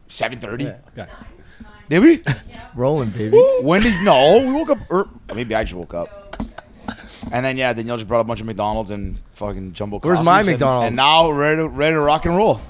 7:30. Okay. Did we? Rolling, baby. When did we woke up? Maybe I just woke up. And then Danielle just brought a bunch of McDonald's and fucking jumbo coffees. Where's my McDonald's? And now ready to rock and roll.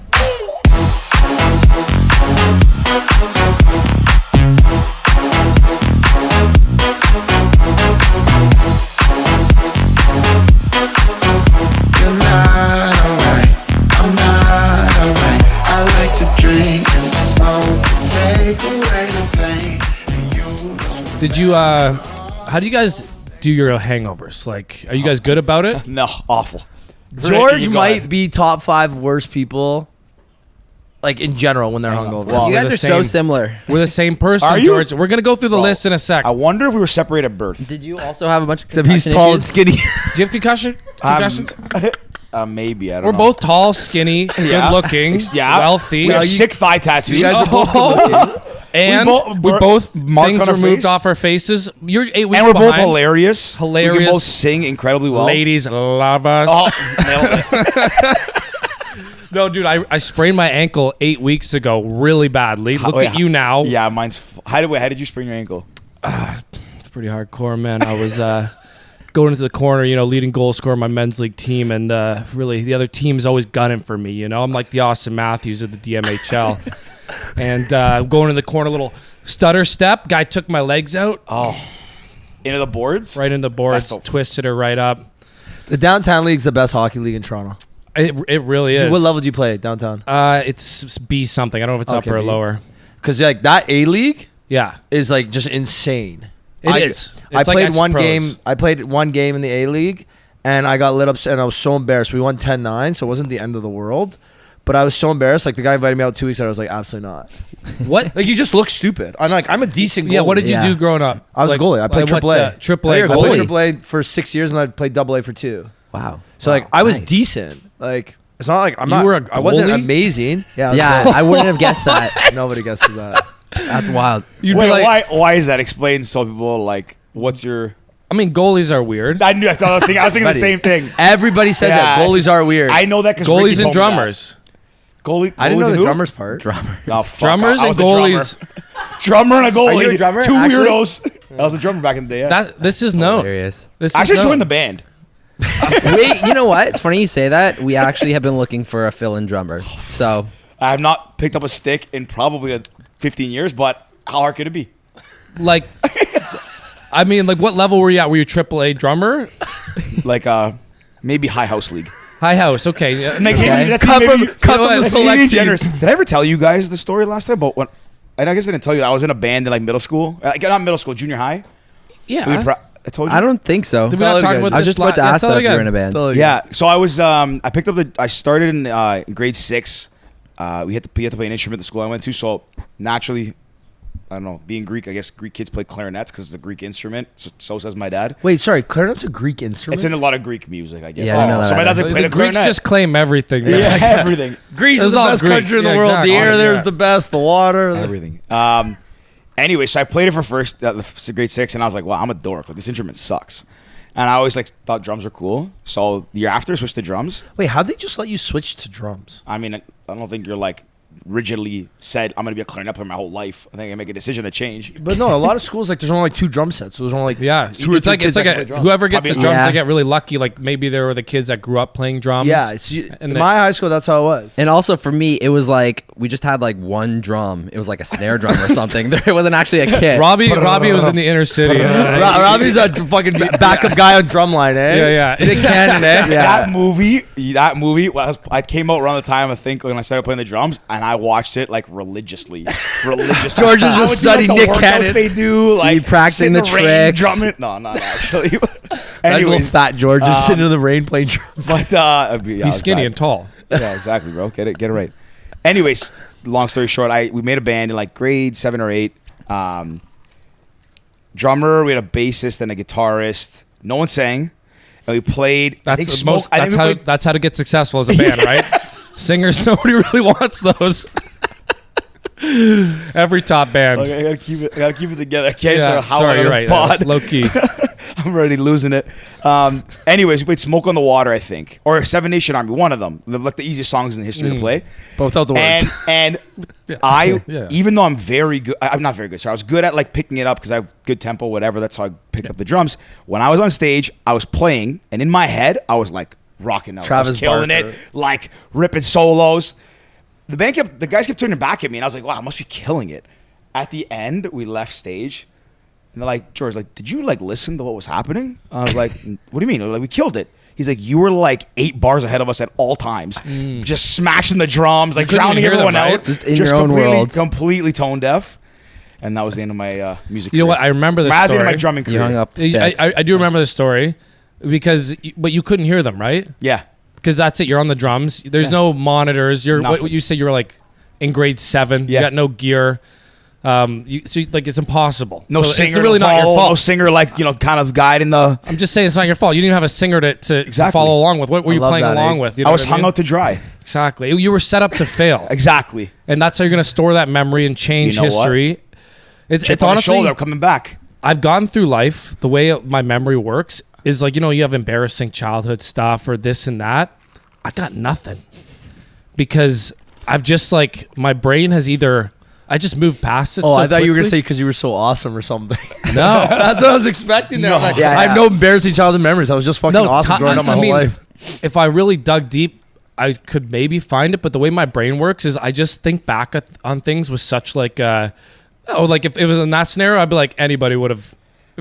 Did you? How do you guys do your hangovers? Like, are you guys good about it? No, awful. George You go might ahead. be top 5 worst people, like in general, when they're hungover. Well, You we're guys the are so same. similar. We're the same person, Are you? George. We're gonna go through the list in a sec. I wonder if we were separated at birth. Did you also have a bunch of Except he's concussion tall and issues? skinny. Do you have concussions? Maybe I don't We're know. both tall, skinny, Yeah. good-looking, Yeah. wealthy, We have you- sick thigh tattoos. You guys are both good-looking. and we we're- both mark things on our removed face. off our faces. You're 8 weeks And we're both behind. hilarious. We Hilarious. can both sing incredibly well. Ladies love us. Oh, nailed it. No, dude, I sprained my ankle 8 weeks ago really badly. Look Wait, at you now. Yeah, mine's. How did you sprain your ankle? It's pretty hardcore, man. I was going into the corner, leading goal scorer on my men's league team, and really the other team's always gunning for me. I'm like the Austin Matthews of the DMHL. And going in the corner, little stutter step. Guy took my legs out. Oh, into the boards. Right in the boards, That's so- twisted her right up. The downtown league's the best hockey league in Toronto. It really is. What level do you play downtown? It's B something. I don't know if it's Okay, upper or B. lower. Because like that A league Yeah, is like just insane. it is. I It's like played one ex-pros. game. I played one game in the A League, and I got lit up, and I was so embarrassed. We won 10-9, so it wasn't the end of the world. But I was so embarrassed. Like the guy invited me out 2 weeks later. I was like, absolutely not. What? Like you just look stupid. I'm a decent goalie. Yeah, what did you Yeah. do growing up? I was a goalie. I played what, AAA. AAA I played goalie. AAA for 6 years, and I played AA for 2. Wow. So like I was Nice. decent. Like it's not like I'm You not. were a I wasn't goalie? amazing. Yeah. I was Yeah, goalie. I wouldn't have guessed that. Nobody guesses that. That's wild. You'd Wait, be like, why is that? Explain so people like. What's your? I mean, goalies are weird. I knew. I was thinking the Buddy. same thing. Everybody says that Yeah, goalies are weird. I know that because Goalies and drummers. Goalie. I didn't goalies know and the who? drummers part. Drummer. Oh, fuck, Drummers I and was a drummer. goalies. Drummer and a goalie. Are you a drummer, Two actually? weirdos. I was a drummer back in the day. Yeah. This is known. Hilarious. This I is actually known. joined the band. Wait, you know what? It's funny you say that. We actually have been looking for a fill-in drummer. So I have not picked up a stick in probably 15 years, but how hard could it be? Like, I mean, like, what level were you at? Were you AAA drummer? Like maybe high house league. High house. Okay. Yeah. Maybe, Okay. that's Cut maybe, from- cut from the that's select maybe team. generous. Did I ever tell you guys the story last time about when? And I guess I didn't tell you. I was in a band in like middle school. Like, not middle school, junior high. Yeah. I told you. I don't think so. Did we not Tell it talk again. about I was this? just about to Yeah, ask tell that it if you were in again. a band. Yeah. So I was. I picked up I started in grade 6. We had to play an instrument at the school I went to. So naturally, I don't know. Being Greek, I guess Greek kids play clarinets because it's a Greek instrument. So says my dad. Wait, sorry. Clarinet's a Greek instrument. It's in a lot of Greek music, I guess. Yeah, I know so that. my dad's like, The play the Greeks clarinet. just claim everything. Man. Yeah, everything. Greece It was is the all best Greek. country in the Yeah, world. exactly. The air Yeah. there's the best. The water. Everything. Anyway, so I played it for first grade 6, and I was like, "Wow, I'm a dork. Like this instrument sucks." And I always like thought drums were cool. So the year after, I switched to drums. Wait, how'd they just let you switch to drums? I mean, I don't think you're like rigidly said I'm gonna be a clarinet player my whole life. I think I make a decision to change. But no, a lot of schools like there's only like 2 drum sets. So there's only like Yeah, two or it's three like kids that can play drums. whoever gets the Probably- drums, Yeah. they get really lucky. Like maybe there were the kids that grew up playing drums. Yeah, it's, And in they- my high school that's how it was. And also for me, it was like we just had like one drum. It was like a snare drum or something. It wasn't actually a kit. Robbie was in the inner city. Robbie's a fucking backup guy on drumline, eh? Yeah, yeah. Big cannon, eh? That movie I came out around the time I think when I started playing the drums, and I watched it like religiously. George is I just would do, studying like, Nick the workouts Cannon. they do, like practicing sit in the rain, tricks. drumming. No, not actually. That little Anyways, fat George just sitting in the rain playing drums. but He's skinny and tall. Yeah, exactly, bro. Get it right. Anyways, long story short, we made a band in like grade 7 or 8. Drummer, we had a bassist and a guitarist. No one sang, and we played. I think That's the Smoke- most. I think That's we how. played- That's how to get successful as a band, right? Singers, nobody really wants those. Every top band. Okay, I gotta keep it together. I can't say how sorry, on you're this right. pod. That's low key. I'm I'm already losing it. Anyways, we played Smoke on the Water, I think, or Seven Nation Army, one of them. Like the easiest songs in history to play. But without the words. And even though I'm very good, I'm not very good. So I was good at like picking it up because I have good tempo, whatever. That's how I picked up the drums. When I was on stage, I was playing, and in my head, I was like rocking out. I was killing it, like ripping solos. The guys kept turning back at me, and I was like, wow, I must be killing it. At the end, we left stage, and they're like, George, like, did you like listen to what was happening? I was like, what do you mean? They're like, we killed it. He's like, you were like 8 bars ahead of us at all times, just smashing the drums, like drowning everyone out, just in your own world, completely tone deaf. And that was the end of my music. You know what? I remember this story. The end of my drumming career. You hung up the sticks. I do remember this story but you couldn't hear them, right? Yeah. Because that's it. You're on the drums. There's no monitors. What you said you were like in grade 7. You got no gear. It's impossible. No so singer. It's really not your fault. No singer, like kind of guiding the. I'm just saying it's not your fault. You didn't even have a singer to follow along with. What were you playing along with? You know I was hung out to dry. Exactly. You were set up to fail. Exactly. And that's how you're going to store that memory and change history. It's on honestly the shoulder coming back. I've gone through life. The way my memory works is like, you have embarrassing childhood stuff or this and that. I got nothing because I've just like my brain has either. I just moved past it. Oh, I thought you were gonna say because you were so awesome or something. No, that's what I was expecting. There, no. like, Yeah. I have no embarrassing childhood memories. I was just fucking awesome growing up my whole life. If I really dug deep, I could maybe find it. But the way my brain works is I just think back on things with such like, like if it was in that scenario, I'd be like anybody would have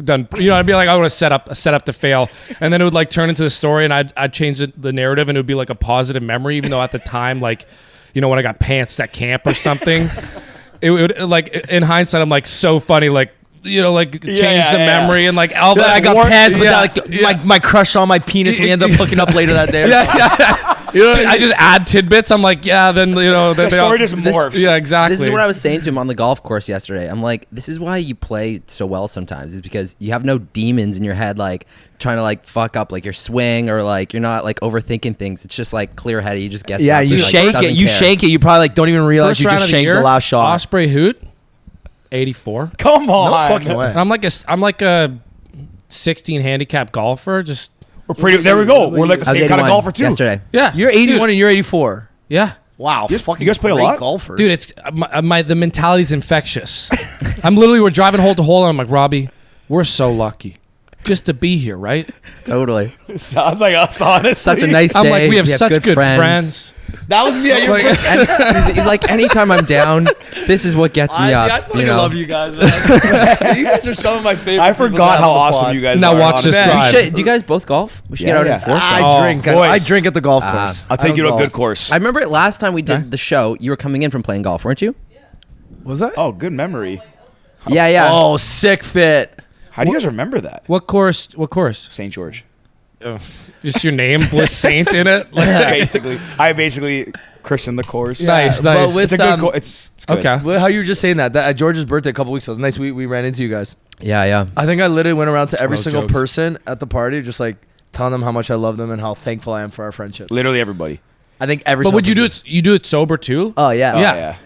done. I'd be like I would have set up to fail, and then it would like turn into the story, and I'd change the narrative, and it would be like a positive memory, even though at the time, like, when I got pantsed at camp or something. It would like in hindsight, I'm like so funny, like change the memory and like all I got pants, but my crush on my penis. We end up hooking up later that day. I just add tidbits. I'm like, then the story just morphs. Yeah, exactly. This is what I was saying to him on the golf course yesterday. I'm like, this is why you play so well sometimes, is because you have no demons in your head like trying to like fuck up like your swing or like you're not like overthinking things. It's just like clear headed. You just get you shake it. You shake it. You probably like don't even realize you just shanked the last shot. Osprey Hoot, 84. Come on, no fucking way. And I'm like a 16 handicap golfer. Just we're pretty. There we go. We're like the same kind of golfer too. Yesterday, yeah. You're 81 and you're 84. Yeah. Wow, you guys play a lot, golfers, dude. It's the mentality's infectious. We're driving hole to hole, and I'm like, Robbie, we're so lucky just to be here, right? Totally. It sounds like us, honestly. Such a nice day. I'm like, we have such good friends. That was me. He's like, anytime I'm down, this is what gets me up. I fucking love you guys, man. You guys are some of my favorite. I forgot how awesome you guys are. Now watch this drive. Do you guys both golf? We should get out and force it. I drink at the golf course. I'll take you to a good course. I remember last time we did the show, you were coming in from playing golf, weren't you? Was that? Oh, good memory. Yeah. Oh, sick fit. How do you guys remember that? What course? St. George. Just your name, Bliss Saint in it. I basically christened the course. Nice. It's a good course. It's good. Okay. Well, how you were just saying that at George's birthday a couple weeks ago. Nice. We ran into you guys. Yeah. I think I literally went around to every single jokes. person at the party, just like telling them how much I love them and how thankful I am for our friendship. Literally everybody. I think every. But would you do it? You do it sober too? Oh yeah. Yeah.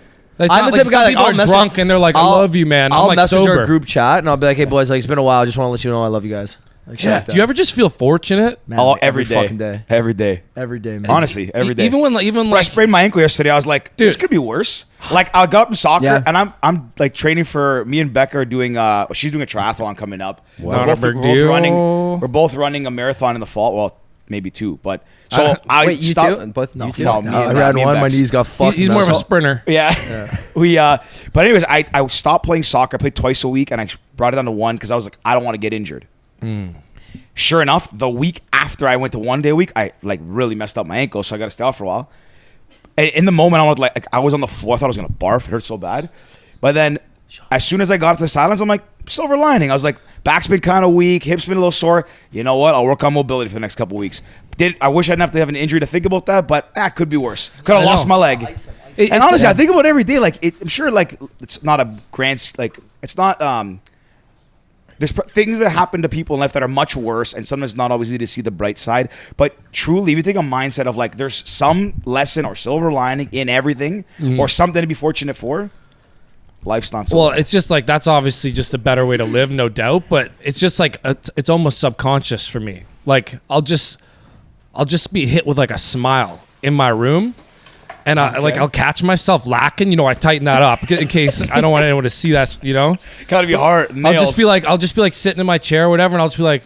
It's I'm not the like type of guy some people like, are drunk and they're like, I love you, man. I'll I'm like message sober. our group chat and I'll be like, hey boys, like it's been a while. I just want to let you know I love you guys. Like, Yeah. Do you ever just feel fortunate? Man, All like, every day. fucking day. Every day. Every day, man. Honestly, every day. Even when I sprained my ankle yesterday, I was like, this could be worse. Like I got up in soccer and I'm like training for me and Becca are doing she's doing a triathlon coming up. Wow. We're both running a marathon in the fall. Well, maybe 2, but so I wait, you stopped. too? Both No, you two? no, me I and ran me and one, my Bex. knees got fucked. He's more of a sprinter. Yeah. We but anyways, I stopped playing soccer. I played twice a week and I brought it down to 1 because I was like, I don't want to get injured. Sure enough, the week after I went to 1 day a week, I like really messed up my ankle, so I got to stay out for a while. And in the moment, I was on the floor, I thought I was gonna barf. It hurt so bad. But then, as soon as I got to the sidelines, I'm like, silver lining. I was like, back's been kind of weak, hips been a little sore. You know what? I'll work on mobility for the next couple weeks. I wish I didn't have to have an injury to think about that, but could be worse. Could have lost my leg. And honestly, I think about it every day. Like I'm sure, like it's not a grand, like it's not. There's things that happen to people in life that are much worse, and sometimes not always easy to see the bright side. But truly, if you take a mindset of like, there's some lesson or silver lining in everything, or something to be fortunate for. life's not so Well, bad. it's just like that's obviously just a better way to live, no doubt. But it's just like it's almost subconscious for me. Like I'll just be hit with like a smile in my room, and I'll catch myself lacking. You know, I tighten that up in case I don't want anyone to see that. You know, Gotta be hard. I'll just be like sitting in my chair or whatever, and I'll just be like,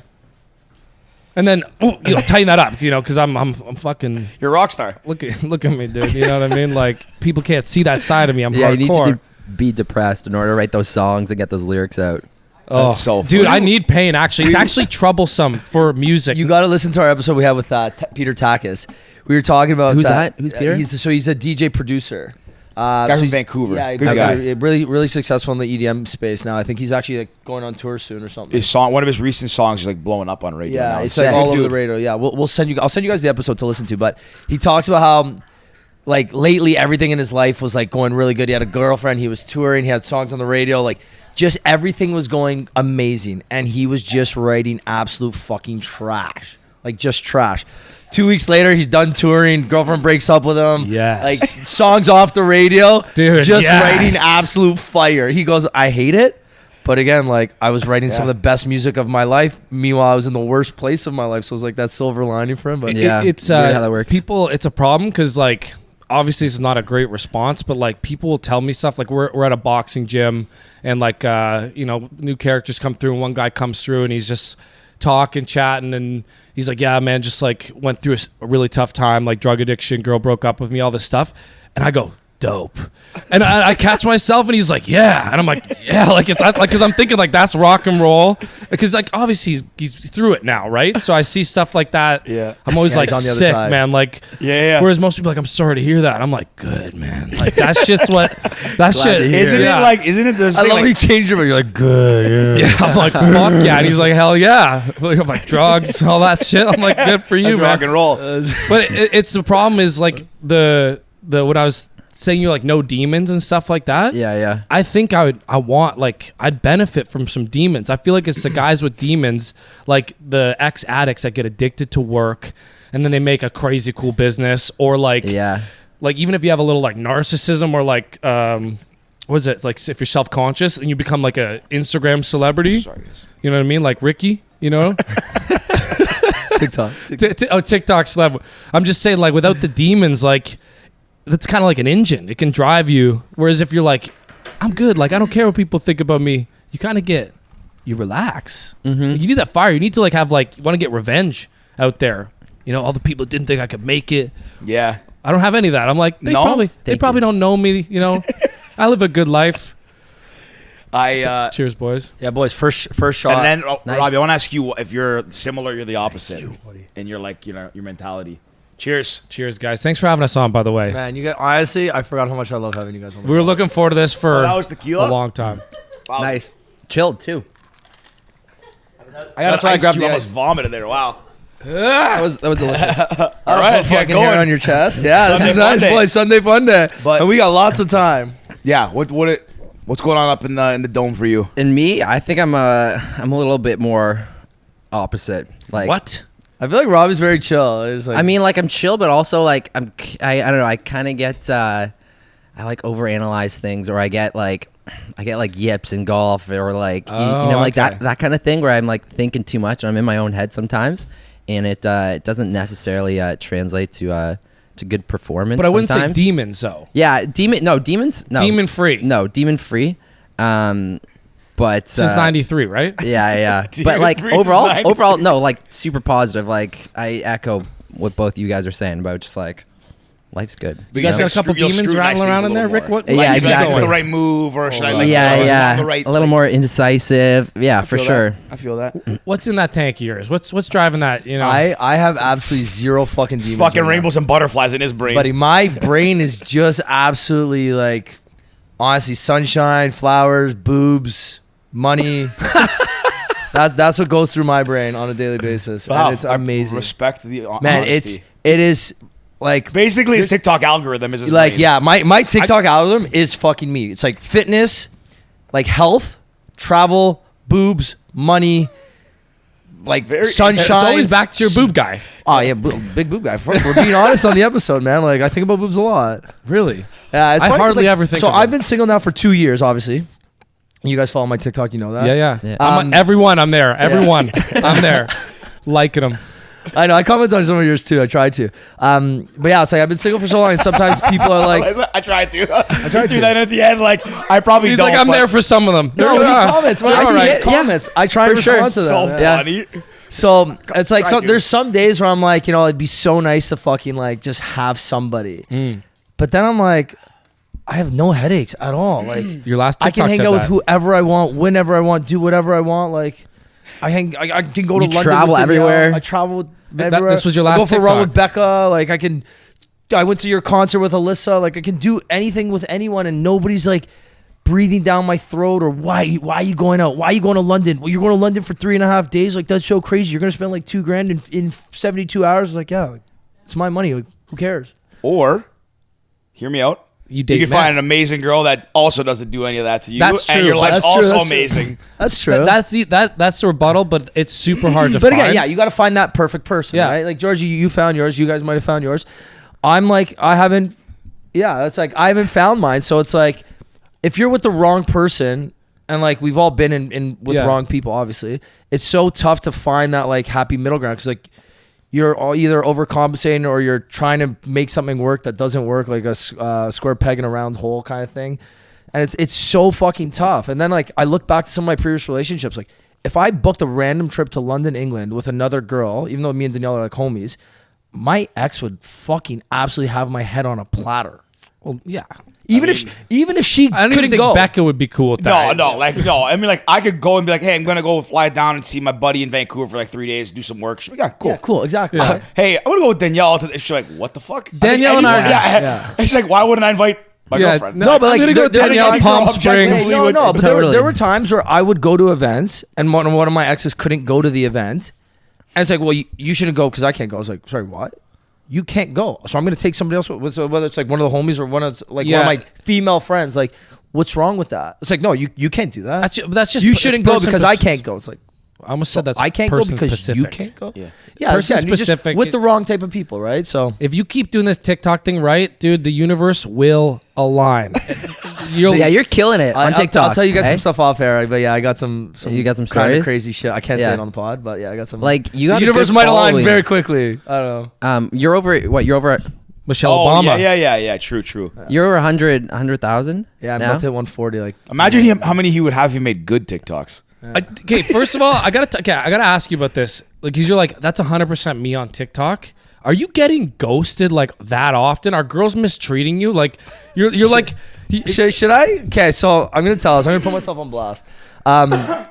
and then tighten that up. You know, because I'm fucking. You're a rock star. Look at me, dude. You know what I mean? Like people can't see that side of me. I'm Yeah, you need hardcore. to be depressed in order to write those songs and get those lyrics out. Oh, That's so dude, funny. I need pain. Actually, it's actually troublesome for music. You got to listen to our episode we had with Peter Takis. We were talking about Who's that? Who's Peter? He's a DJ producer. Guy so from he's- Vancouver. Yeah, Good guy. Really, really successful in the EDM space now. I think he's actually like, going on tour soon or something. One of his recent songs is like blowing up on radio. Yeah, now. it's Sick. like all over Dude. the radio. Yeah, I'll send you guys the episode to listen to. But he talks about how like lately everything in his life was like going really good. He had a girlfriend, he was touring, he had songs on the radio, like just everything was going amazing, and he was just writing absolute fucking trash, like just trash. 2 weeks later, he's done touring. Girlfriend breaks up with him. Yes. Like songs off the radio, Dude, just yes. writing absolute fire. He goes, I hate it. But again, like I was writing some of the best music of my life. Meanwhile, I was in the worst place of my life. So it was like that silver lining for him. But Yeah. It's weird how that works. People, it's a problem because like obviously it's not a great response, but like people will tell me stuff like we're at a boxing gym and like new characters come through and one guy comes through and he's just talking, chatting, and he's like, yeah, man, just like went through a really tough time, like drug addiction, girl broke up with me, all this stuff, and I go, dope. And I catch myself and he's like, yeah. And I'm like, yeah, like it's like, because I'm thinking like that's rock and roll. Because like obviously he's through it now, right? So I see stuff like that. Yeah. I'm always Yeah, like he's on the other sick, side. man. Like, Yeah. whereas most people are like, I'm sorry to hear that. I'm like, good, man. Like that shit's what that shit to hear Isn't yeah. isn't it the I thing, love like, you changed it, but you're like, good. Yeah. Yeah, I'm like, fuck yeah. And he's like, hell yeah. Like, I'm like, drugs, all that shit. I'm like, good for you, that's man. rock and roll. But it's the problem is like the what I was saying, you're like no demons and stuff like that. Yeah. I think I'd benefit from some demons. I feel like it's the guys with demons, like the ex-addicts that get addicted to work and then they make a crazy cool business, or like like even if you have a little like narcissism or like what is it, like if you're self-conscious and you become like a Instagram celebrity. Sorry, guys. You know what I mean? Like Ricky, you know? TikTok. TikTok celeb. I'm just saying, like, without the demons, like, that's kind of like an engine. It can drive you. Whereas if you're like, I'm good, like, I don't care what people think about me, you kind of you relax. Mm-hmm. You need that fire. You need to, like, have, like, you want to get revenge out there. You know, all the people didn't think I could make it. Yeah. I don't have any of that. I'm like, they No? probably Thank don't know me, you know? I live a good life. Cheers, boys. Yeah, boys. First shot. And then, Nice. Robbie, I want to ask you if you're similar, you're the opposite, and you're like, you know, your mentality. Cheers. Cheers, guys. Thanks for having us on, by the way. man, you guys. Honestly, I forgot how much I love having you guys on. The We were pod. looking forward to this for that was tequila? a long time. Wow. Nice. Chilled too. I got That's why I ice grabbed cube, the almost ice. vomited there. Wow. That was delicious. All All right, right, let's get fucking hair going. on your chest. Yeah, this Sunday is nice, Funday. boys. Sunday fun day. But- And we got lots of time. Yeah. What's going on up in the dome for you? And me, I think I'm a little bit more opposite. Like What? I feel like Robbie's very chill. It's like, I mean, like I'm chill, but also like I don't know. I kind of get I like overanalyze things, or I get like yips in golf, or like you know, like okay. that kind of thing where I'm like thinking too much and I'm in my own head sometimes, and it doesn't necessarily translate to good performance. But I wouldn't sometimes. say demons, though. Yeah, demons. No, Demon free. No, demon free. But Since 93, right? yeah. Demon But like free since overall, 93. no, like super positive. Like I echo what both you guys are saying about just like life's good. You guys Yeah. got a couple You'll demons scrutinize rattling things around a in there, little Rick? more. What? Yeah, Like, is exactly. this the right move, or should I? Like, yeah, is this yeah. on the right, a little like- more indecisive. Yeah, for feel sure. that. I feel that. What's in that tank of yours? What's driving that? You know, I have absolutely zero fucking demons. Fucking right now. rainbows and butterflies in his brain. Buddy, my brain is just absolutely like, honestly, sunshine, flowers, boobs, money. That's what goes through my brain on a daily basis, Wow, and it's I amazing. respect the Man, honesty. it is like Basically, his TikTok algorithm is his like brain. yeah, my TikTok algorithm is fucking me. It's like fitness, like health, travel, boobs, money, like Very- sunshine. It's always back to your boob guy. Oh yeah, big boob guy. We're being honest on the episode, man. Like I think about boobs a lot. Really? Yeah, it's I funny 'cause, hardly like, ever think So of I've them. been single now for 2 years, obviously. You guys follow my TikTok, you know that. Yeah. Um, Everyone, I'm there. Everyone, I'm there. Liking them. I know. I comment on some of yours too. I tried to. But yeah, it's like I've been single for so long, and sometimes people are like, I tried to. I tried do to. that at the end. Like I probably He's don't. like, I'm but there for some of them. "No, They're- he comments." When I All see right. his comments, I try to For sure. respond to them. So Yeah. funny. So it's like, Try so to. there's some days where I'm like, it'd be so nice to fucking like just have somebody. But then I'm like, I have no headaches at all. Like Your last I TikTok can hang said out with that. whoever I want, whenever I want, do whatever I want. Like I can go to You London. travel with Danielle. everywhere. I travel That- everywhere. this was your I last go for a run with TikTok. Becca. Like I went to your concert with Alyssa. Like I can do anything with anyone, and nobody's like breathing down my throat or why are you going out? Why are you going to London? Well, you're going to London for 3.5 days. Like that's so crazy. You're gonna spend like $2,000 in 72 hours. It's like, yeah, like, it's my money. Like, who cares? Or, hear me out. You date can Matt. find an amazing girl that also doesn't do any of that to you. That's And true. your life's That's true, also that's true. amazing. That's true. That's the rebuttal, but it's super hard to But find. again, yeah, you got to find that perfect person, Yeah. right? Like Georgie, you found yours. You guys might have found yours. I'm like, I haven't. Yeah, that's like I haven't found mine. So it's like, if you're with the wrong person, and like we've all been in with Yeah. wrong people, obviously, it's so tough to find that like happy middle ground because like you're all either overcompensating or you're trying to make something work that doesn't work, like a square peg in a round hole kind of thing, and it's so fucking tough. And then like I look back to some of my previous relationships, like if I booked a random trip to London, England with another girl, even though me and Danielle are like homies, my ex would fucking absolutely have my head on a platter. Well, yeah. Even if she I don't couldn't even think go. Becca would be cool with that. No. I mean, like, I could go and be like, hey, I'm going to go fly down and see my buddy in Vancouver for like 3 days, do some work. She'd be like, yeah, cool. Yeah, cool, exactly. Yeah. Hey, I'm going to go with Danielle. She's like, what the fuck? Danielle and I- Yeah. She's like, why wouldn't I invite my girlfriend? No, but like, I'm gonna go to there- Danielle there's Palm any girl Springs. objectively would- No, but Totally. there were times where I would go to events and one of my exes couldn't go to the event. And it's like, well, you shouldn't go because I can't go. I was like, sorry, what? You can't go. So I'm going to take somebody else, so whether it's like one of the homies or one of one Yeah. of my female friends. Like, what's wrong with that? It's like, no, you can't do that. That's just you it's shouldn't go person because pers- I can't go. It's like, I almost said that's I can't go person because you specific. can't go. Yeah. Person Person specific. specific with the wrong type of people, right? So If you keep doing this TikTok thing right, dude, the universe will align. You're killing it on TikTok. I'll tell you guys eh? some stuff off air. But yeah, I got some. You got some kind stories? of crazy shit. I can't say Yeah. it on the pod, but yeah, I got some. Like you got the a universe good might align following. very quickly. I don't know. You're over what? You're over at Michelle Oh, Obama. yeah. True. you're over 100,000. Yeah, I'm now? about to hit 140. Like, Imagine how many he would have if he made good TikToks. Okay, first of all, I gotta ask you about this. Like, 'cause you're like, that's 100% me on TikTok. Are you getting ghosted like that often? Are girls mistreating you? Like, you're like, should I? Okay, so I'm gonna tell us. I'm gonna put myself on blast.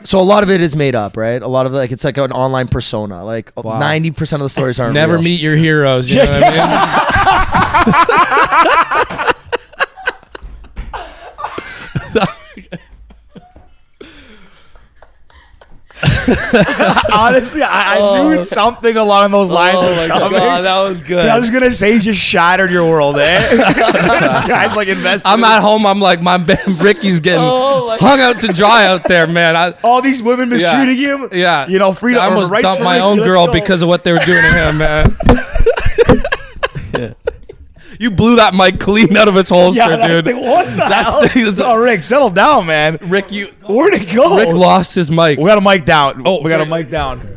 So a lot of it is made up, right? A lot of it, like it's like an online persona. Like 90% of the stories aren't never real. meet your heroes. You know what I mean? Honestly, I knew something along those lines was coming. that was good. I was gonna say, just shattered your world, eh? This guy's like invested. I'm in at this- home. I'm like, my man Ricky's getting hung out to dry out there, man. All these women mistreating him. Yeah, You know, freedom. I almost dumped my own girl because of what they were doing to him, man. You blew that mic clean out of its holster, Yeah, dude. what the hell? thing is- Oh, Rick, settle down, man. Rick, Where'd it go? Rick lost his mic. We got a mic down. Oh, we got a sorry. mic down.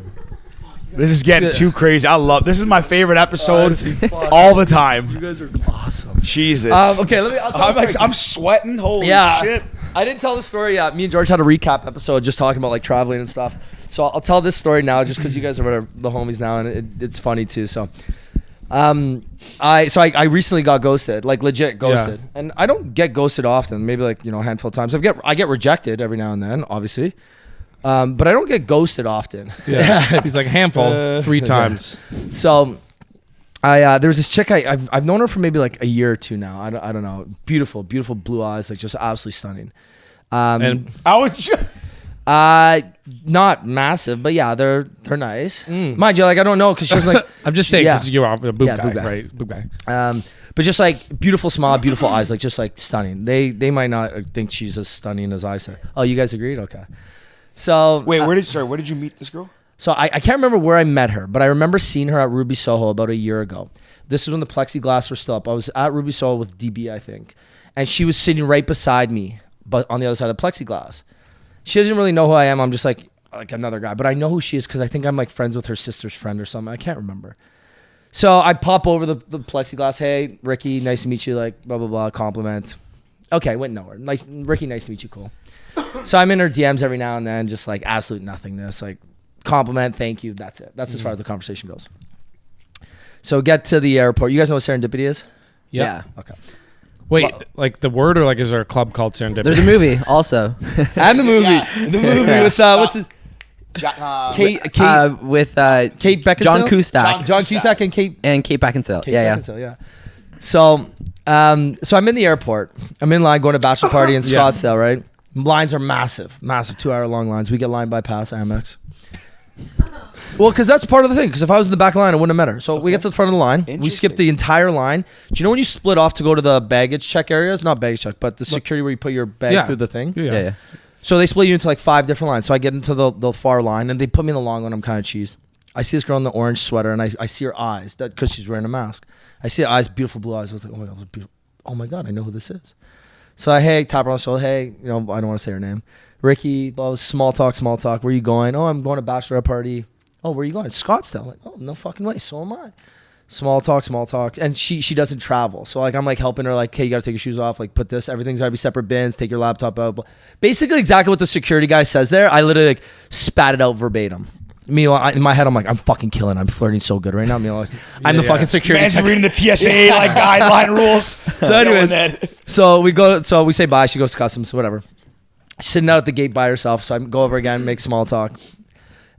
This is getting too crazy. I love this. Is my favorite episode Honestly, fuck. all the time. You guys are awesome. Jesus. Okay, I'll tell I'm, the like, story. I'm sweating. Holy Yeah. shit. I didn't tell the story yet. Me and George had a recap episode just talking about like traveling and stuff. So I'll tell this story now just because you guys are the homies now and it's funny too. So I recently got ghosted, like legit ghosted. Yeah. And I don't get ghosted often, maybe like, a handful of times. I get rejected every now and then, obviously. But I don't get ghosted often. Yeah. He's like, handful 3 times. So there was this chick I've known her for maybe like a year or two now. I don't know. Beautiful blue eyes, like just absolutely stunning. And I was. Not massive, but yeah, they're nice. Mind you, like I don't know because she was like, I'm just saying because Yeah. you're a boob Yeah, guy, boob guy. right? Boob guy. but just like beautiful smile, beautiful eyes, like just like stunning. They might not think she's as stunning as I said. Oh, you guys agreed? Okay. So Wait, where did you meet this girl? So I can't remember where I met her, but I remember seeing her at Ruby Soho about a year ago. This is when the plexiglass were still up. I was at Ruby Soho with DB, I think. And she was sitting right beside me, but on the other side of the plexiglass. She doesn't really know who I am. I'm just like another guy. But I know who she is because I think I'm like friends with her sister's friend or something. I can't remember. So I pop over the plexiglass. Hey, Ricky, nice to meet you. Like, blah, blah, blah, compliment. Okay, went nowhere. Nice, Ricky, nice to meet you. Cool. So I'm in her DMs every now and then, just like absolute nothingness. Like, compliment, thank you. That's it. That's as far as the conversation goes. So get to the airport. You guys know what serendipity is? Yeah. Okay. Wait, like the word, or like is there a club called Serendipity? There's a movie also. And the movie. Yeah. The movie with, what's his? Kate With Kate Beckinsale? John Cusack. John Cusack and Kate Beckinsale. Kate yeah. Beckinsale, yeah. So I'm in the airport. I'm in line going to a bachelor party in Yeah. Scottsdale, right? Lines are massive 2-hour long lines. We get line bypass, Amex. Well, because that's part of the thing. Because if I was in the back of the line, I wouldn't have met her. So we get to the front of the line. We skip the entire line. Do you know when you split off to go to the baggage check areas? Not baggage check, but the security where you put your bag through the thing. Yeah. So they split you into like 5 different lines. So I get into the far line, and they put me in the long one. I'm kind of cheesed. I see this girl in the orange sweater, and I see her eyes because she's wearing a mask. I see her eyes, beautiful blue eyes. I was like, oh my god, beautiful. Oh my god, I know who this is. So I tap her on the shoulder. Hey, I don't want to say her name. Ricky, small talk. Where are you going? Oh, I'm going to a bachelorette party. Oh, where are you going? Scottsdale. I'm like, oh, no fucking way. So am I. Small talk. And she doesn't travel. So like I'm like helping her, like, hey, you gotta take your shoes off, like put this, everything's gotta be separate bins, take your laptop out. Basically exactly what the security guy says there. I literally like spat it out verbatim. Meanwhile, in my head, I'm like, I'm fucking killing. I'm flirting so good right now. Meanwhile, like, I'm the fucking security. Man's reading the TSA like guideline rules. So anyways, so we say bye. She goes to customs, whatever. She's sitting out at the gate by herself. So I go over again, make small talk.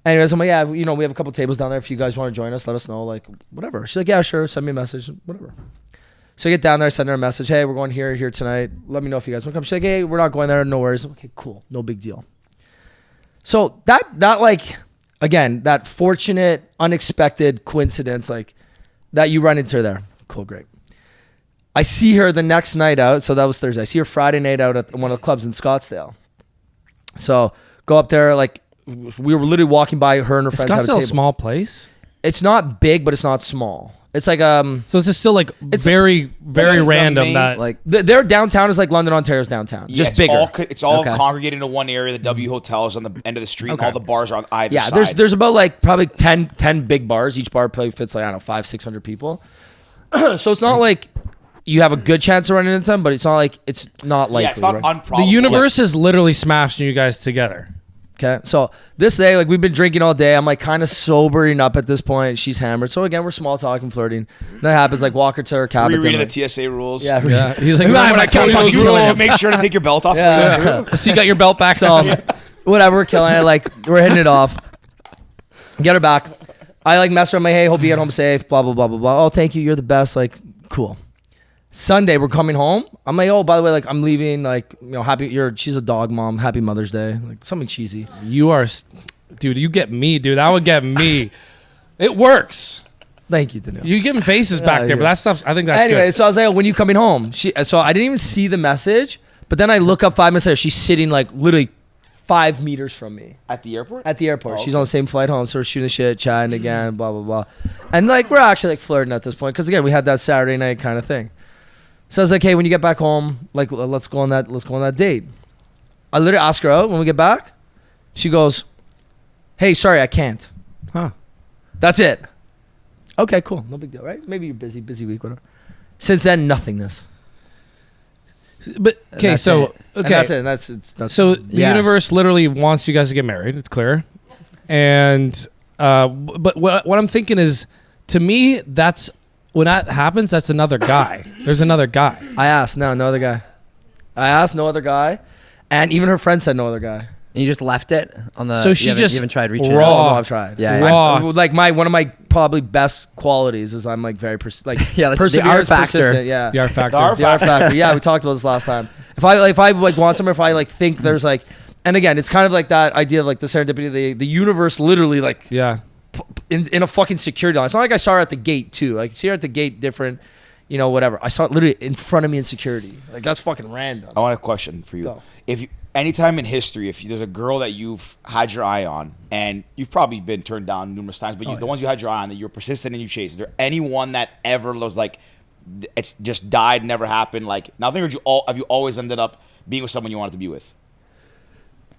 Anyways, I'm like, yeah, we have a couple tables down there. If you guys want to join us, let us know. Like, whatever. She's like, yeah, sure. Send me a message, whatever. So I get down there, I send her a message. Hey, we're going here tonight. Let me know if you guys want to come. She's like, hey, we're not going there. No worries. Okay, cool. No big deal. So that like, again, that fortunate, unexpected coincidence, like that you run into her there. Cool, great. I see her the next night out. So that was Thursday. I see her Friday night out at one of the clubs in Scottsdale. So go up there, like, we were literally walking by her and her friends. Scottsdale a small place? It's not big, but it's not small. It's like So it's just still like very random that Like their downtown is like London, Ontario's downtown, Yeah, just it's bigger. It's all Okay. congregated into one area. The W Hotel is on the end of the street. And Okay. all the bars are on either Yeah, side. there's about like probably 10 big bars. Each bar probably fits like, I don't know, 500-600 people. So it's not like you have a good chance of running into them, but it's not like it's not likely. Yeah, it's not right? the unprobable. universe is literally smashing you guys together. Okay, so this day, like, we've been drinking all day. I'm like kind of sobering up at this point. She's hammered. So again, we're small talking, flirting. That happens. Like, walk her to her cab. Rereading at the TSA rules. Yeah, Yeah. He's like, Man, "Remember when I told you those You rules?" make sure to take your belt off. yeah. So you got your belt back So on. whatever, we're killing it. Like, we're hitting it off. Get her back. I like mess her. I'm like, hey, hope you get home safe. Blah blah blah blah blah. Oh, thank you. You're the best. Like, cool. Sunday, we're coming home. I'm like, oh, by the way, like, I'm leaving. Like, happy. She's a dog mom. Happy Mother's Day. Like, something cheesy. You are, dude. You get me, dude. That would get me. It works. Thank you, Danielle. You giving faces back there, yeah. but that stuff. I think that's Anyway, good. so I was like, oh, when you coming home? So I didn't even see the message, but then I look up 5 minutes later. She's sitting like literally 5 meters from me At the airport? at the airport. Oh, She's okay. on the same flight home, so we're shooting the shit, chatting again, blah blah blah, and like we're actually like flirting at this point because again we had that Saturday night kind of thing. So I was like, hey, when you get back home, like let's go on that date. I literally ask her out when we get back. She goes, hey, sorry, I can't. Huh. That's it. Okay, cool. No big deal, right? Maybe you're busy week, whatever. Since then, nothingness. But okay, That's so it. And okay, that's it. That's so the Yeah. universe literally wants you guys to get married. It's clear, and but what I'm thinking is, to me, that's when that happens. That's another guy. There's another guy. I asked, no other guy. I asked no other guy, and even her friend said no other guy. and you just left it on the. So she you haven't- just you haven't tried reaching raw- Oh, out. no, I've tried. Yeah, Raw. Like one of my probably best qualities is I'm like very Yeah, that's the perseverance, R factor. persistent, yeah. The R factor. R The R factor. Yeah, we talked about this last time. If I like want somewhere, if I like think there's like, and again, it's kind of like that idea of like the serendipity, the universe literally like Yeah. in a fucking security line. It's not like I saw her at the gate too. Like see her at the gate different, whatever. I saw it literally in front of me in security. Like that's fucking random. I want a question for you. Go. If you, anytime in history, if there's a girl that you've had your eye on, and you've probably been turned down numerous times, but the ones you had your eye on that you're persistent and you chase, is there anyone that ever was like, it's just died, never happened? Like, nothing, or have you always ended up being with someone you wanted to be with?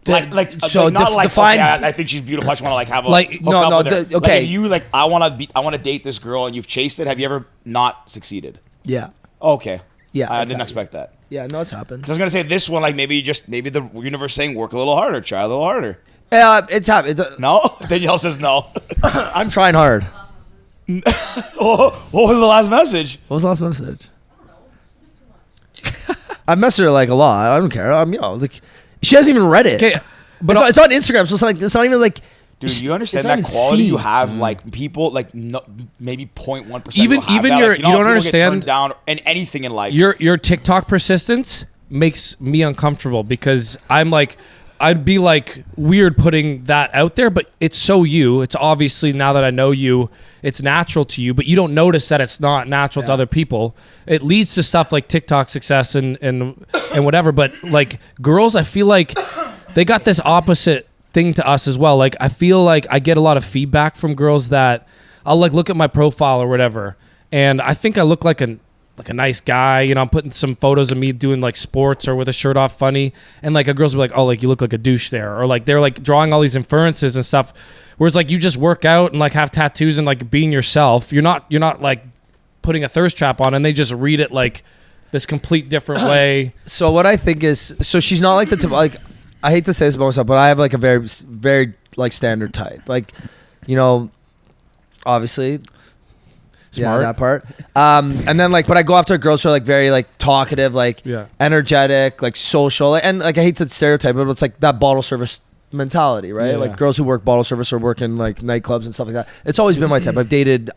Not like define. Okay, I think she's beautiful. I just want to like have a Like, hook no, up no, with her. okay. Like, if you like, I want to date this girl, and you've chased it. Have you ever not succeeded? Yeah. Okay. Yeah, I didn't exactly. expect that. Yeah, no, it's happened. I was gonna say this one, like maybe the universe saying work a little harder, try a little harder. It's happened. No, Danielle says no. I'm trying hard. What was the last message? What was the last message? I messaged her like a lot. I don't care. Like she hasn't even read it. Okay, but it's on Instagram, so it's not even like. Dude, you understand it's not that even quality seen. you have, like people, like no, maybe 0.1%. Even will have your that. Like, you how don't people get understand turned down in anything in life. your TikTok persistence makes me uncomfortable because I'm like, I'd be like weird putting that out there, but it's so you. It's obviously, now that I know you, it's natural to you, but you don't notice that it's not natural to other people. It leads to stuff like TikTok success and whatever. But like girls, I feel like they got this opposite thing to us as well. Like I feel like I get a lot of feedback from girls that I'll like look at my profile or whatever, and I think I look like a nice guy, you know. I'm putting some photos of me doing like sports or with a shirt off funny, and like a girl's be like, oh, like you look like a douche there, or like they're like drawing all these inferences and stuff, whereas like you just work out and like have tattoos and like being yourself. You're not like putting a thirst trap on, and they just read it like this complete different way. So what I think is, so she's not like the typical, like, I hate to say this about myself, but I have like a very, very like standard type. Like, you know, obviously, Smart. yeah, that part. And then like, but I go after girls who are like very like talkative, like energetic, like social, and like I hate to stereotype, but it's like that bottle service mentality, right? Yeah. Like girls who work bottle service or work in like nightclubs and stuff like that. It's always been my type. I've dated,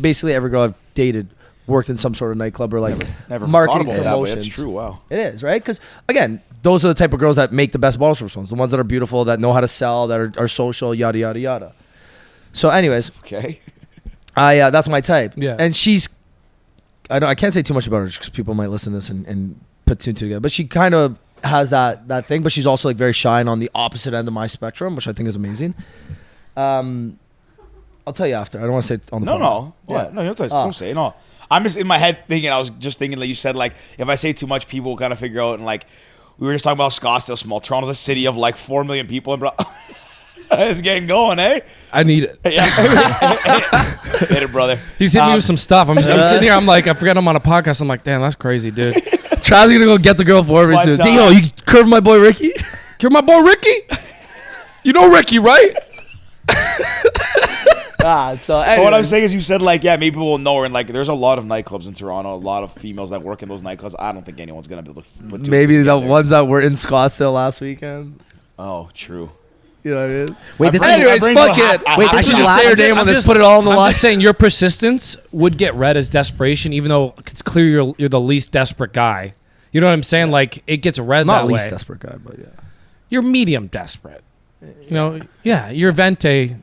basically every girl I've dated worked in some sort of nightclub or like Never marketing thought about that, but promotions. it's true. Wow. It is, right? Because again, those are the type of girls that make the best bottle service ones. The ones that are beautiful, that know how to sell, that are social, yada yada yada. So, anyways, Okay. that's my type. Yeah. And she's, I can't say too much about her because people might listen to this and put two and two together. But she kind of has that thing. But she's also like very shy and on the opposite end of my spectrum, which I think is amazing. I'll tell you after. I don't want to say it on the podcast. No. Yeah. What? No, you don't say. No. I'm just in my head thinking. I was just thinking that you said like if I say too much, people will kind of figure out. And like we were just talking about Scottsdale, small. Toronto's a city of like 4 million people, and bro, it's getting going, eh? I need it. Yeah. Hit it, brother. He's hitting me with some stuff. I'm sitting here. I'm like, I forgot I'm on a podcast. I'm like, damn, that's crazy, dude. Trav's gonna go get the girl for me But, soon. Yo, you curved my boy Ricky? You're my boy Ricky. You know Ricky, right? So But what I'm saying is, you said like, yeah, maybe people will know her, and like, there's a lot of nightclubs in Toronto, a lot of females that work in those nightclubs. I don't think anyone's gonna be able to put two maybe and two the together. ones that were in Scottsdale last weekend. Oh, true. You know what I mean? Wait, this Anyways, my brain's fuck a half- it. a Wait, half I should an just hour. say her name on I'm this. just- Put it all on the I'm line. just saying your persistence would get read as desperation, even though it's clear you're the least desperate guy. You know what I'm saying? Like it gets read Not that least way. desperate guy, but yeah. You're medium desperate. You know? Yeah, you're vente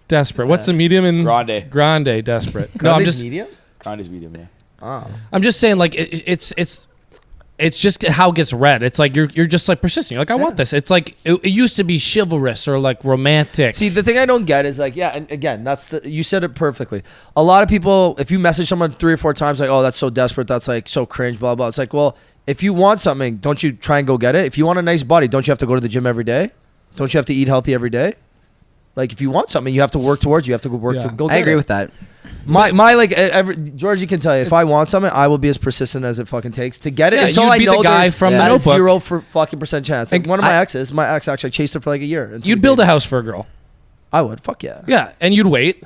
desperate. What's the medium in Grande. Grande desperate. No, I'm just medium. Grande's medium, yeah. Oh. I'm just saying like it's just how it gets read. It's like you're just like persistent. You're like, I want this. It's like it used to be chivalrous or like romantic. See, the thing I don't get is like, yeah, and again, you said it perfectly. A lot of people, if you message someone 3 or 4 times, like, oh, that's so desperate, that's like so cringe, blah blah. It's like, well, if you want something, don't you try and go get it? If you want a nice body, don't you have to go to the gym every day? Don't you have to eat healthy every day? Like, if you want something, you have to work towards. You have to go work Yeah. to go. Get I agree it. with that. My like Georgie can tell you, if I want something, I will be as persistent as it fucking takes to get it. Yeah, until you'd I be know the guy there's from the a Notebook. 0 for fucking percent chance. Like And one of my ex actually chased her for like a year. until You'd we build a dated. house for a girl. I would. Fuck yeah. Yeah, and you'd wait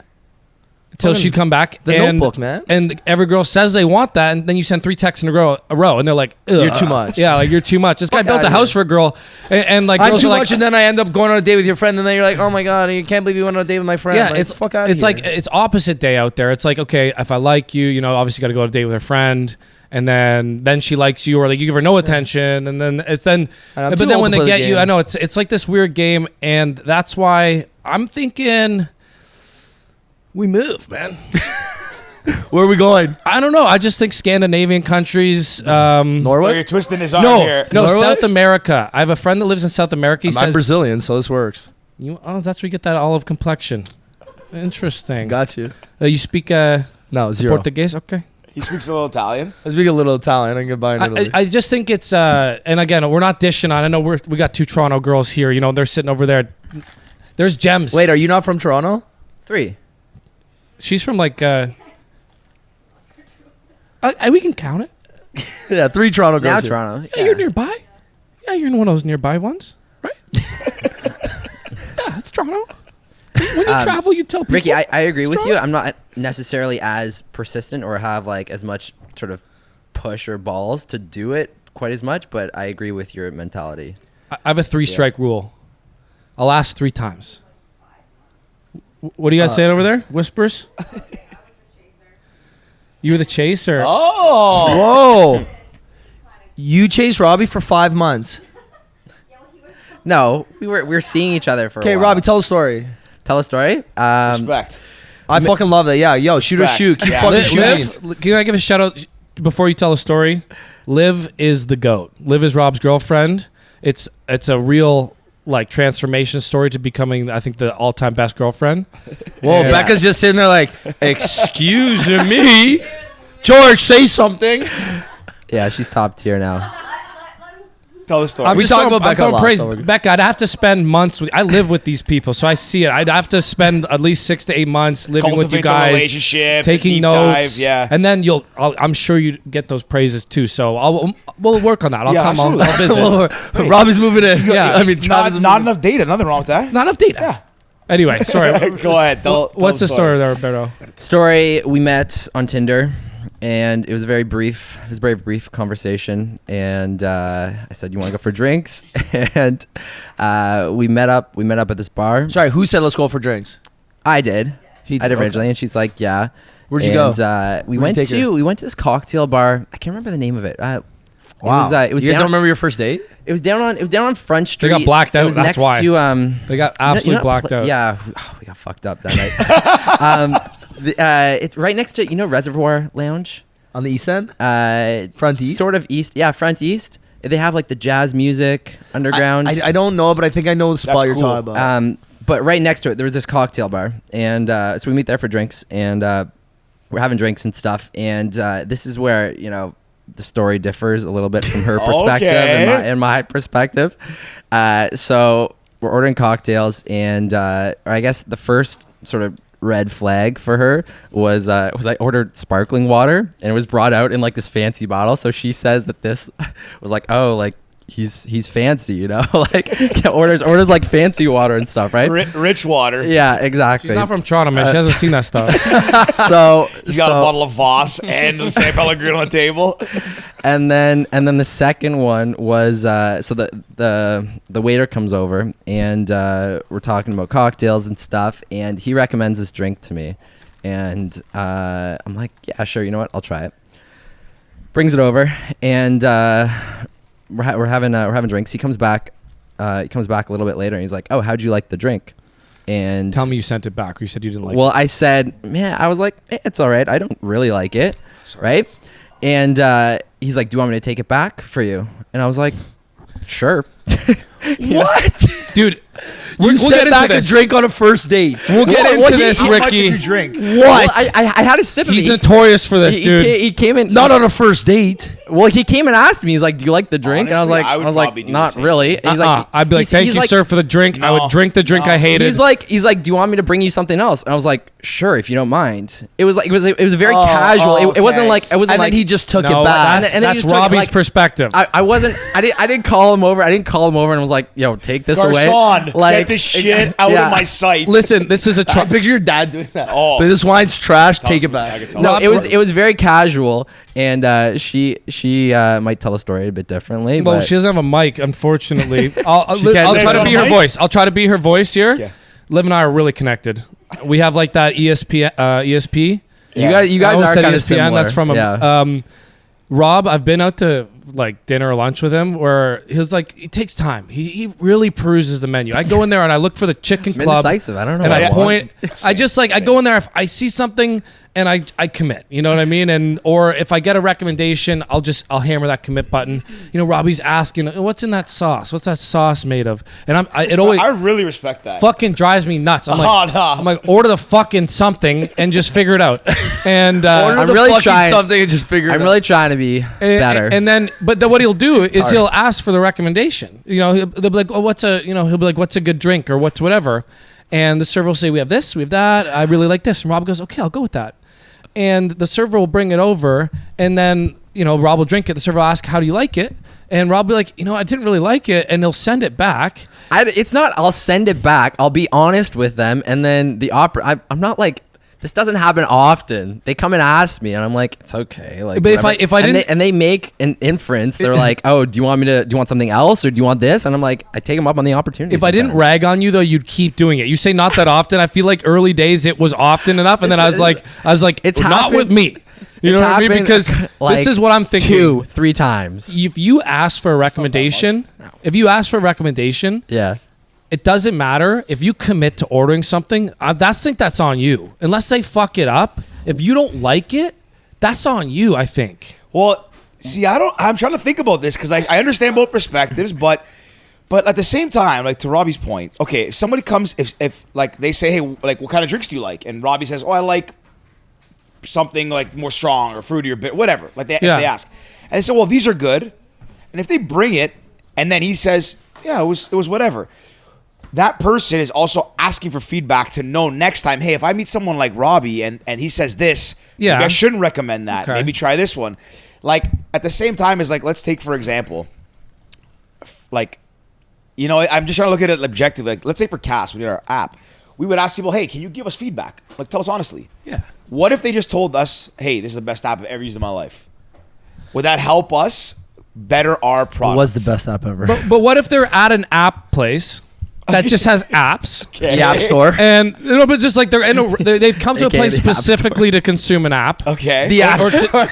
until Fucking she'd come back. The and, Notebook, man. And every girl says they want that, and then you send 3 texts in a row, and they're like, ugh. You're too much. Yeah, like you're too much. This guy Fuck built outta a house here. for a girl, and like I'm girls too are like, much, and then I end up going on a date with your friend, and then you're like, "Oh my god, I can't believe you went on a date with my friend." yeah, Like, it's fuck out. It's like it's opposite day out there. It's like, okay, if I like you, you know, obviously got to go on a date with her friend, and then she likes you, or like you give her no attention, and then it's then. I'm But too then old when to they play the get you, game. I know it's like this weird game, and that's why I'm thinking we move, man. Where are we going? I don't know. I just think Scandinavian countries. Oh, Norway? you're twisting his arm No, here. no, Norway? South America. I have a friend that lives in South America. He I'm says, Brazilian, so this works. that's where you get that olive complexion. Interesting. Got you. You speak No, zero. Portuguese? Okay. He speaks a little Italian. I speak a little Italian. I can get by in Italy. I just think it's and again, we're not dishing on. I know we got 2 Toronto girls here. You know, they're sitting over there. There's gems. Wait, are you not from Toronto? 3. She's from like. We can count it. Yeah, 3 Toronto girls. Now here. Toronto. Yeah, you're nearby. Yeah, you're in one of those nearby ones, right? Yeah, it's Toronto. When you travel, you tell people. Ricky, I agree it's with Toronto. you. I'm not necessarily as persistent or have like as much sort of push or balls to do it quite as much, but I agree with your mentality. I have a 3-strike rule. I'll ask 3 times. What do you guys saying over there? Whispers? You were the chaser. Whoa. You chased Robbie for 5 months. No, we were seeing each other for a Okay, while. Robbie, tell a story. Tell a story. Respect. I fucking love that. Yeah, yo, shoot or Respect. shoot. Keep Yeah. fucking shooting. Liv, can I give a shout out before you tell a story? Liv is the GOAT. Liv is Rob's girlfriend. It's a real like transformation story to becoming, I think, the all-time best girlfriend. Whoa, Yeah. Becca's just sitting there like, excuse me. George, say something. Yeah, she's top tier now. Tell the story. I'm We just talk throwing- about I'm Becca throwing a lot, praise. so we're good. Becca, I'd have to spend months with. I live with these people, so I see it. I'd have to spend at least 6 to 8 months living with you Cultivate the guys, relationship, taking deep notes. dive, yeah. And then I'm sure you get those praises too. So we'll work on that. I'll Yeah, come. I'll absolutely. visit. Robbie's moving in. Yeah. I mean, Travis is not moving enough data. Nothing wrong with that. Not enough data. Yeah. Anyway, sorry. Go ahead. What's the story there, Roberto? Story, we met on Tinder, and it was a very brief conversation, and I said, you want to go for drinks? And we met up at this bar. Sorry, who said let's go for drinks? I did. He I did originally, and she's like, yeah. Where'd you and, go? We Where'd went you take her? to this cocktail bar. I can't remember the name of it. Wow. It was you guys down, don't remember your first date? It was down on Front Street. got blacked It out, was that's next why. to They got absolutely blacked out. Yeah, we got fucked up that night. It's right next to Reservoir Lounge. On the east end? Front Front east? Sort of east. Yeah, front east. They have like the jazz music underground. I don't know, but I think I know the spot That's you're cool. talking about. But right next to it, there was this cocktail bar, and so we meet there for drinks, and we're having drinks and stuff. And this is where the story differs a little bit from her perspective Okay. and my perspective. So we're ordering cocktails, and or I guess the first sort of red flag for her was I ordered sparkling water, and it was brought out in like this fancy bottle. So she says that this was like, oh, like he's fancy, like orders like fancy water and stuff, right? Rich water. Yeah, exactly. She's not from Toronto, man. She hasn't seen that stuff. So You got a bottle of Voss and the San Pellegrino on the table. and then the second one was so the waiter comes over, and we're talking about cocktails and stuff, and he recommends this drink to me, and I'm like, yeah, sure, you know what, I'll try it. Brings it over, and we're having drinks. He comes back a little bit later, and he's like, oh, how'd you like the drink? And Tell me you sent it back, or you said you didn't like it. well, I said, man, I was like, it's all right. I don't really like it, right? And he's like, do you want me to take it back for you? And I was like, sure. What? Dude, You we'll sent get into back this. a drink on a first date. We'll get into this, How much did Ricky. you drink? Well, I had a sip of He's it. notorious for this, He dude. he came in. Not on a first date. Well, he came and asked me. He's like, "Do you like the drink?" Honestly, and I would was like, probably do the "Not same really." thing. And he's like, I'd be like, thank you, sir, for the drink. I No. would drink the drink No. I hated. He's like, "Do you want me to bring you something else?" And I was like, "Sure, if you don't mind." It was very casual. It wasn't okay. like it wasn't And like then he just took no, it back. that's, And then he that's just took, Robbie's like- perspective. I didn't call him over. I didn't call him over and was like, "Yo, take this away." Garçon, get this shit out yeah. of my sight. Listen, this is a I picture your dad doing that. Oh. But this wine's trash. Tells Take it me. I back. can tell. No, Rob- it was very casual, and she might tell a story a bit differently. Well, but she doesn't have a mic, unfortunately. I'll can't try say to it be on her mic? voice. I'll try to be her voice here. Yeah. Liv and I are really connected. We have like that ESP. you guys I almost are said kind of ESPN. similar. That's from him. Yeah. Rob, I've been out to like dinner or lunch with him where he's like, it takes time. He really peruses the menu. I go in there and I look for the chicken I'm club. indecisive. I don't know. And what I I want. point. I just like I go in there. If I see something and I commit. You know what I mean? And or if I get a recommendation, I'll hammer that commit button. You know, Robbie's asking, what's in that sauce? What's that sauce made of? And it always I really respect that. fucking drives me nuts. I'm like, Oh, no. I'm like, order the fucking something and just figure it out. And Order I'm the really fucking trying- something and just figure it I'm out. really trying to be better. And then, but then what he'll do is he'll ask for the recommendation. You know, they'll be like, oh, he'll be like, what's a good drink or what's whatever. And the server will say, we have this, we have that. I really like this. And Rob goes, okay, I'll go with that. And the server will bring it over, and then, you know, Rob will drink it. The server will ask, how do you like it? And Rob will be like, you know, I didn't really like it. And he'll send it back. It's not, I'll send it back. I'll be honest with them. And then I'm not like, this doesn't happen often. They come and ask me, and I'm like, it's okay. Like, But whatever. if I and didn't- they make an inference. They're like, oh, do you want something else, or do you want this? And I'm like, I take them up on the opportunity. If I didn't rag on you though, you'd keep doing it. You say not that often. I feel like early days it was often enough, and then I was like, It's not happened- with me. You know It's what I mean? happened, Because like, this is what I'm thinking. 2-3 times. If you ask for a recommendation, Yeah. it doesn't matter if you commit to ordering something. That's on you. Unless they fuck it up, if you don't like it, that's on you. I think. Well, see, I'm trying to think about this because I understand both perspectives, but at the same time, like to Robbie's point, okay, if somebody comes, if like they say, hey, like what kind of drinks do you like? And Robbie says, oh, I like something like more strong or fruity or bit, whatever. Like if they ask, and they say, well, these are good, and if they bring it, and then he says, yeah, it was whatever. That person is also asking for feedback to know next time, hey, if I meet someone like Robbie and he says this, maybe I shouldn't recommend that. Okay. Maybe try this one. Like, at the same time as, like, let's take, for example, like, you know, I'm just trying to look at it objectively. Like, let's say for Cast, we did our app. We would ask people, hey, can you give us feedback? Like, tell us honestly. Yeah. What if they just told us, hey, this is the best app I've ever used in my life? Would that help us better our product? It was the best app ever. But what if they're at an app place that just has apps? The App Store. And but just like they've come to a AKA place the App specifically to consume an app. Okay. The App Or Store.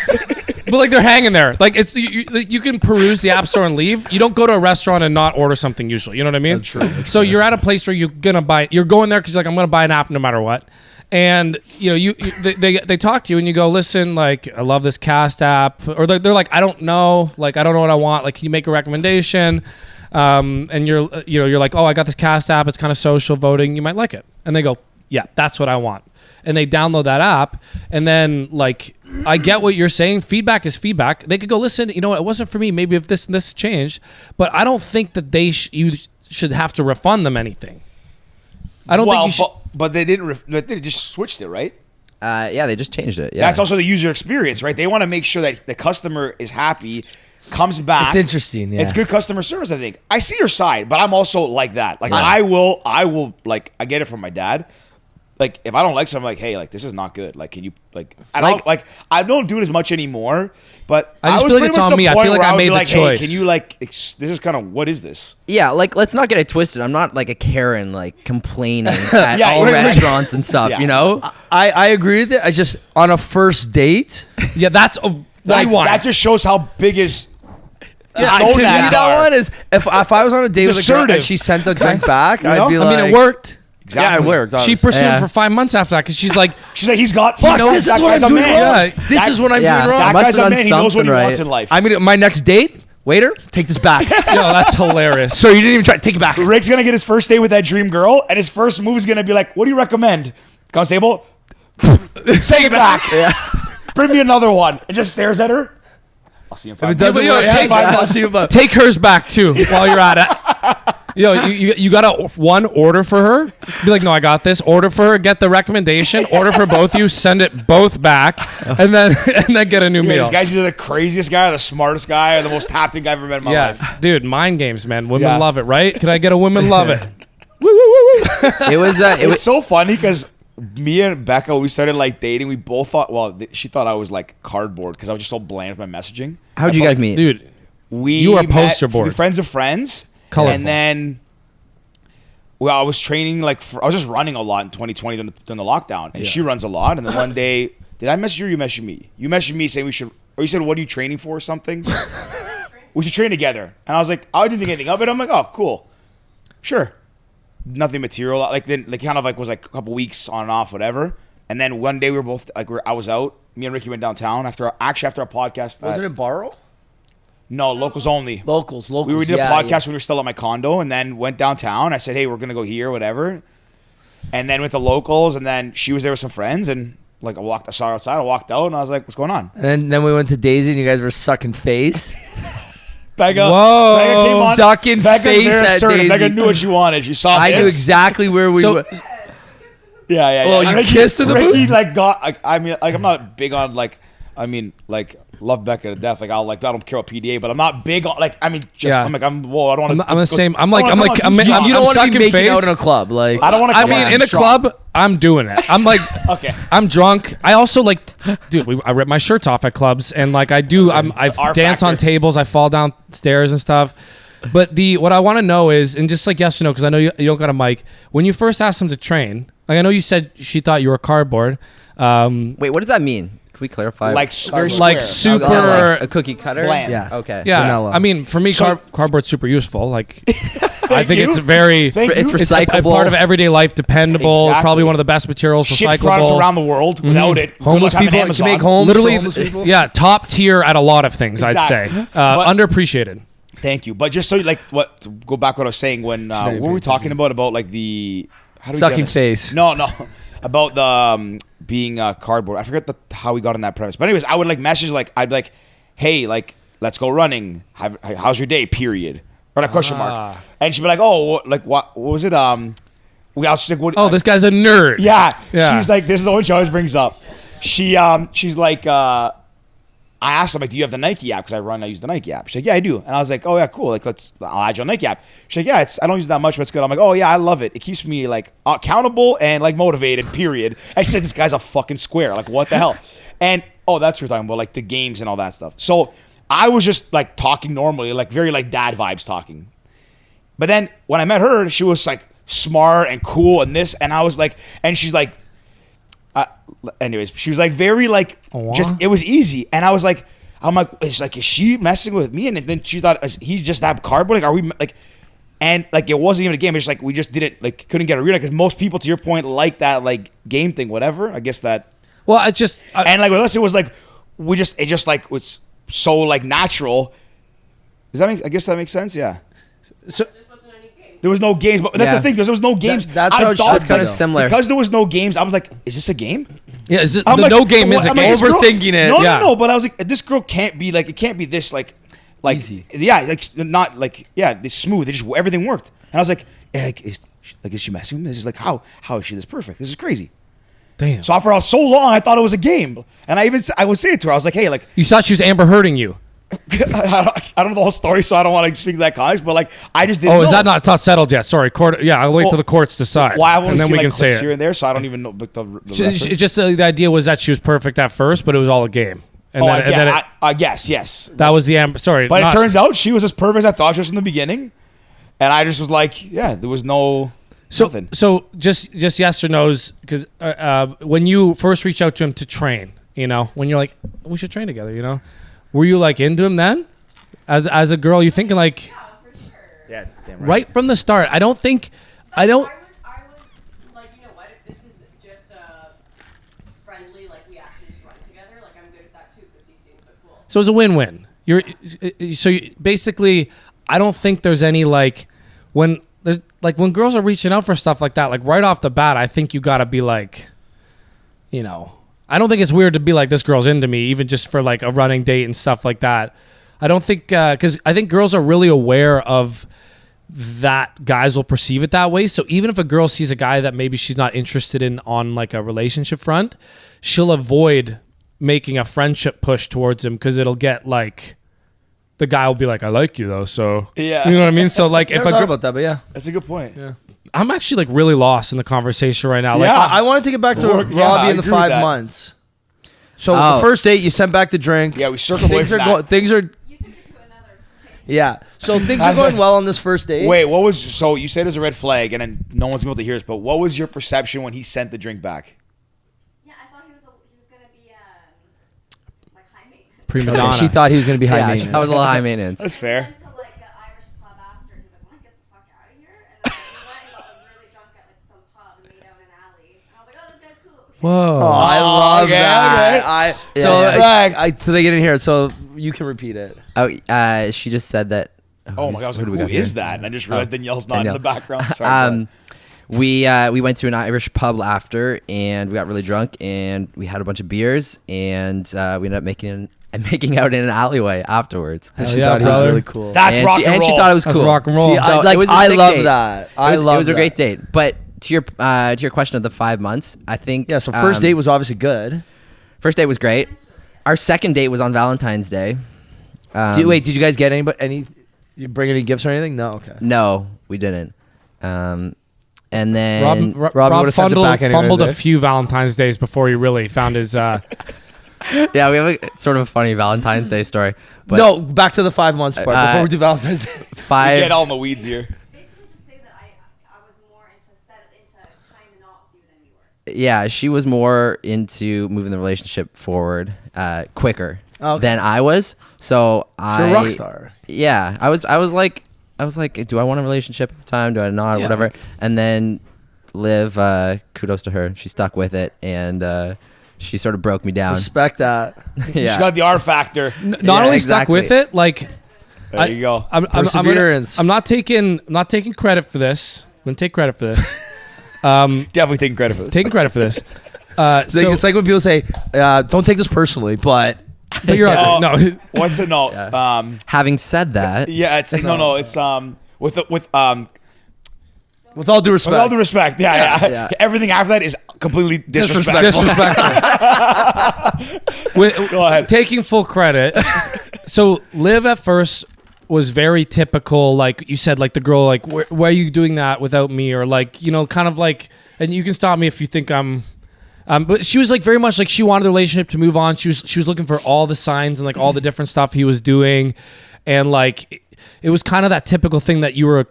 But like they're hanging there. Like it's you can peruse the App Store and leave. You don't go to a restaurant and not order something usually. You know what I mean? That's true. So you're at a place where you're going there because you're like, I'm gonna buy an app no matter what. And you know they talk to you and you go, listen, like I love this Cast app, or they're like, I don't know what I want. Like, can you make a recommendation? And you're like, oh, I got this Cast app. It's kind of social voting. You might like it. And they go, yeah, that's what I want. And they download that app. And then, like, I get what you're saying. Feedback is feedback. They could go, listen, you know what? It wasn't for me. Maybe if this and this changed. But I don't think that you should have to refund them anything. I don't think you should. But they didn't. They just switched it, right? Yeah, they just changed it. Yeah. That's also the user experience, right? They want to make sure that the customer is happy, comes back. It's interesting. Yeah. It's good customer service, I think. I see your side, but I'm also like that. Like, I will, like, I get it from my dad. Like, if I don't like something, I'm like, hey, like, this is not good. Like, can you, like, I don't do it as much anymore, but I just was feel like pretty it's much on the me. I point feel like where I would made be the like, choice. Hey, can you, like, this is kind of, what is this? Yeah, like let's not get it twisted. I'm not like a Karen, like complaining at Yeah, all right. restaurants and stuff. Yeah. You know, I agree with it. I just, on a first date, Yeah, that's a Like, rewind. that just shows how big his to me, gonads that are. one is, if I was on a date It's with a girl and assertive. she sent the drink back, You I'd know? be I like, mean, it worked. Exactly. Yeah, it worked. She honestly. pursued him Yeah. for 5 months after that because she's like, She's like, he's got, Fuck, knows this is that what guy's I'm a doing man. wrong. Yeah. This is what I'm Yeah. doing wrong. That Must guy's have a done man. He knows what he something wants right. in life. I'm gonna, my next date, waiter, take this back. yo, that's hilarious. So you didn't even try. Take it back. Rick's gonna get his first date with that dream girl, and his first move is gonna be like, "What do you recommend, Constable? Take it back. Bring me another one." And just stares at her. I'll see you in 5 If it doesn't Yeah, work, yeah, take yeah. I'll see you about. Take hers back too while you're at it. Yo, you got to one order for her. Be like, no, I got this. Order for her. Get the recommendation. Order for both of you. Send it both back, and then get a new Yeah, meal. this guy's either the craziest guy or the smartest guy or the most tapped guy I've ever met in my life. Dude, mind games, man. Women Yeah. love it, right? Can I get a women love it? Woo, woo, woo, woo. it was It's so funny because me and Becca, when we started like dating, we both thought, she thought I was like cardboard because I was just so bland with my messaging. How'd you guys meet? Dude, you are poster board. Friends of friends. Colorful. And then, I was training I was just running a lot in 2020 during the lockdown, and she runs a lot. And then one day, did I message you or you messaged me? You messaged me saying we should, or you said, what are you training for or something? We should train together. And I was like, I didn't think anything of it. I'm like, oh, cool. Sure. Nothing material. Like then, like kind of like was like a couple weeks on and off, whatever. And then one day we were both like, I was out. Me and Ricky went downtown after our podcast. Was it in Barrow? No, locals only. Locals. We did a podcast when we were still at my condo, and then went downtown. I said, hey, we're gonna go here, whatever. And then went to locals, and then she was there with some friends, and like I saw her outside. I walked out, and I was like, what's going on? And then we went to Daisy, and you guys were sucking face. Becca, Whoa. Becca came on. Sucking Becca's face very at assertive. Daisy. Becca knew what she wanted. She saw I this. knew exactly where we were. Yeah. Oh, you kissed in the Ricky, booth? like, I mean, like, I'm not big on, like, I mean, like, love Becca to death. Like, I don't care about PDA, but I'm not big on, like, I mean, just, Yeah. I'm like, I don't want to. I'm the same. I'm like, you don't want to sucking be making face. out in a club, like. I don't want to. I mean, in a club, I'm doing it. I'm like, Okay. I'm drunk. I also like, dude, I rip my shirts off at clubs, and like I do, I R dance on factor. tables, I fall downstairs and stuff. But what I want to know is, and just like yes or no, because I know you don't got a mic. When you first asked him to train, like I know you said she thought you were cardboard. Wait, what does that mean? Can we clarify? Like, very Like square. super. like a cookie cutter? Bland. Yeah. Okay. Yeah, Vanilla. I mean, for me, So- cardboard's super useful. Like, I think you. it's very, Thank It's you. it's a recyclable. part of everyday life, dependable. Exactly. Probably one of the best materials, Ship products recyclable. around the world. Without it, good Homeless luck having people, you You Amazon. can make homes Literally, for homeless people. yeah, top tier at a lot of things. Exactly. I'd say But- underappreciated. Thank you. But just so like what to go back what I was saying when what were we talking about like the how do we Sucking get this? face. No, about the being cardboard. I forget how we got on that premise. But anyways, I would like message like I'd be like, hey, like let's go running. How's your day? Period. Or a question mark. And she'd be like, oh, like what was it? We also like, what? Oh, this guy's a nerd. Yeah. Yeah. She's like, this is the one she always brings up. She's like, I asked her, like, do you have the Nike app? Because I use the Nike app. She's like, yeah, I do. And I was like, oh, yeah, cool. Like, I'll add you on Nike app. She's like, yeah, I don't use it that much, but it's good. I'm like, oh, yeah, I love it. It keeps me, like, accountable and, like, motivated, period. And she said, this guy's a fucking square. Like, what the hell? And, oh, that's what we're talking about, like, the games and all that stuff. So I was just, like, talking normally, like, very, like, dad vibes talking. But then when I met her, she was, like, smart and cool and this. And I was like, and she's like, anyways, she was like very like just it was easy, and I was like, I'm like, is she messing with me? And then she thought, is he just that cardboard? Like, are we like? And like it wasn't even a game. It's just like we just didn't like couldn't get a read because most people, to your point, like that like game thing, whatever. I guess that. Well, I just And like with us, it was like it just like was so like natural. Does that make? I guess that makes sense. Yeah. so There was no games, but that's Yeah. the thing because there was no games. That's I how it thought, should be, kind of though. similar. Because there was no games, I was like, is this a game? yeah, is it, I'm the like, no game is a I'm like, game. this girl- Overthinking it. No, Yeah. no. But I was like, this girl can't be like, it can't be this like Easy. Yeah, like not like it's smooth. It just everything worked, and I was like, is she messing with me? This is like how is she this perfect? This is crazy. Damn. So for so long, I thought it was a game, and I would say it to her. I was like, hey, like You thought she was Amber hurting you? I don't know the whole story, so I don't want to speak to that context. But like, I just didn't. Oh, is know. that not? It's not settled yet. Sorry, court. Yeah, I'll wait Well, till the courts decide, Why I want and to then see we like can say clips here it. and there, so I don't even know. But the It's reference. just the idea was that she was perfect at first, but it was all a game. And Oh, then, yeah, and then yes. that was the Amber. Sorry, But not- it turns out she was as perfect as I thought she was from the beginning, and I just was like, yeah, there was no nothing. So just yes or no's, because when you first reach out to him to train, you know, when you're like, we should train together, you know, were you like into him then? As a girl, you thinking like Yeah, for sure. Yeah, damn right from the start? I don't. I was like, you know what? If this is just friendly, like we actually just run together, like I'm good at that too because he seems so cool. So it's a win-win. Basically, I don't think there's any like when girls are reaching out for stuff like that, like right off the bat, I think you gotta be like, you know, I don't think it's weird to be like, this girl's into me, even just for like a running date and stuff like that. I don't think because I think girls are really aware of that guys will perceive it that way. So even if a girl sees a guy that maybe she's not interested in on like a relationship front, she'll avoid making a friendship push towards him because it'll get like the guy will be like, I like you though, so Yeah. you know what I mean. So like if Never a thought girl, about that, but yeah. That's a good point. yeah. I'm actually like really lost in the conversation right now. Like Yeah. I want to take it back to Work- yeah, Robbie I and the agree with 5 that. months. So Oh. the first date, you sent back the drink. Yeah, we circled away Things from are that. things are You took it to another place. yeah. So things are going well on this first date. Wait, what was so you said it was a red flag, and then no one's able to hear us. But what was your perception when he sent the drink back? Yeah, I thought he was gonna be like high maintenance. prima Okay, donna. she thought he was going to be high Yeah, maintenance. that was a little high maintenance. That's We fair. went to like an Irish pub after. He's like, "Want to get the fuck out of here?" And then we went and got like really drunk at like some pub and made out in an alley. And I was like, "Oh, this guy's cool." Whoa. Oh, I love okay, that. okay. So they get in here. So you can repeat it. Oh, she just said that. Oh my god, I was like, who is that? And I just realized Danielle's not in the background. Sorry. We went to an Irish pub after, and we got really drunk, and we had a bunch of beers, and we ended up making out in an alleyway afterwards. And Hell she yeah, thought he was brother. really cool. That's rock and And she roll. thought it was That's cool. rock and roll. See, So I it was a I sick love date. that. It was a great date. But to your question of the 5 months, I think Yeah. So first date was obviously good. first date was great. Our second date was on Valentine's Day. Did you guys get any? You bring any gifts or anything? No. Okay. No, we didn't. And then Rob would've sent it back anyways, fumbled eh? a few Valentine's days before he really found his. yeah, we have a sort of a funny Valentine's Day story. But No, back to the 5 months part before we do Valentine's Day. We five. get all in the weeds here. Basically, just say that I was more into tying the knot with you than you were. Yeah, she was more into moving the relationship forward quicker Okay. than I was. So You're a rock star. Yeah, I was like, do I want a relationship at the time? Do I not? Yeah. Whatever. And then Liv, kudos to her. She stuck with it, and she sort of broke me down. Respect that. She got the R factor. Not Yeah, only stuck exactly. with it, like There you go. Perseverance. I'm not taking credit for this. I'm gonna take credit for this. Definitely taking credit for this. Taking credit for this. It's like when people say, "Don't take this personally," but but you're Oh, no. What's the note? Having said that, Yeah, it's like no. It's with with all due respect, with all due respect. Yeah. Yeah. Everything after that is completely disrespectful. Disrespectful. Go ahead. Taking full credit. So Liv at first was very typical, like you said, like the girl, like why are you doing that without me, or like kind of like, and you can stop me if you think I'm. But she was like very much like she wanted the relationship to move on. She was looking for all the signs and like all the different stuff he was doing, and like it was kind of that typical thing that you were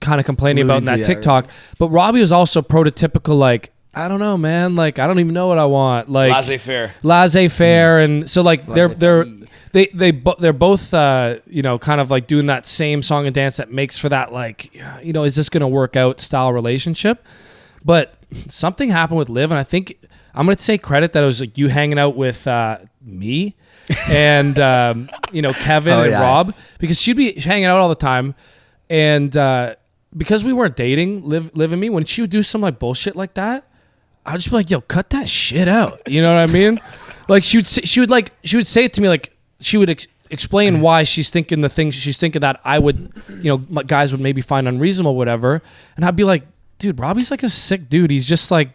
kind of complaining about in that TikTok. But Robbie was also prototypical, like I don't know, man, like I don't even know what I want, like laissez-faire, and so like they're both kind of like doing that same song and dance that makes for that like is this gonna work out style relationship. But something happened with Liv, and I think I'm going to take credit that it was like you hanging out with me and Kevin and Rob, because she'd be hanging out all the time, and because we weren't dating, Liv and me, when she would do some like bullshit like that, I'd just be like, "Yo, cut that shit out." You know what I mean? Like she would say it to me, like she would explain why she's thinking the things she's thinking that I would, guys would maybe find unreasonable, whatever, and I'd be like, dude, Robbie's like a sick dude. He's just like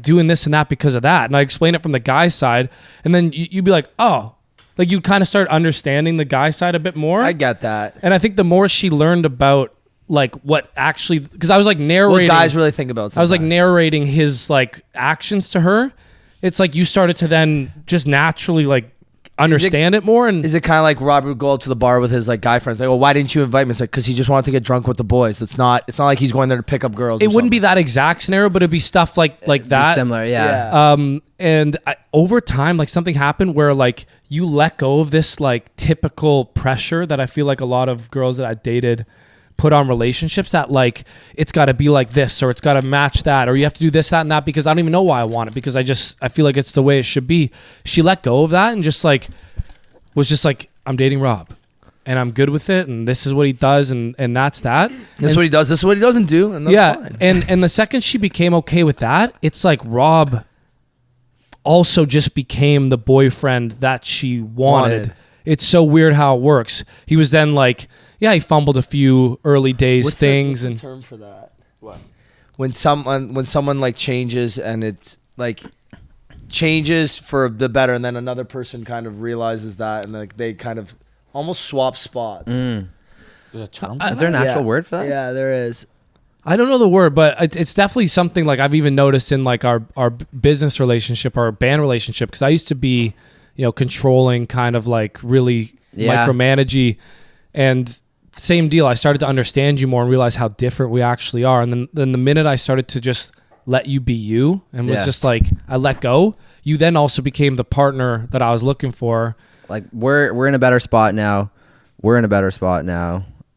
doing this and that because of that. And I explain it from the guy's side, and then you'd be like, oh, like you kind of start understanding the guy side a bit more. I get that. And I think the more she learned about like what actually, because I was like narrating, what guys really think about something. I was like narrating his like actions to her. It's like you started to then just naturally like understand it more. And is it kind of like Robert would go out to the bar with his like guy friends, like, "Oh, why didn't you invite me?" It's like, because he just wanted to get drunk with the boys. It's not like he's going there to pick up girls. it wouldn't be that exact scenario, but it'd be stuff like that. similar, yeah. And over time, like something happened where like you let go of this like typical pressure that I feel like a lot of girls that I dated put on relationships, that like it's got to be like this, or it's got to match that, or you have to do this, that, and that, because I don't even know why I want it, because I feel like it's the way it should be. She let go of that and just like was just like, I'm dating Rob and I'm good with it, and this is what he does, and that's that. This is what he does. This is what he doesn't do. And that's fine. And the second she became okay with that, it's like Rob also just became the boyfriend that she wanted. It's so weird how it works. He was then like, yeah, he fumbled a few early days What's things. the And term for that? What? When someone like changes, and it's like changes for the better, and then another person kind of realizes that, and like they kind of almost swap spots. Is there an actual word for that? Yeah, there is. I don't know the word, but it's definitely something like I've even noticed in like our business relationship, our band relationship, because I used to be, controlling, kind of like really micromanagey, and same deal. I started to understand you more and realize how different we actually are. And then the minute I started to just let you be you, and was just like, I let go, you then also became the partner that I was looking for. Like we're in a better spot now.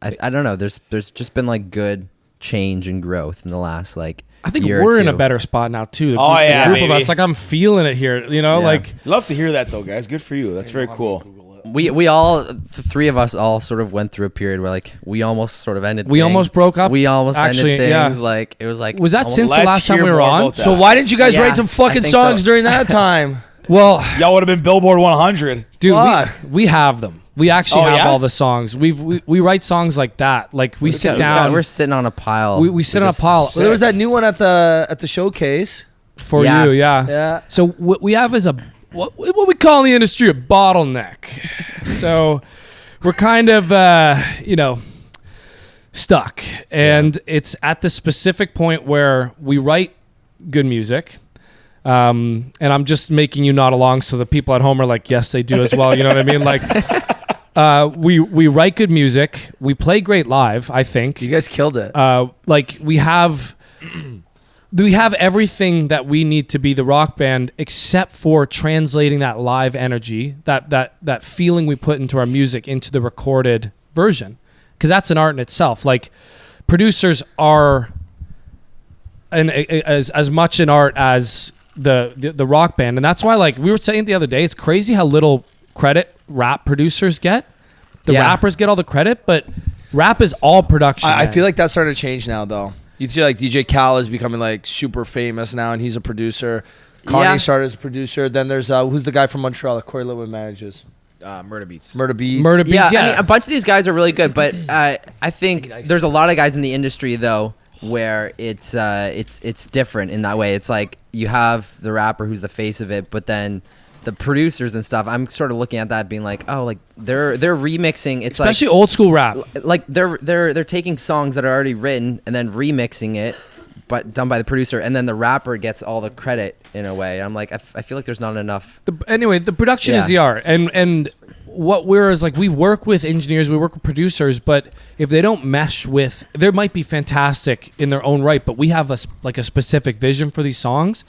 I don't know. There's just been like good change and growth in the last like I think year or we're in a two. better spot now too. Oh, yeah, the group of baby. us, like I'm feeling it here. You know, Yeah. like Love to hear that though, guys. Good for you. That's very cool. We all, the three of us all sort of went through a period where like we almost sort of ended we things. almost broke up. We almost Actually, ended yeah. things. Like it was like Was that almost- since the Let's last time hear we were more on? about that. So why didn't you guys Yeah, write some I fucking think songs so. during that time? Well, Y'all would have been Billboard 100. dude, Fuck. we have them. We actually Oh, have yeah? all the songs. We write songs like that. Like we sit down. We're sitting on a pile. We sit on a just- pile. Well, there was that new one at the showcase. For Yeah. you, yeah. Yeah. So what we have is what we call in the industry a bottleneck. So we're kind of stuck, and it's at the specific point where we write good music. And I'm just making you nod along, so the people at home are like, yes, they do as well. You know what I mean? Like, we write good music. We play great live. I think You guys killed it. like we have everything that we need to be the rock band, except for translating that live energy, that feeling we put into our music into the recorded version, because that's an art in itself. Like producers are as much an art as the rock band, and that's why, like we were saying the other day, it's crazy how little credit rap producers get. The Yeah. rappers get all the credit, but rap is all production. I man. feel like that's starting to change now, though. You feel like DJ Khaled is becoming like super famous now, and he's a producer. Kanye Yeah. started as a producer. Then there's who's the guy from Montreal that Corey Litwin manages? Murder Beats. Murder Beats. Murder Beats. Yeah, I mean, a bunch of these guys are really good, but I think there's a lot of guys in the industry though where it's different in that way. It's like you have the rapper who's the face of it, but then the producers and stuff. I'm sort of looking at that, being like, oh, like they're remixing. It's Especially old school rap. like they're taking songs that are already written and then remixing it, but done by the producer, and then the rapper gets all the credit in a way. I'm like, I feel like there's not enough. Anyway, the production is the Yeah. art, and what we're is like we work with engineers, we work with producers, but if they don't mesh with, they might be fantastic in their own right, but we have a specific vision for these songs,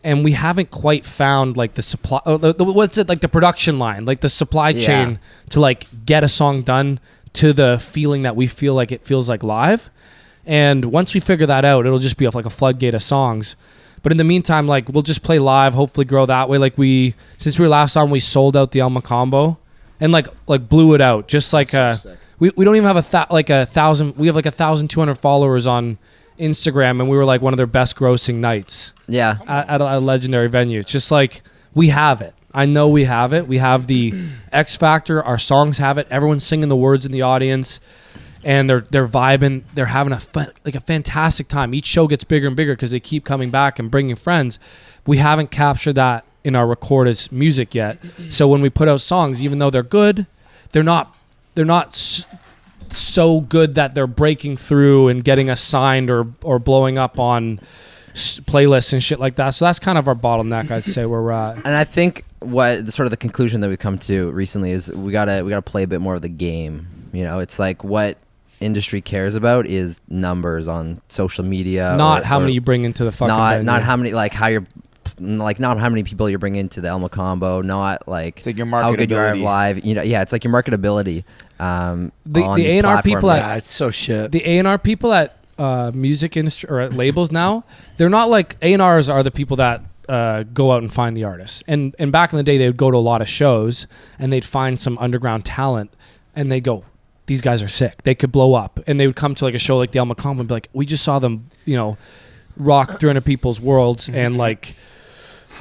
and we haven't quite found like the supply. What's it like the production line, like the supply chain to like get a song done to the feeling that we feel like it feels like live. And once we figure that out, it'll just be like a floodgate of songs. But in the meantime, like we'll just play live, hopefully grow that way. Like since we were last on, we sold out the Elma combo, and like blew it out. Just like we don't even have a 1,000. We have like 1,200 followers on Instagram, and we were like one of their best grossing nights Yeah, at a legendary venue. It's just like we have it. I know we have it. We have the X factor. Our songs have it. Everyone's singing the words in the audience. And they're vibing. They're having a fantastic time. Each show gets bigger and bigger because they keep coming back and bringing friends. We haven't captured that in our recorded music yet. So when we put out songs, even though they're good, they're not so good that they're breaking through and getting us signed or blowing up on playlists and shit like that. So that's kind of our bottleneck, I'd say, where we're at. and I think what the sort of the conclusion that we've come to recently is we gotta play a bit more of the game. You know, it's like what industry cares about is numbers on social media, Not or- how or many you bring into the fucking not venue. how many, like how you're like, not how many people you're bringing to the Elma combo, not like It's like your how good you are marketability. live. You know, yeah, it's like your marketability. The on A&R these people platforms. Yeah, it's so shit. The A&R people at music industry or at labels now, they're not like A&Rs are the people that go out and find the artists. And back in the day, they would go to a lot of shows and they'd find some underground talent and they go, these guys are sick. They could blow up. And they would come to like a show like the Elma Combo and be like, we just saw them, rock 300 people's worlds and like,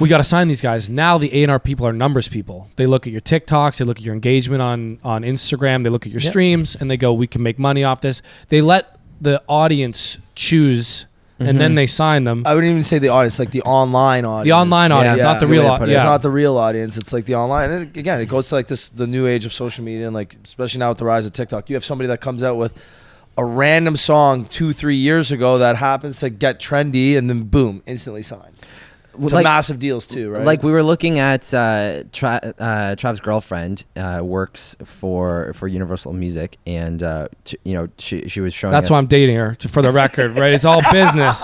we got to sign these guys. Now the A&R people are numbers people. They look at your TikToks, they look at your engagement on Instagram, they look at your streams and they go, we can make money off this. They let the audience choose and then they sign them. I wouldn't even say the audience, like the online audience. The online audience, Yeah. not the Good real way to audience. put it. It's Yeah. not the real audience. It's like the online. And again, it goes to like the new age of social media, and like especially now with the rise of TikTok, you have somebody that comes out with a random song 2-3 years ago that happens to get trendy, and then boom, instantly signed. To Like- massive deals too, right? Like we were looking at Trav's girlfriend works for Universal Music, and she was showing. That's us, why I'm dating her, for the record, right? It's all business.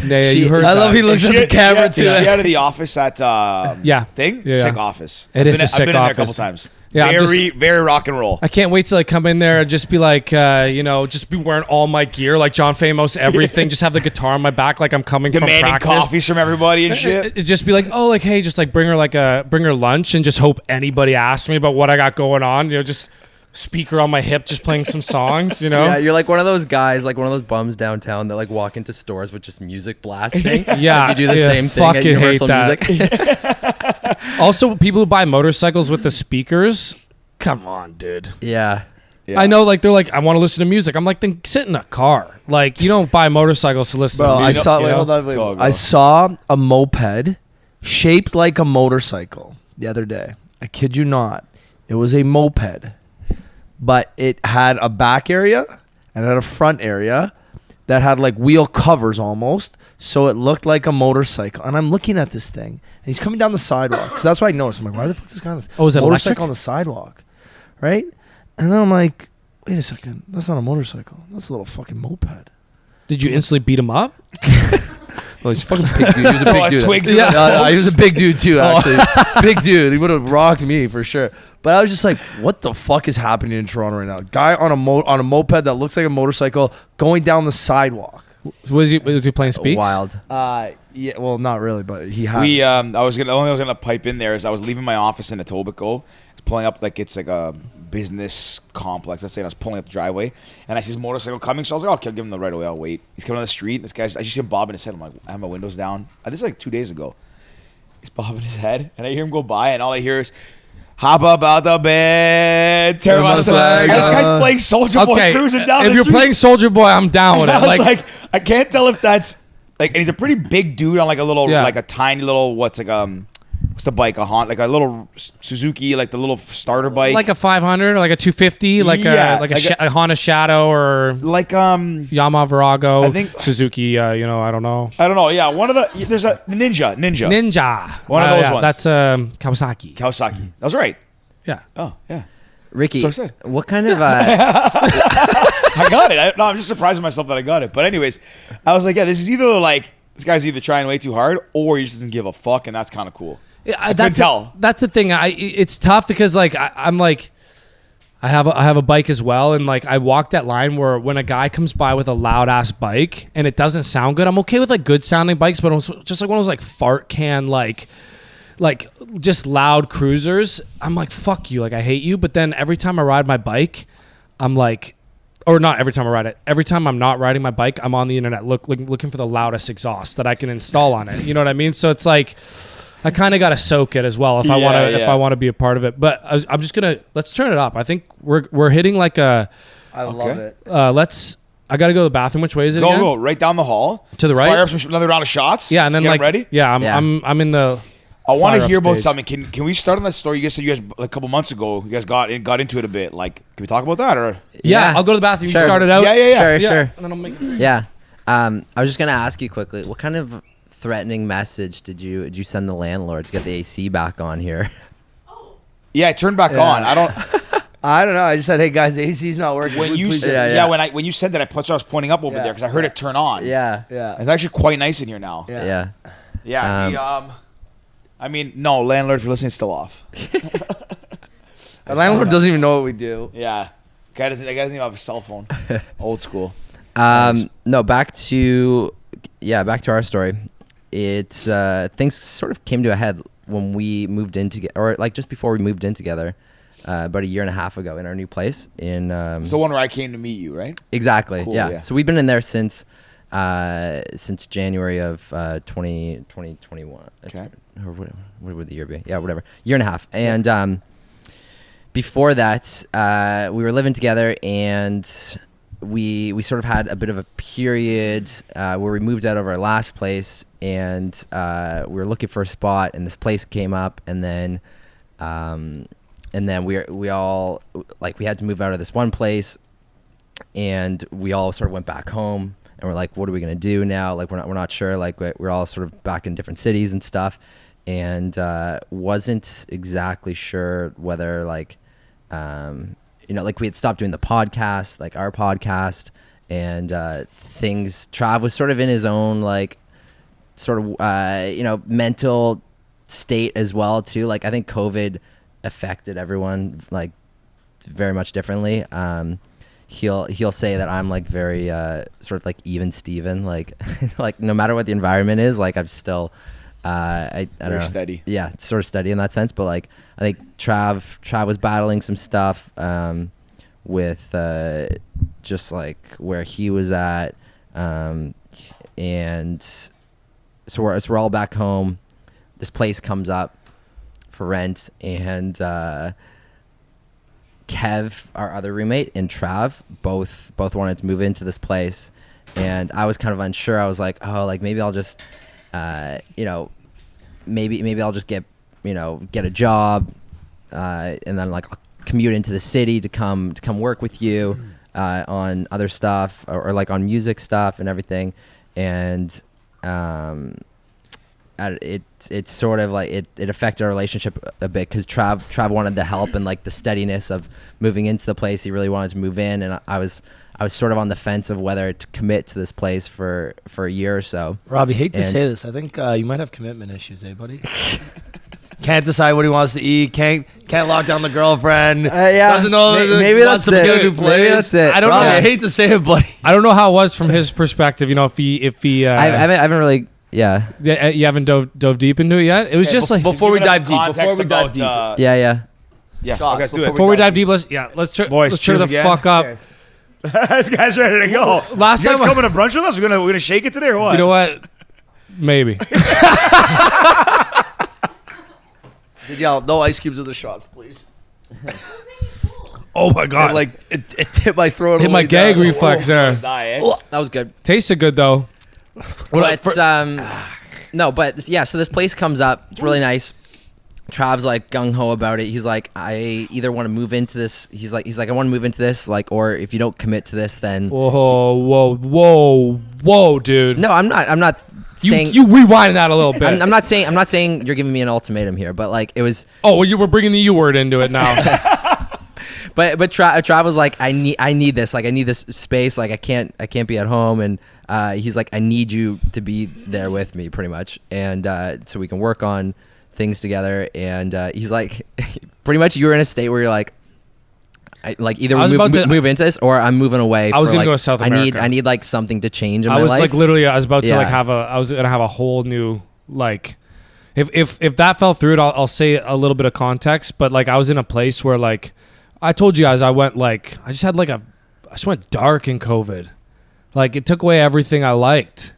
Yeah, you heard I that. love he looks Is at she- the camera is too. she out of the office at Yeah. thing? Yeah. Sick office. It is a I've sick been in there a couple office. times. Yeah, very rock and roll. I can't wait till I come in there and just be like, just be wearing all my gear, like John Famos, everything. Just have the guitar on my back, like I'm coming Demanding from practice. coffees from everybody and shit. It'd just be like, oh, like, hey, just like bring her lunch, and just hope anybody asks me about what I got going on. Just speaker on my hip, just playing some songs. Yeah, you're like one of those guys, like one of those bums downtown that like walk into stores with just music blasting. Yeah, you do the same thing at fucking Universal hate that. Music. Also, people who buy motorcycles with the speakers. Come on, dude. Yeah. Yeah. I know, like they're like, I want to listen to music. I'm like, then sit in a car. Like, you don't buy motorcycles to listen Bro, to I music. saw. you Wait, know? hold on. Wait. Go. I saw a moped shaped like a motorcycle the other day. I kid you not. It was a moped, but it had a back area and it had a front area that had like wheel covers almost, so it looked like a motorcycle. And I'm looking at this thing, and he's coming down the sidewalk, because that's what I noticed. I'm like, why the fuck is this guy on this Oh, is it motorcycle electric? on the sidewalk, right? And then I'm like, wait a second, that's not a motorcycle. That's a little fucking moped. Did you instantly beat him up? Well, he's a fucking big dude. He was a big dude. twig Yeah. No, he was a big dude too, actually. Big dude. He would have rocked me for sure. But I was just like, what the fuck is happening in Toronto right now? Guy on a moped that looks like a motorcycle going down the sidewalk. Was he playing Speaks? Wild. Yeah, well, not really, but he had. I was gonna pipe in there is I was leaving my office in Etobicoke, pulling up like it's like a business complex. Let's say, and I was pulling up the driveway, and I see his motorcycle coming. So I was like, I'll give him the right away. I'll wait. He's coming on the street. This guy's, I just see him bobbing his head. I'm like, I have my windows down. This is like 2 days ago. He's bobbing his head, and I hear him go by, and all I hear is, hop up out the bed, tear my swag. And this guy's playing Soldier Boy cruising down the if you're street. playing Soldier Boy, I'm down with it. I was like, I can't tell if that's like, and he's a pretty big dude on like a little, Yeah. like a tiny little, what's the bike? A Honda, like a little Suzuki, like the little starter bike. like a 500 or like a 250, like Yeah, a Honda Shadow or like Yamaha Virago, I think- Suzuki. I don't know. I don't know. Yeah, one of the there's a Ninja. Ninja. One of those ones. That's Kawasaki. Kawasaki. That was right. Yeah. Oh yeah, Ricky, So I said. what kind of I got it. I'm just surprising myself that I got it. But anyways, I was like, yeah, this is either like this guy's either trying way too hard or he just doesn't give a fuck, and that's kind of cool. I can tell. That's the thing. It's tough because like I'm like I have a bike as well, and like I walk that line where when a guy comes by with a loud ass bike and it doesn't sound good, I'm okay with like good sounding bikes, but it's just like one of those like fart can like just loud cruisers. I'm like, fuck you, like I hate you. But then every time I ride my bike, I'm like, or not every time I ride it, every time I'm not riding my bike, I'm on the internet looking for the loudest exhaust that I can install on it. You know what I mean? So it's like I kind of got to soak it as well if I want to be a part of it. But I'm just gonna let's turn it up. I think we're hitting like a. I love it. I got to go to the bathroom. Which way is it? again? Go right down the hall To the Let's right? Fire up another round of shots. Yeah, and then Get 'em like ready. Yeah, Yeah. I'm in the. I want fire to hear up about stage. something. Can we start on that story? You guys said you guys like a couple months ago. You guys got into it a bit. Like, can we talk about that or? Yeah, I'll go to the bathroom. Sure. You start it out. Yeah. Sure. And then I'll make it. Yeah. I was just gonna ask you quickly, what kind of threatening message did you send the landlord to get the AC back on here? Yeah, it turned back Yeah. on. I don't know. I just said, hey guys, the AC's not working. When you Please- said, Yeah. when you said that, I was pointing up over Yeah. there because I heard it turn on. Yeah. Yeah. It's actually quite nice in here now. Yeah. Yeah. I mean, no, landlord, if you're listening, it's still off. Our landlord doesn't even know what we do. Yeah. Guy doesn't even have a cell phone. Old school. No, back to our story. It's things sort of came to a head when we moved in together, or like just before we moved in together, about a year and a half ago in our new place in. It's the one where I came to meet you, right? Exactly. Cool, yeah. yeah. So we've been in there since January of 2021. Okay. Or what would the year be? Yeah, whatever. Year and a half. And before that, we were living together, and we sort of had a bit of a period where we moved out of our last place, and we were looking for a spot, and this place came up, and then we all like we had to move out of this one place, and we all sort of went back home, and we're like, what are we gonna do now? Like we're not sure. Like we're all sort of back in different cities and stuff, and wasn't exactly sure whether like like we had stopped doing the podcast, like our podcast, and things. Trav was sort of in his own like sort of mental state as well too. Like I think COVID affected everyone like very much differently. He'll say that I'm like very sort of like even Steven, like like no matter what the environment is, like I'm still I don't know, steady. Yeah, sort of steady in that sense. But like I think Trav was battling some stuff with just like where he was at, and so we're all back home. This place comes up for rent, and Kev, our other roommate, and Trav both wanted to move into this place, and I was kind of unsure. I was like, oh, like maybe I'll just maybe I'll just get a job, and then like I'll commute into the city to come work with you on other stuff or like on music stuff and everything. And it's sort of like it affected our relationship a bit, because Trav wanted the help and like the steadiness of moving into the place. He really wanted to move in, and I was sort of on the fence of whether to commit to this place for a year or so. Robbie, hate to say this, I think you might have commitment issues, buddy? Can't decide what he wants to eat. Can't lock down the girlfriend. Yeah, doesn't know. Maybe that's it. Maybe that's it. I don't Robbie, know. I hate to say it, buddy. I don't know how it was from his perspective. If he I haven't really. Yeah. You haven't dove deep into it yet. It was just like before we dive deep. Yeah. Yeah, Shots, okay, let's do it. before we dive deep, let's cheer Boys, cheer cheers the again. fuck up. This guy's ready to go. Last you guys time- coming to brunch with us? We're gonna shake it today or what? You know what? Maybe. Y'all, no ice cubes in the shots, please. Oh my god! And like it hit my throat. Hit my gag down. reflex there. That was good. Tasted good though. But no, but yeah. So this place comes up. It's really nice. Trav's like gung ho about it. He's like, I either want to move into this. He's like, I want to move into this. Like, or if you don't commit to this, then Whoa, dude. no, I'm not saying. You rewind that a little bit. I'm not saying you're giving me an ultimatum here, but like it was. Oh, well, you were bringing the U word into it now. But Trav was like, I need this. Like, I need this space. Like, I can't be at home. And he's like, I need you to be there with me, pretty much, and so we can work on things together. And he's like, pretty much, you're in a state where you're like, either we move into this or I'm moving away. I was gonna like, go to South America. I need like something to change in my was life. like literally, I was about to like Yeah. I was gonna have a whole new like. If that fell through, I'll say a little bit of context. But like I was in a place where like I told you guys, I just went dark in COVID. Like it took away everything I liked,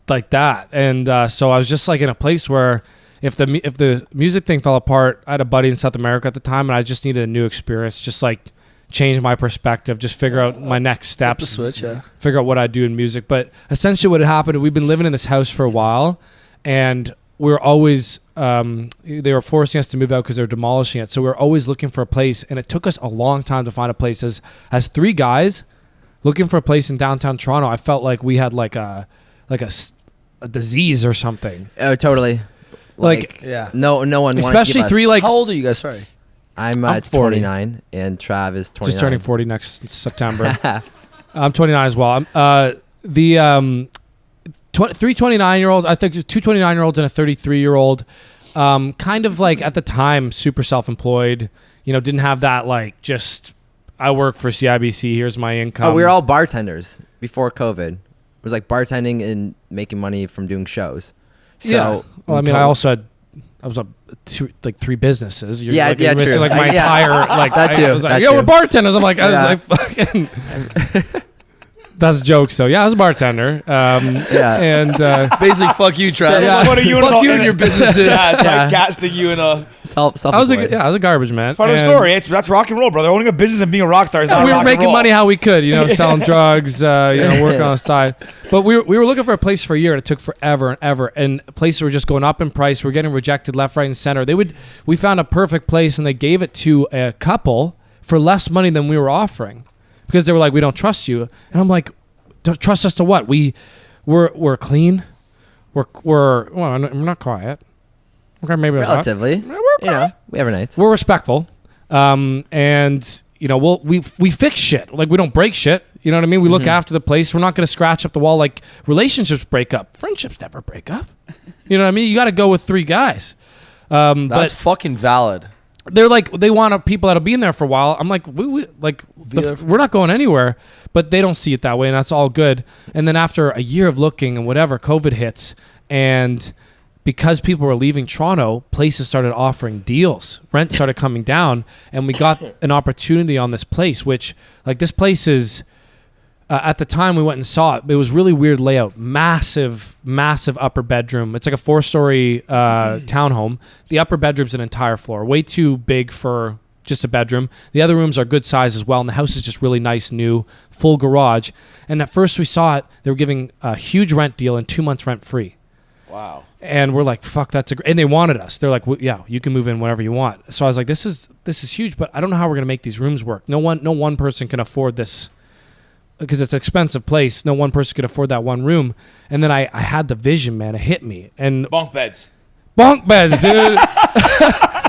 like that. And so I was just like in a place where if the music thing fell apart, I had a buddy in South America at the time, and I just needed a new experience, just like change my perspective, just figure out my next steps, Switch, yeah. figure out what I do in music. But essentially what had happened, we've been living in this house for a while, and we're always they were forcing us to move out because they were demolishing it. So we were always looking for a place, and it took us a long time to find a place. As three guys looking for a place in downtown Toronto, I felt like we had like a disease or something. Oh, totally. Like, Yeah. No one wanted to especially give us- three like How old are you guys? Sorry. I'm I'm 40. 29 and Trav is 29. just turning 40 next September. I'm 29 as well. Three 29-year-olds, I think 2 29-year-olds and a 33-year-old, kind of like at the time super self-employed, didn't have that like just I work for CIBC, here's my income. Oh, we were all bartenders before COVID. It was like bartending and making money from doing shows. So, yeah. Well, I mean, I was up like 3 businesses. You're, Yeah, like, yeah, you're missing true. like my Yeah. entire like That too, I was like, that yo, too. we're bartenders. I'm like, Yeah. I was like fucking. That's jokes. So yeah, I was a bartender. Yeah. And Basically, fuck you, Trav. Yeah. What are you Fuck you and your businesses. Yeah, it's Yeah. like casting you in a I was a garbage man. part of the story. That's rock and roll, brother. Owning a business and being a rock star is not We were rock and making roll. money how we could, selling drugs, working on the side. But we were looking for a place for a year. And it took forever and ever, and places were just going up in price. We're getting rejected left, right, and center. We found a perfect place, and they gave it to a couple for less money than we were offering, because they were like, "We don't trust you," and I'm like, "Don't trust us to what? We're clean. We're not quiet. Okay, maybe not. relatively. We're We have our nights. We're respectful, and we fix shit. Like we don't break shit. You know what I mean? We look after the place. We're not going to scratch up the wall. Like relationships break up, friendships never break up. You know what I mean? You got to go with 3 guys. That's fucking valid. they're like, they want people that'll be in there for a while. I'm like, we're not going anywhere, but they don't see it that way, and that's all good. And then after a year of looking and whatever, COVID hits, and because people were leaving Toronto, places started offering deals. Rent started coming down, and we got an opportunity on this place, which, like, this place is, at the time we went and saw it, it was really weird layout. Massive upper bedroom. It's like a 4-story townhome. The upper bedroom's an entire floor. Way too big for just a bedroom. The other rooms are good size as well, and the house is just really nice, new, full garage. And at first we saw it, they were giving a huge rent deal and 2 months rent free. Wow. And we're like, fuck, that's and they wanted us. They're like, yeah, you can move in whenever you want. So I was like, this is huge, but I don't know how we're gonna make these rooms work. No one person can afford this, because it's an expensive place. No one person could afford that one room. And then I had the vision, man. It hit me. And Bunk beds, dude.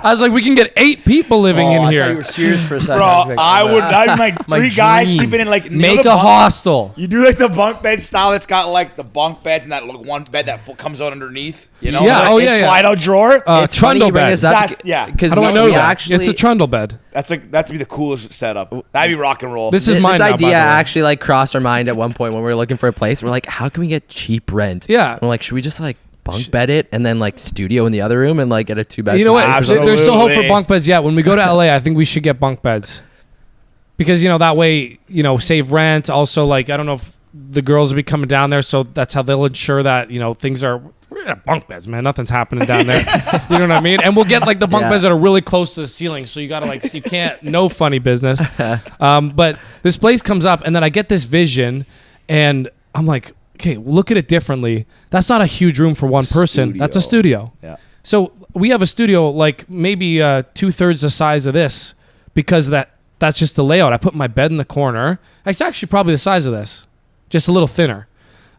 I was like, we can get 8 people living in I here. thought you were serious for a second. bro. I would. I'd like My 3 guys dream. sleeping in like Make a bunk, hostel. You do like the bunk bed style. That's got like the bunk beds and that like, one bed that comes out underneath. You know, Yeah, like, oh, a yeah, yeah. slide out drawer. It's funny trundle you bring bed. this up That's- yeah. because How do I know we that? actually It's a trundle bed. That's like that'd be the coolest setup. That'd be rock and roll. This is mine this now, by idea the way. actually like crossed our mind at one point when we were looking for a place. We're like, how can we get cheap rent? Yeah. And we're like, should we just like bunk bed it and then like studio in the other room and like get a 2-bed? You know what? Absolutely. There's still hope for bunk beds. Yeah, when we go to LA, I think we should get bunk beds, because that way save rent. Also, like, I don't know if the girls will be coming down there, so that's how they'll ensure that things are. We're gonna have bunk beds, man. Nothing's happening down there. You know what I mean? And we'll get like the bunk Yeah. beds that are really close to the ceiling, so you gotta like you can't no funny business. But this place comes up, and then I get this vision, and I'm like, okay, look at it differently. That's not a huge room for one person. That's a studio. Yeah. So we have a studio like maybe 2/3 the size of this, because that's just the layout. I put my bed in the corner. It's actually probably the size of this, just a little thinner.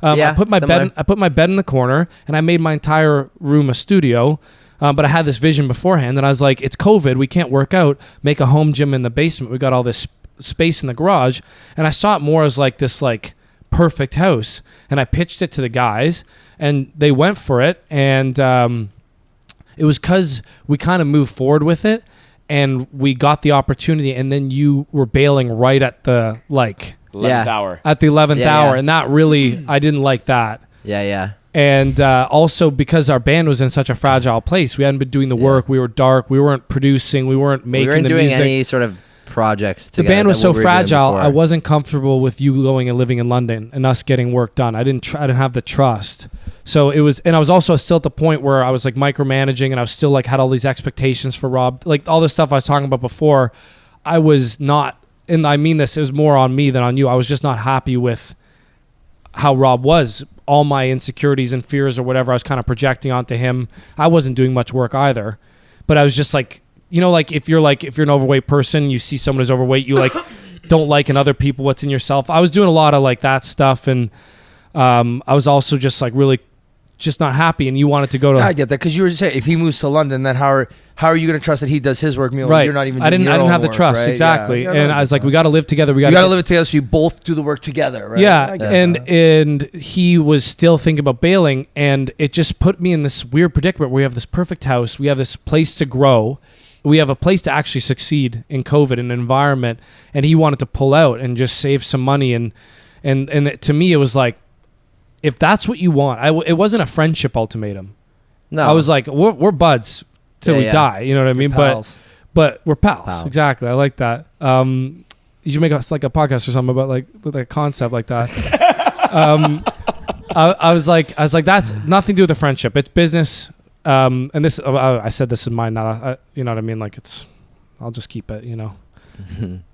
Yeah, I put my similar. bed in the corner, and I made my entire room a studio. But I had this vision beforehand, and I was like, it's COVID, we can't work out. Make a home gym in the basement. We got all this space in the garage, and I saw it more as like this like perfect house. And I pitched it to the guys, and they went for it. And it was because we kind of moved forward with it, and we got the opportunity. And then you were bailing right at the 11th Yeah. hour. at the 11th Yeah, hour, yeah. and that really I didn't like that. Yeah. And also because our band was in such a fragile place, we hadn't been doing the work. We were dark. We weren't producing. We weren't making We weren't the doing music. any sort of projects The together. band was than so what we were doing fragile. before. I wasn't comfortable with you going and living in London and us getting work done. I didn't have the trust. So it was, and I was also still at the point where I was like micromanaging, and I was still like had all these expectations for Rob, like all this stuff I was talking about before. I was not, and I mean this, it was more on me than on you. I was just not happy with how Rob was. All my insecurities and fears or whatever I was kind of projecting onto him. I wasn't doing much work either, but I was just like, like if you're an overweight person, you see someone who's overweight, you like don't like in other people what's in yourself. I was doing a lot of like that stuff, and I was also just like really just not happy. And you wanted to go to I get that, because you were just saying if he moves to London, then how are you going to trust that he does his work? right. You're not even. I didn't doing your have own the work, trust right? exactly, Yeah. and I was like, we got to live together. We You got got to live it together, so you both do the work together, right? Yeah, I get and that. and he was still thinking about bailing, and it just put me in this weird predicament where we have this perfect house, we have this place to grow, we have a place to actually succeed in COVID, an environment, and he wanted to pull out and just save some money, and to me it was like, if that's what you want, it wasn't a friendship ultimatum. No, I was like, we're buds till we Yeah. die, you know what I mean? Pals. But we're pals. Pals. Exactly. I like that. You should make us like a podcast or something about like a concept like that. I was like, that's nothing to do with the friendship. It's business. And this, I said this is mine. Not, you know what I mean? Like I'll just keep it.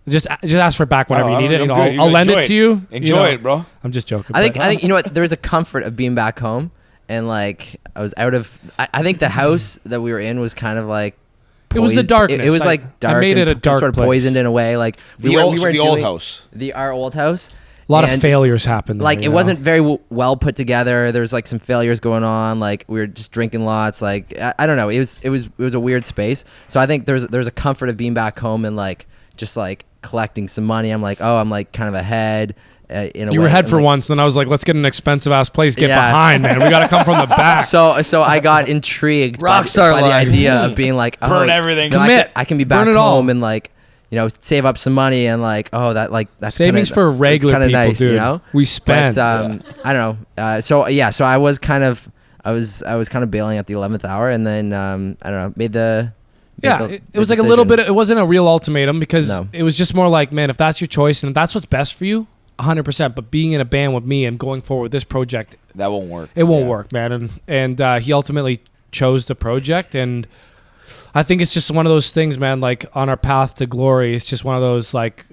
Just ask for it back whenever you need it. I'm good. I'll lend Enjoy it to you. Enjoy it, bro. I'm just joking. I think but- you know what? There was a comfort of being back home, and like I was out of. I think the house that we were in was kind of like. It was the poised- darkness. It was I like dark. made it and a dark sort of place. poisoned in a way. Like The old doing- house. our old house. a lot of and, failures happened. There, Like you it know? wasn't very well put together. There was like some failures going on. Like we were just drinking lots. Like I don't know. It was a weird space. So I think there's a comfort of being back home and like just like collecting some money. I'm like, oh, I'm like kind of ahead. in a You way. were head And, for like, once, then I was like, let's get an expensive ass place. Get Yeah. behind, man. We got to come from the back. So I got intrigued by Rockstar the life. idea of being like, oh, Burn everything. no, Commit. I can be back Burn it all. home and like, save up some money and like, oh, that's Savings kinda, for regular that's kinda people, nice, dude. you know? We spend. But I don't know. So I was kind of bailing at the 11th hour, and then I don't know, made the it was like a little bit. It wasn't a real ultimatum because No. it was just more like, man, if that's your choice and if that's what's best for you, 100%. But being in a band with me and going forward with this project, That won't work. it won't Yeah. work, man. And he ultimately chose the project, and I think it's just one of those things, man. Like on our path to glory, it's just one of those like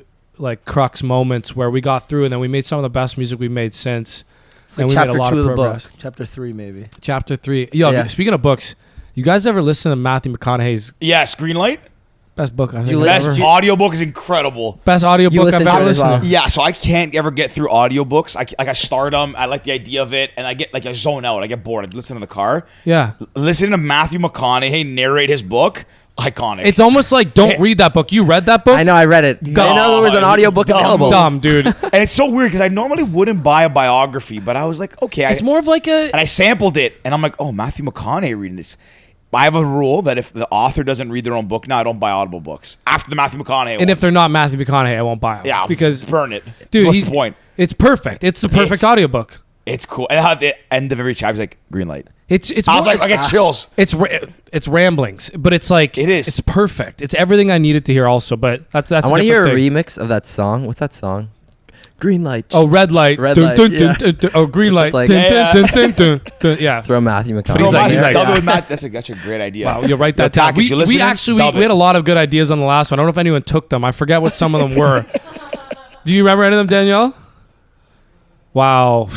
crux moments where we got through, and then we made some of the best music we've made since. It's like And we made a chapter lot 2 of of the progress. book. Chapter 3, maybe. Chapter 3. Yo, Yeah. speaking of books, you guys ever listen to Matthew McConaughey's Yes, Greenlight. best book? I think You I've Best ever- audiobook is incredible. best audiobook I've listen to ever it as listened well. to. Yeah, so I can't ever get through audiobooks. I start them. I like the idea of it, and I get like a zone out. I get bored. I listen in the car. Yeah. Listening to Matthew McConaughey narrate his book, iconic. It's almost like don't read that book. You read that book? I know, I read it. I didn't know there was an audiobook Dumb. available. Dumb, dude. and it's so weird because I normally wouldn't buy a biography, but I was like, okay, It's more of like a. and I sampled it, and I'm like, oh, Matthew McConaughey reading this. I have a rule that if the author doesn't read their own book, now I don't buy Audible books after the Matthew McConaughey. And one. if they're not Matthew McConaughey, I won't buy them. yeah, because burn it, dude, what's he's the point? It's perfect. It's the perfect It's- audiobook. It's cool. And at the end of every chapter, it's like green light. It's. I was more- like, I get chills. It's ramblings, but it's like It is. It's perfect. It's everything I needed to hear. Also, but that's. I want want to to hear a thing. remix of that song. What's that song? Green light. Oh, red light. Red Dun, light, dun, yeah. dun, dun, dun. Oh, green light. Just like- Dun, Yeah. dun, dun, dun, dun. Yeah. Throw Matthew he's McConaughey. like- in he's there. like- Dub it with Matt. That's a great idea. Wow, you'll write that Yo, down. Takis, you listening? We actually Dub we had it. a lot of good ideas on the last one. I don't know if anyone took them. I forget what some of them were. Do you remember any of them, Danielle? Wow.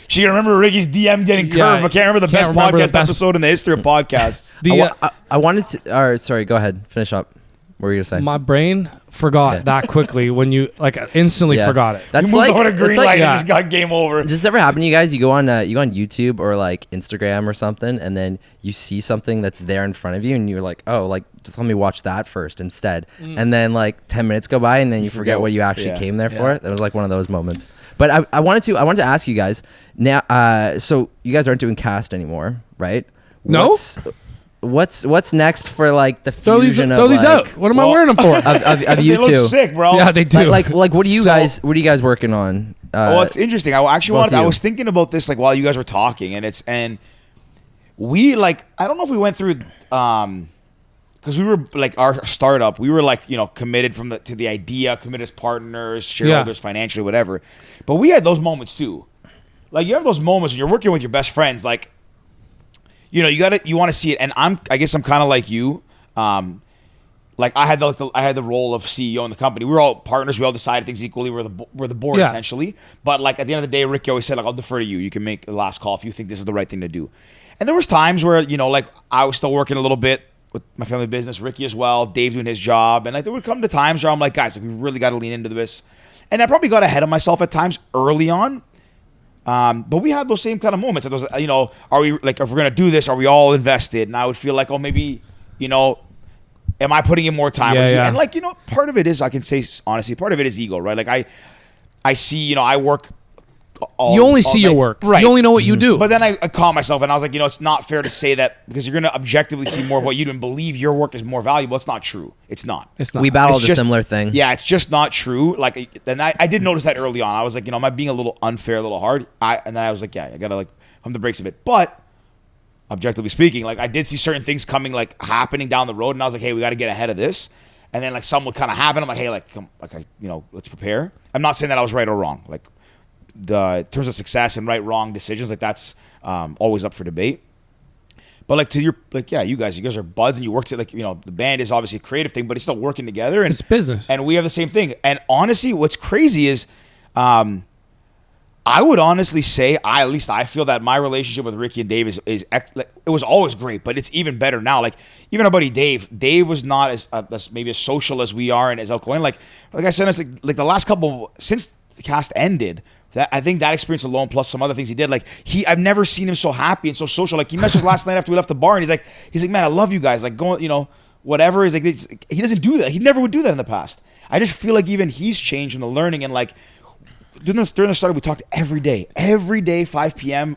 She can remember Ricky's DM getting curved, Yeah, but can't remember the can't best remember the podcast best- episode in the history of podcasts. I wanted to. All right, sorry. Go ahead. Finish up. What were you gonna say? My brain forgot Yeah. that quickly when you like instantly Yeah. forgot it. That's you moved like. over to green it's light like and just got game over. does this ever happen to you guys? You go on YouTube or like Instagram or something, and then you see something that's there in front of you, and you're like, oh, like just let me watch that first instead. And then like 10 minutes go by, and then you forget what you actually Yeah. came there for. That was like one of those moments. But I wanted to ask you guys now. So you guys aren't doing cast anymore, right? No. What's next for like the Throw these fusion of out. like, What am I Well- wearing them for? of They you look two? sick, bro. Yeah, they do. Like what are you So- guys working on? Well, it's interesting. I actually both I you. was thinking about this like while you guys were talking, and we like I don't know if we went through because we were like our startup, we were like committed to the idea, committed as partners, shareholders, financially, whatever. But we had those moments too. Like you have those moments when you're working with your best friends, like you want to see it, and I guess I'm kind of like you. Like I had the role of CEO in the company. We were all partners. We all decided things equally. We're the board Yeah. essentially. But like at the end of the day, Ricky always said, like, I'll defer to you. You can make the last call if you think this is the right thing to do. And there was times where like I was still working a little bit with my family business, Ricky as well, Dave doing his job, and like there would come to times where I'm like, guys, like we really got to lean into this. And I probably got ahead of myself at times early on. But we had those same kind of moments. Those, are we like if we're gonna do this, are we all invested? And I would feel like, oh, maybe, am I putting in more time? Yeah, yeah. And like, part of it is, I can say honestly, part of it is ego, right? Like I see, I work. You only see your night. work. Right? You only know what you do. But then I caught myself and I was like, it's not fair to say that because you're going to objectively see more of what you do and believe your work is more valuable. It's not true. It's not. It's not. We battled It's a just- similar thing. Yeah, it's just not true. Like, and I did notice that early on. I was like, am I being a little unfair, a little hard? And then I was like, yeah, I got to like pump the brakes a bit. But objectively speaking, like I did see certain things coming, like happening down the road. And I was like, hey, we got to get ahead of this. And then like something would kind of happen. I'm like, hey, let's prepare. I'm not saying that I was right or wrong. Like, in terms of success and right wrong decisions, like that's always up for debate. But like you guys are buds and you work to the band is obviously a creative thing, but it's still working together and It's business. And we have the same thing. And honestly, what's crazy is I would honestly say I feel that my relationship with Ricky and Dave is it was always great, but it's even better now. Like even our buddy Dave was not as maybe as social as we are and as outgoing. Like I said, it's like the last couple since the cast ended. I think that experience alone, plus some other things he did, like I've never seen him so happy and so social. Like he messaged last night after we left the bar, and he's like, man, I love you guys. Like going, whatever. He's like, he doesn't do that. He never would do that in the past. I just feel like even he's changed from the learning and like during the start, we talked every day, 5 p.m.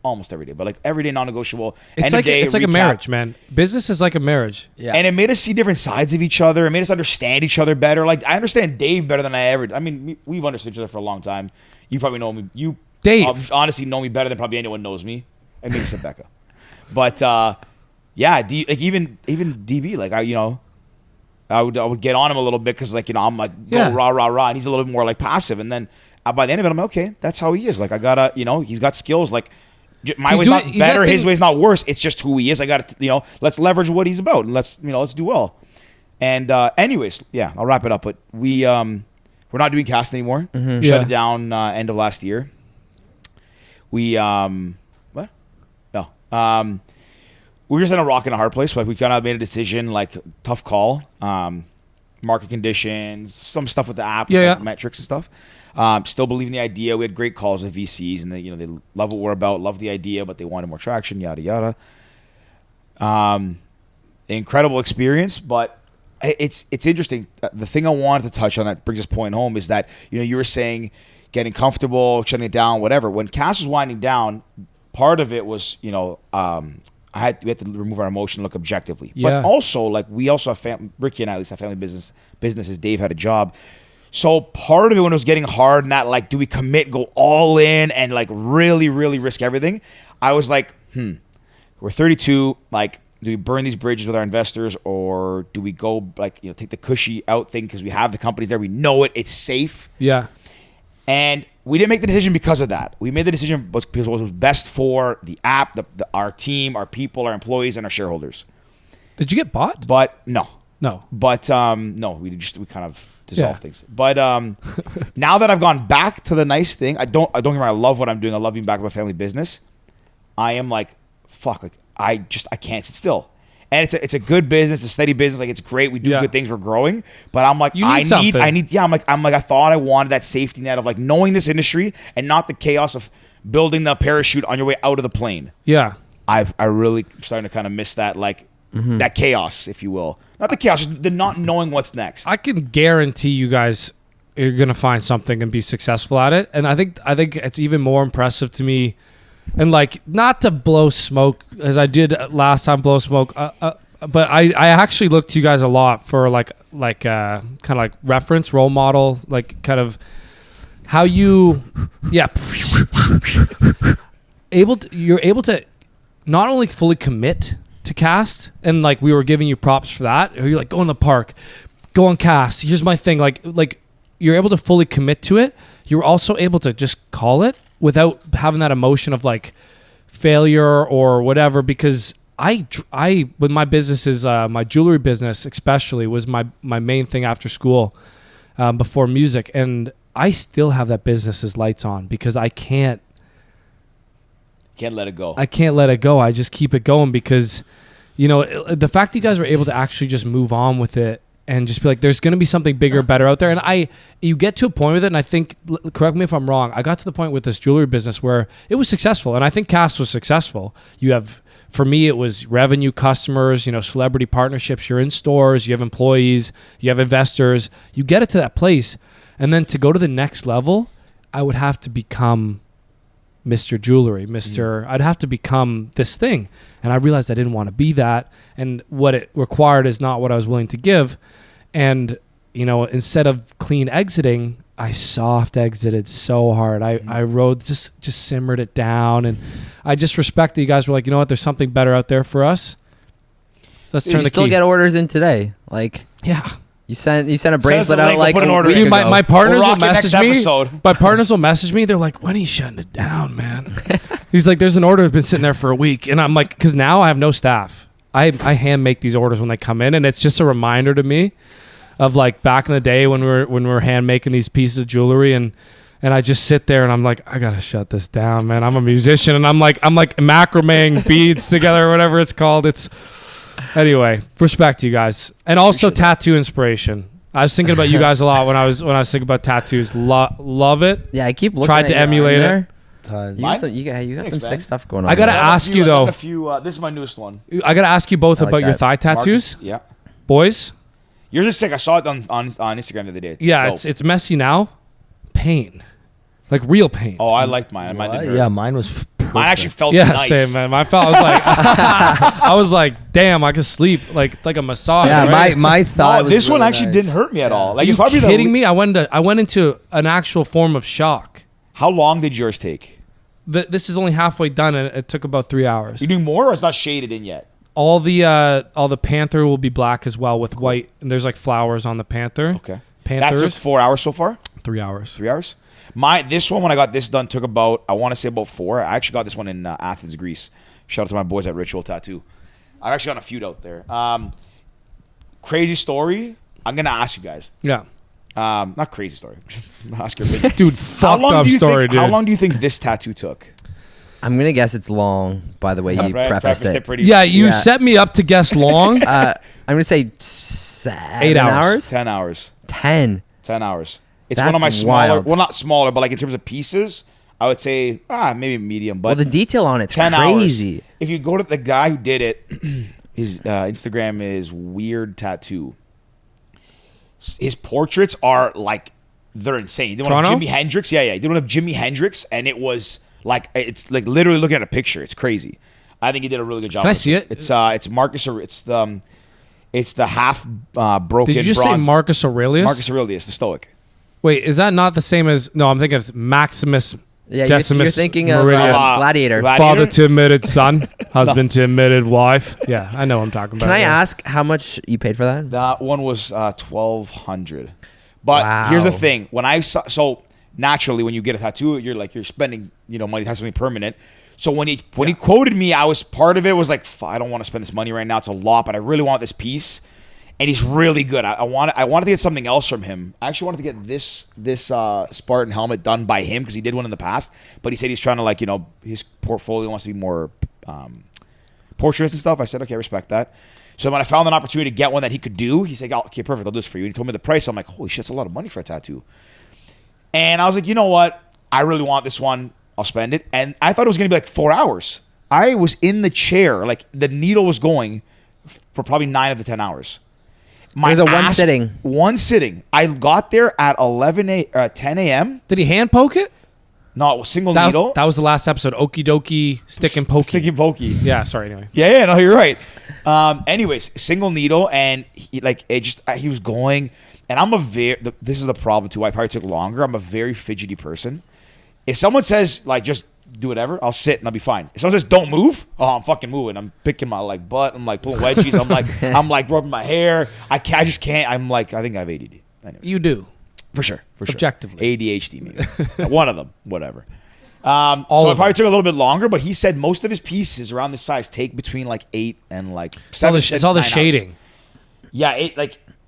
Almost every day, but like every day, non-negotiable. It's like a marriage, man. Business is like a marriage. Yeah. And it made us see different sides of each other. It made us understand each other better. Like I understand Dave better than I ever. I mean, we've understood each other for a long time. You probably know me. You, Dave, honestly know me better than probably anyone knows me. And maybe except Becca. But yeah, like even DB, like I would get on him a little bit because like I'm like go rah rah rah, and he's a little bit more like passive. And then by the end of it, I'm like, okay, that's how he is. Like I gotta, he's got skills. Like my way's not better, his way's not worse. It's just who he is. I gotta, let's leverage what he's about, and let's do well. And anyways, yeah, I'll wrap it up. But we're not doing cast anymore. Mm-hmm. Shut it down end of last year. We what? No. We were just in a rock and a hard place. Like we kind of made a decision, like tough call. Market conditions, some stuff with the app, metrics and stuff. Still believe in the idea. We had great calls with VCs, and they love what we're about, love the idea, but they wanted more traction, yada yada. Incredible experience, but it's interesting. The thing I wanted to touch on that brings this point home is that you were saying getting comfortable, shutting it down, whatever. When Cass was winding down, part of it was we had to remove our emotion, look objectively. Yeah. But also, like we also have Ricky and I at least have family businesses. Dave had a job. So part of it when it was getting hard and that like, do we commit, go all in and like really, really risk everything? I was like, we're 32. Like, do we burn these bridges with our investors or do we go like, take the cushy out thing because we have the companies there. We know it. It's safe. Yeah. And we didn't make the decision because of that. We made the decision because it was best for the app, our team, our people, our employees, and our shareholders. Did you get bought? But no. But no, we kind of dissolve things. But now that I've gone back to the nice thing, I don't get me wrong, I love what I'm doing. I love being back with my family business. I am like, fuck, like I can't sit still. And it's a good business, a steady business. Like it's great. We do good things. We're growing. But I'm like, I need. I'm like, I thought I wanted that safety net of like knowing this industry and not the chaos of building the parachute on your way out of the plane. Yeah. I really starting to kind of miss that, like that chaos, if you will. Not the chaos, just the not knowing what's next. I can guarantee you guys are gonna find something and be successful at it. And I think it's even more impressive to me. And like, not to blow smoke as I did last time, blow smoke. But I actually look to you guys a lot for like kind of like reference, role model, like kind of how you, you're able to not only fully commit to cast, and like we were giving you props for that. Or you're like, go in the park, go on cast. Here's my thing. Like you're able to fully commit to it. You're also able to just call it without having that emotion of like failure or whatever, because I with my businesses, my jewelry business especially was my main thing after school, before music, and I still have that business as lights on because I can't let it go. I can't let it go. I just keep it going because the fact that you guys were able to actually just move on with it and just be like, there's going to be something bigger, better out there. And you get to a point with it, and I think, correct me if I'm wrong, I got to the point with this jewelry business where it was successful, and I think Cast was successful. You have, for me, it was revenue, customers, celebrity partnerships. You're in stores, you have employees, you have investors. You get it to that place, and then to go to the next level, I would have to become Mr. Jewelry, I'd have to become this thing. And I realized I didn't want to be that. And what it required is not what I was willing to give. And, instead of clean exiting, I soft exited so hard. I rode, just simmered it down. And I just respect that you guys were like, you know what, there's something better out there for us. Let's turn the key. You still get orders in today. Like, yeah. You sent a bracelet out like put an order in. Dude, my partners will message me. Episode. My partners will message me. They're like, when are you shutting it down, man? He's like, there's an order that's been sitting there for a week. And I'm like, because now I have no staff. I hand make these orders when they come in. And it's just a reminder to me of like back in the day when we were hand making these pieces of jewelry. And I just sit there and I'm like, I got to shut this down, man. I'm a musician. And I'm like macrameing beads together or whatever it's called. Anyway, respect to you guys. And also tattoo inspiration. I was thinking about you guys a lot when I was thinking about tattoos. Love it. Yeah, I keep looking Tried at to emulate it. You got some sick stuff going on. I got to ask you though. This is my newest one. I got to ask you both I like about your that. thigh tattoos. Yeah. Boys? Yours is sick. I saw it on Instagram the other day. It's it's messy now. Pain. like real pain. Oh, I liked mine. Mine didn't hurt. Yeah, mine was perfect. Mine actually felt Yeah, nice. same man. I felt I was like, damn, I could sleep like a massage. Yeah, right? my thigh. No, was this one really actually nice. didn't hurt me at all. Like Are it's you probably kidding me? I went into an actual form of shock. How long did yours take? This is only halfway done, and it took about 3 hours. You doing more, or it's not shaded in yet? All the panther will be black as well with white, and there's like flowers on the panther. Okay. That took Panthers. 4 hours so far. 3 hours. 3 hours. This one when I got this done took about, I want to say about 4. I actually got this one in Athens, Greece. Shout out to my boys at Ritual Tattoo. I've actually gotten a feud out there. Crazy story. I'm gonna ask you guys. Yeah, Not crazy story. Just ask your opinion. dude, fucked up story, dude. How long do you think this tattoo took? I'm gonna guess it's long. By the way, you Right, prefaced it. pretty. Yeah, you Yeah. set me up to guess long. I'm gonna say 7 8 hours. 10 hours. 10. 10 hours. It's one of That's my smaller. wild. Well, not smaller, but like in terms of pieces, I would say maybe medium. But Well, the detail on it's 10 crazy. hours. If you go to the guy who did it, his Instagram is Weird Tattoo. His portraits are like, they're insane. They don't have Toronto? Jimi Hendrix. Yeah. They don't have Jimi Hendrix, and it was like, it's like literally looking at a picture. It's crazy. I think he did a really good job. Can I with see it? It's Marcus. It's the half broken. Did you just say bronze. Marcus Aurelius? Marcus Aurelius, the Stoic. Wait, is that not the same as? No, I'm thinking it's Maximus Yeah, you're Decimus thinking of Meridius. Gladiator. Father to admitted son, husband to admitted wife. Yeah, I know what I'm talking about. Can I yeah. ask how much you paid for that? That one was 1,200. But Wow. here's the thing: when I saw, so naturally, when you get a tattoo, you're spending money to have something permanent. So when he quoted me, I was part of it was like, I don't want to spend this money right now. It's a lot, but I really want this piece. And he's really good. I wanted to get something else from him. I actually wanted to get this Spartan helmet done by him because he did one in the past. But he said he's trying to his portfolio wants to be more portraits and stuff. I said, okay, I respect that. So when I found an opportunity to get one that he could do, he said, okay, perfect, I'll do this for you. And he told me the price. I'm like, holy shit, that's a lot of money for a tattoo. And I was like, you know what? I really want this one. I'll spend it. And I thought it was going to be like 4 hours. I was in the chair. Like the needle was going for probably 9 of the 10 hours. It was a one sitting. One sitting. I got there at 10 a.m. Did he hand poke it? No, single That, needle. that was the last episode. Okie dokie, stick and pokey. Sticky pokey. Yeah, sorry. Anyway, Yeah, no, you're right. Anyways, single needle, and he was going, and this is the problem too. I probably took longer. I'm a very fidgety person. If someone says just do whatever, I'll sit and I'll be fine. If someone says don't move, I'm fucking moving. I'm picking my butt. I'm pulling wedgies. I'm rubbing my hair. I just can't. I think I have ADD. Anyways. you do. For sure. Objectively. ADHD, maybe. One of them, whatever. So All it of probably took a little bit longer, but he said most of his pieces around this size take between 8 and 7. It's all the 9 hours. shading. Yeah,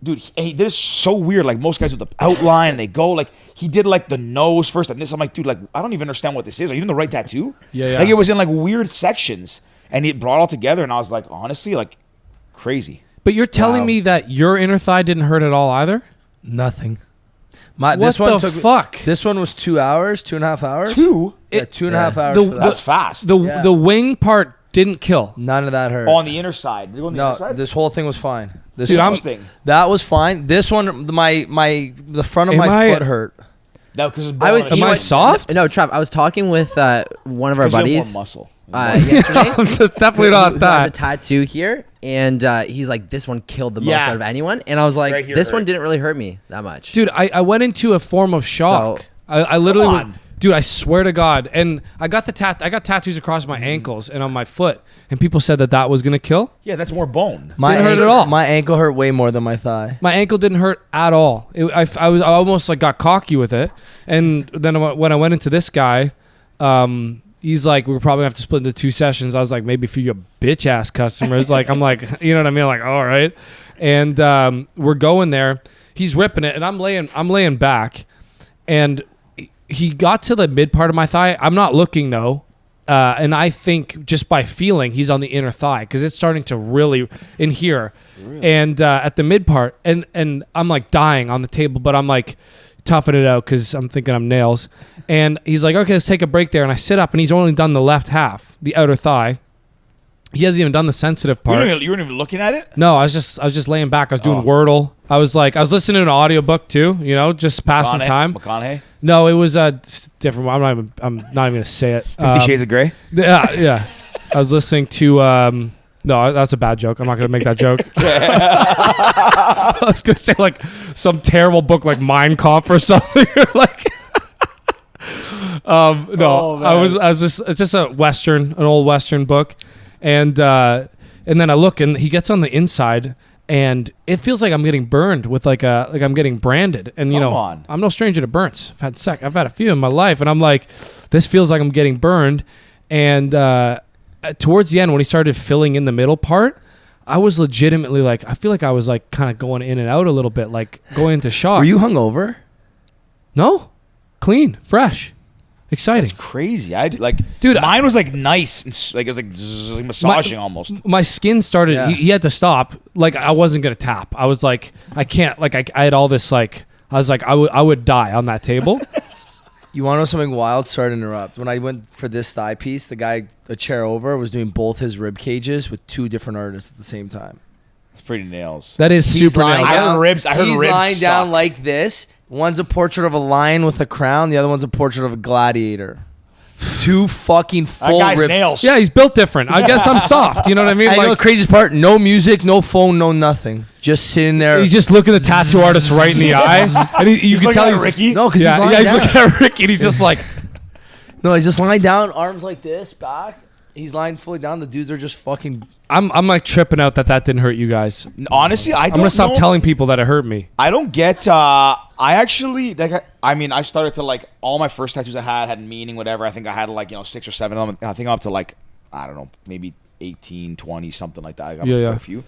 dude, he did it so weird. Most guys with the outline, and they go he did the nose first, and this. I'm like, dude, I don't even understand what this is. Are you doing the right tattoo? Yeah. It was in weird sections, and he brought it all together, and I was honestly, crazy. But you're telling Wow. me that your inner thigh didn't hurt at all either? Nothing. What This one the fuck? This one was 2 hours, 2.5 hours. Two? Yeah, 2.5 hours. The- for that. That's fast. Yeah. The wing part didn't kill. None of that hurt. On the inner side. Did it go on the No, inner side? this whole thing was fine. This Dude, was- Interesting. that was fine. This one, the front of Am my I- foot hurt. No, because I was. Am I soft? No, Trav. I was talking with one of our buddies More muscle. yesterday. Definitely not Who has a that. tattoo here, and he's like, "This one killed the most Yeah. out of anyone." And I was like, Right here "This hurt. one didn't really hurt me that much." Dude, I went into a form of shock. So- I literally, Come on. dude, I swear to God. And I got tattoos across my ankles and on my foot, and people said that was gonna kill. Yeah, that's more bone. My Didn't hurt ankle, at all. My ankle hurt way more than my thigh. My ankle didn't hurt at all. I almost got cocky with it. And then when I went into this guy, he's like, we're probably gonna have to split into 2 sessions. I was like, maybe for your bitch ass customers. I'm like, you know what I mean? All right. And we're going there. He's ripping it, and I'm laying back, and he got to the mid part of my thigh. I'm not looking though. And I think just by feeling he's on the inner thigh because it's starting to really in here. Really? And at the mid part, and I'm dying on the table, but I'm toughing it out because I'm thinking I'm nails. And he's like, okay, let's take a break there. And I sit up, and he's only done the left half, the outer thigh. He hasn't even done the sensitive You part. weren't even looking at it? No, I was just laying back. I was doing Oh. Wordle. I was listening to an audiobook too, just passing time. McConaughey? No, it was a different one. I'm not even going to say it. 50 Shades of Grey? Yeah. I was listening to no, that's a bad joke. I'm not going to make that joke. I was going to say like some terrible book like Mein Kampf or something. No, I was just it's just an old Western book. And then I look and he gets on the inside and it feels like I'm getting burned with like I'm getting branded. And Come on. I'm no stranger to burns. I've had a few in my life and I'm like, this feels like I'm getting burned. And towards the end when he started filling in the middle part, I was legitimately like, I feel like I was like kind of going in and out a little bit, like going into shock. Were you hungover? No, clean, fresh, exciting. It's crazy. Dude, mine was like nice and it was like, zzz, like massaging almost. My skin started. Yeah. He had to stop. Like I wasn't gonna tap. I was like, I can't. Like I had all this. Like I was like, I would die on that table. You want to know something wild? Sorry to interrupt. When I went for this thigh piece, the guy a chair over was doing both his rib cages with 2 different artists at the same time. It's pretty nails. That is He's super. lying nails. I heard down- ribs. I heard He's ribs lying down suck. like this. One's a portrait of a lion with a crown. The other one's a portrait of a gladiator. 2 fucking That full guy's rib. nails. Yeah, he's built different. I guess I'm soft. You know what I mean? And you know the Like craziest part? No music, no phone, no nothing. Just sitting there. he's just looking the tattoo artist right in the eye, and you He's can looking tell at he's Ricky. no, because Yeah, he's lying he's down. looking at Ricky, and he's just like, No, he's just lying down, arms like this, back. He's lying fully down. The dudes are just fucking. I'm like tripping out that didn't hurt you guys. Honestly, I don't I'm gonna stop know. telling people that it hurt me. I don't get. I actually like. I mean, I started to like all my first tattoos I had meaning, whatever. I think I had like 6 or 7 of them. I think I'm up to like I don't know, maybe 18, 20, something like that. I got Yeah, quite yeah. a few.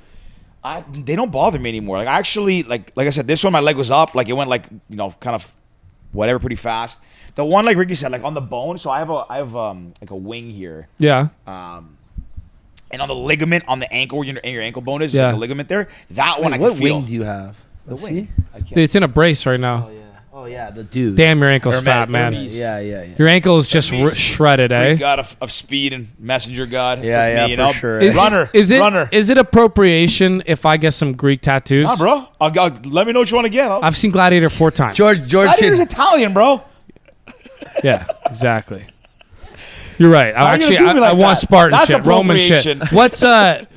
They don't bother me anymore. Like I actually like I said, this one my leg was up. Like it went like kind of whatever pretty fast. The one like Ricky said, like on the bone. So I have like a wing here. Yeah. And on the ligament on the ankle where your ankle bone is, Yeah. like a ligament there. That one I Wait, can what feel. wing do you have? The Let's wing. see. I can't. Dude, it's in a brace right now. Oh yeah, the dude. Damn, your ankle's Hermetic fat, man. Hermes. Yeah. Your ankle is just Hermes. shredded, eh? Greek god of speed and messenger god. It's Yeah, just yeah, me, you for know? sure. Runner. Is Runner. it appropriation if I get some Greek tattoos? Nah, bro. Let me know what you want to get. I've seen Gladiator 4 times. George Gladiator's Kid. Italian, bro. Yeah, exactly. You're right. Why you gonna do me like I want that? Spartan That's shit, Roman shit. appropriation. What's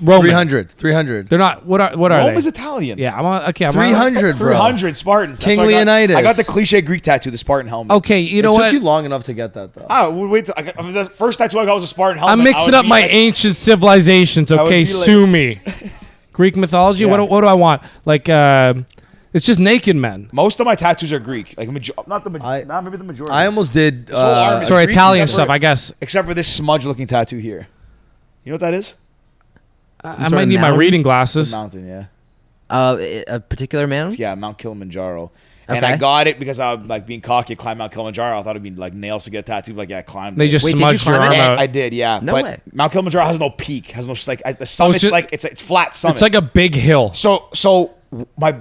Roman? 300. They're not. What are Rome they? is Italian. Yeah, I'm on, okay. I'm 300, bro. 300 Spartans. That's King what I got. Leonidas. I got the cliche Greek tattoo, the Spartan helmet. Okay, you know it what? took you long enough to get that though. Wait. The first tattoo I got was a Spartan helmet. I'm mixing up my ancient civilizations. would Okay, be like- sue me. Greek mythology. Yeah. What do I want? Like, it's just naked men. Most of my tattoos are Greek. Like not maybe the majority. I almost did. whole arm is Sorry, Greek, Italian except for- stuff. I guess except for this smudge-looking tattoo here. You know what that is? I might need my mountain? reading It's glasses. a mountain, yeah. A particular man? Yeah, Mount Kilimanjaro. And Okay. I got it because I was like being cocky, climb Mount Kilimanjaro. I thought it'd be like nails to get tattooed. Like, yeah, I climbed. They it. just Wait, did you smudged your climb arm it? out. I did, yeah. No but way. Mount Kilimanjaro has no peak, has no like the summit's just- like it's flat summit. It's like a big hill. So my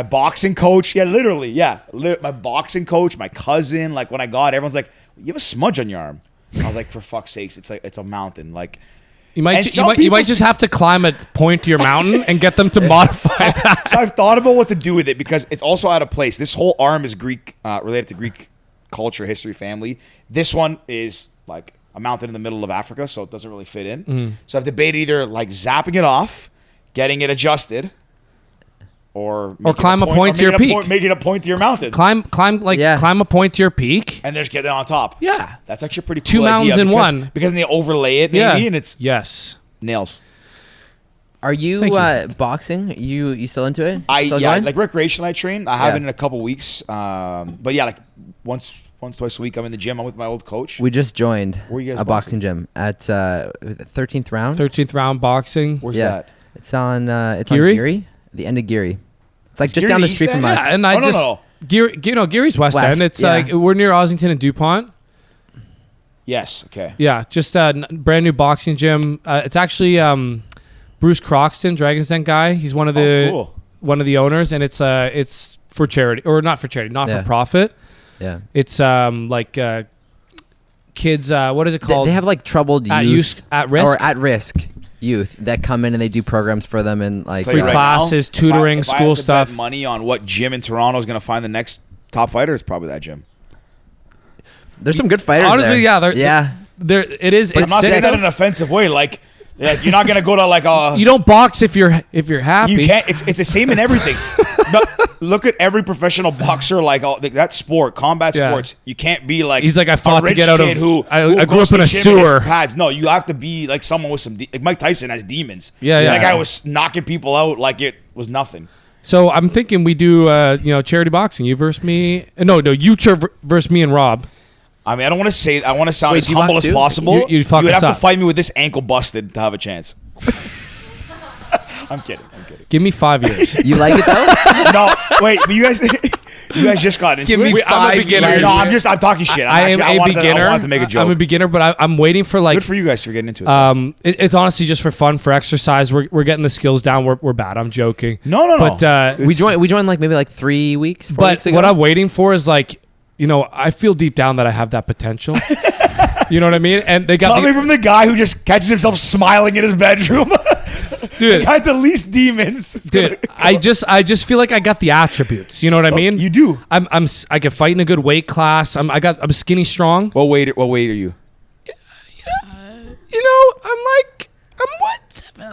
boxing coach, yeah, literally, yeah, my boxing coach, my cousin, like when I got it, everyone's like, you have a smudge on your arm. I was like, for fuck's sakes, it's a mountain, like. You might And you some might people just have to climb a point to your mountain and get them to modify that. So I've thought about what to do with it because it's also out of place. This whole arm is Greek, related to Greek culture, history, family. This one is like a mountain in the middle of Africa, so it doesn't really fit in. So I've debated either like zapping it off, getting it adjusted, or climb a point to your peak. making a point to your mountain, Climb a point to your peak. and then just get it on top. Yeah. That's actually a pretty Two cool mountains idea in because- one. because then they overlay it, maybe, Yeah. and it's Yes. nails. Are you, Thank you. boxing? You still into it? Still Yeah, going? like recreationally I train. I haven't Yeah. in a couple weeks. But yeah, like once twice a week I'm in the gym. I'm with my old coach. We just joined Where you guys a boxing gym at 13th round. 13th round boxing. Where's Yeah. that? It's on Geary? on Geary, the end of Geary. It's like just Geary down the East street from End? us. Yeah, and I no, just no. Geary, Geary's West, West, End. It's yeah. like we're near Ossington and DuPont. Yes. Okay. Yeah, just a brand new boxing gym. It's actually Bruce Croxton, Dragon's Den guy. He's one of the cool. one of the owners, and it's for charity or not for charity, not Yeah. for profit. Yeah. It's like kids. What is it They, called? they have like troubled at youth at risk. or at risk. youth that come in and they do programs for them and like Free classes, tutoring, if I school had to stuff. bet money on what gym in Toronto is going to find the next top fighter, it's probably that gym. There's some good fighters. Honestly, there. yeah, there it is. But I'm It's not saying sick. that in an offensive way. Like you're not going to go to like a. You don't box if you're happy. You can't. It's the same in everything. But look at every professional boxer. Like that sport, combat Yeah. sports. You can't be like. He's like, I fought a to rich get out of- kid who I grew goes up in to a the gym and sewer. hits pads. No, you have to be like someone with some. Like Mike Tyson has demons. Yeah. That guy was knocking people out like it was nothing. So I'm thinking we do, charity boxing. You versus me. No, you versus me and Rob. I mean, I don't want to say. I want to sound Wait, as you humble box as too? possible. You'd fuck would us have up. to fight me with this ankle busted to have a chance. I'm kidding. Give me 5 years. You like it though? No, wait, but you guys just got into Give it. me I'm a 5 beginner. years. No, I'm talking shit. I am a beginner. I wanted to make a joke. I'm a beginner, but I'm waiting for like. Good for you guys for getting into it. It's honestly just for fun, for exercise. We're getting the skills down. We're bad. I'm joking. No. But we joined like maybe like 3 weeks, 4 weeks ago. what I'm waiting for is like, I feel deep down that I have that potential. You know what I mean? And they got Coming from the guy who just catches himself smiling in his bedroom. dude. The guy with the least demons. It's Dude, I just feel like I got the attributes. You know what I mean? You do. I can fight in a good weight class. I'm skinny strong. What weight are you? I'm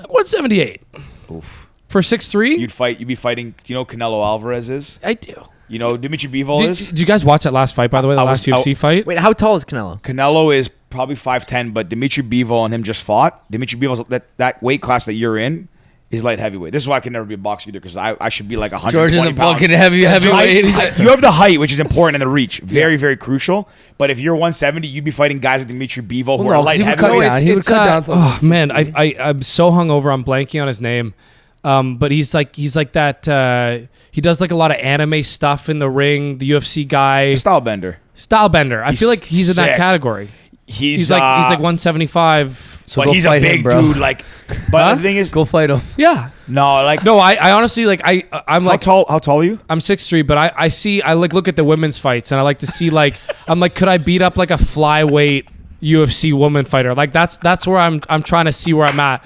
178 Oof. for 6'3". You'd be fighting. Do you know who Canelo Alvarez is? I do. You know who Dimitri Bivol is? Did you guys watch that last fight, by the way? The I last was- UFC fight? Wait, how tall is Canelo? Canelo is probably 5'10", but Dimitri Bivol and him just fought. Dimitri Bivol's that weight class that you're in is light heavyweight. This is why I can never be a boxer either, because I should be like 120 George in the pounds. fucking heavyweight. You have the height, which is important, and the reach. Very, very crucial. But if you're 170, you'd be fighting guys like Dimitri Bivol who are no, 'cause light he would cut heavyweights. down. He would cut down to Oh man, I'm so hungover. I'm blanking on his name. But he's like that. He does like a lot of anime stuff in the ring. The UFC guy, Stylebender. I feel like he's in that sick. category. He's like 175. So but go he's a fight him, big bro. dude. Like, but the thing is, Go fight him. Yeah. no, like, No, I honestly like I'm how like tall? How tall are you? I'm 6'3", but I like look at the women's fights and I like to see like I'm like, could I beat up like a flyweight UFC woman fighter? Like that's where I'm trying to see where I'm at.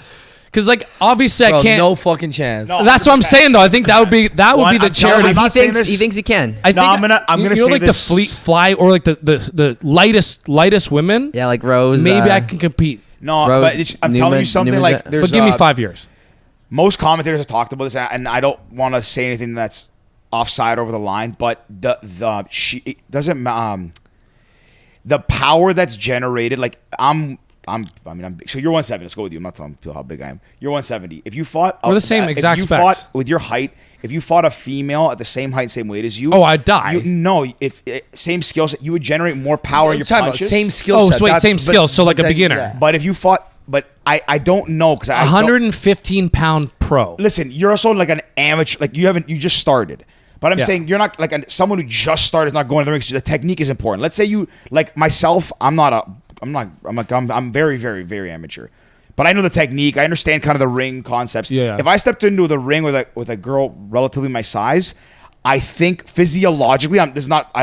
Cause like obviously Bro, I can't. no fucking chance. No. That's what I'm saying though. I think that would be One, the I'm telling charity. you, I'm not saying this- He thinks he can. I think I'm gonna you know, say like this- the fleet fly or like the lightest women. Yeah, like Rose. Maybe I can compete. No, Rose but I'm telling you Newman- something. Newman- Like, there's But give me 5 years. most commentators have talked about this, and I don't want to say anything that's offside over the line, but it doesn't the power that's generated. Like I'm big. So you're 170. Let's go with you. I'm not telling people how big I am. You're 170. If you fought, We're the same exact if you specs. fought with your height, if you fought a female at the same height, same weight as you, Oh, I'd die. same skill set, you would generate more power in your Talking about punches. same skill Oh, set. so wait, That's- same but- skills. So like a but then- beginner. yeah. But if you fought, but I don't know because I don't- 115-pound pro. Listen, you're also like an amateur. Like you just started. But I'm Yeah. saying you're not like someone who just started is not going to the ring. So the technique is important. Let's say you like myself. I'm very, very, very amateur. But I know the technique. I understand kind of the ring concepts. Yeah. If I stepped into the ring with a girl relatively my size, I think physiologically, I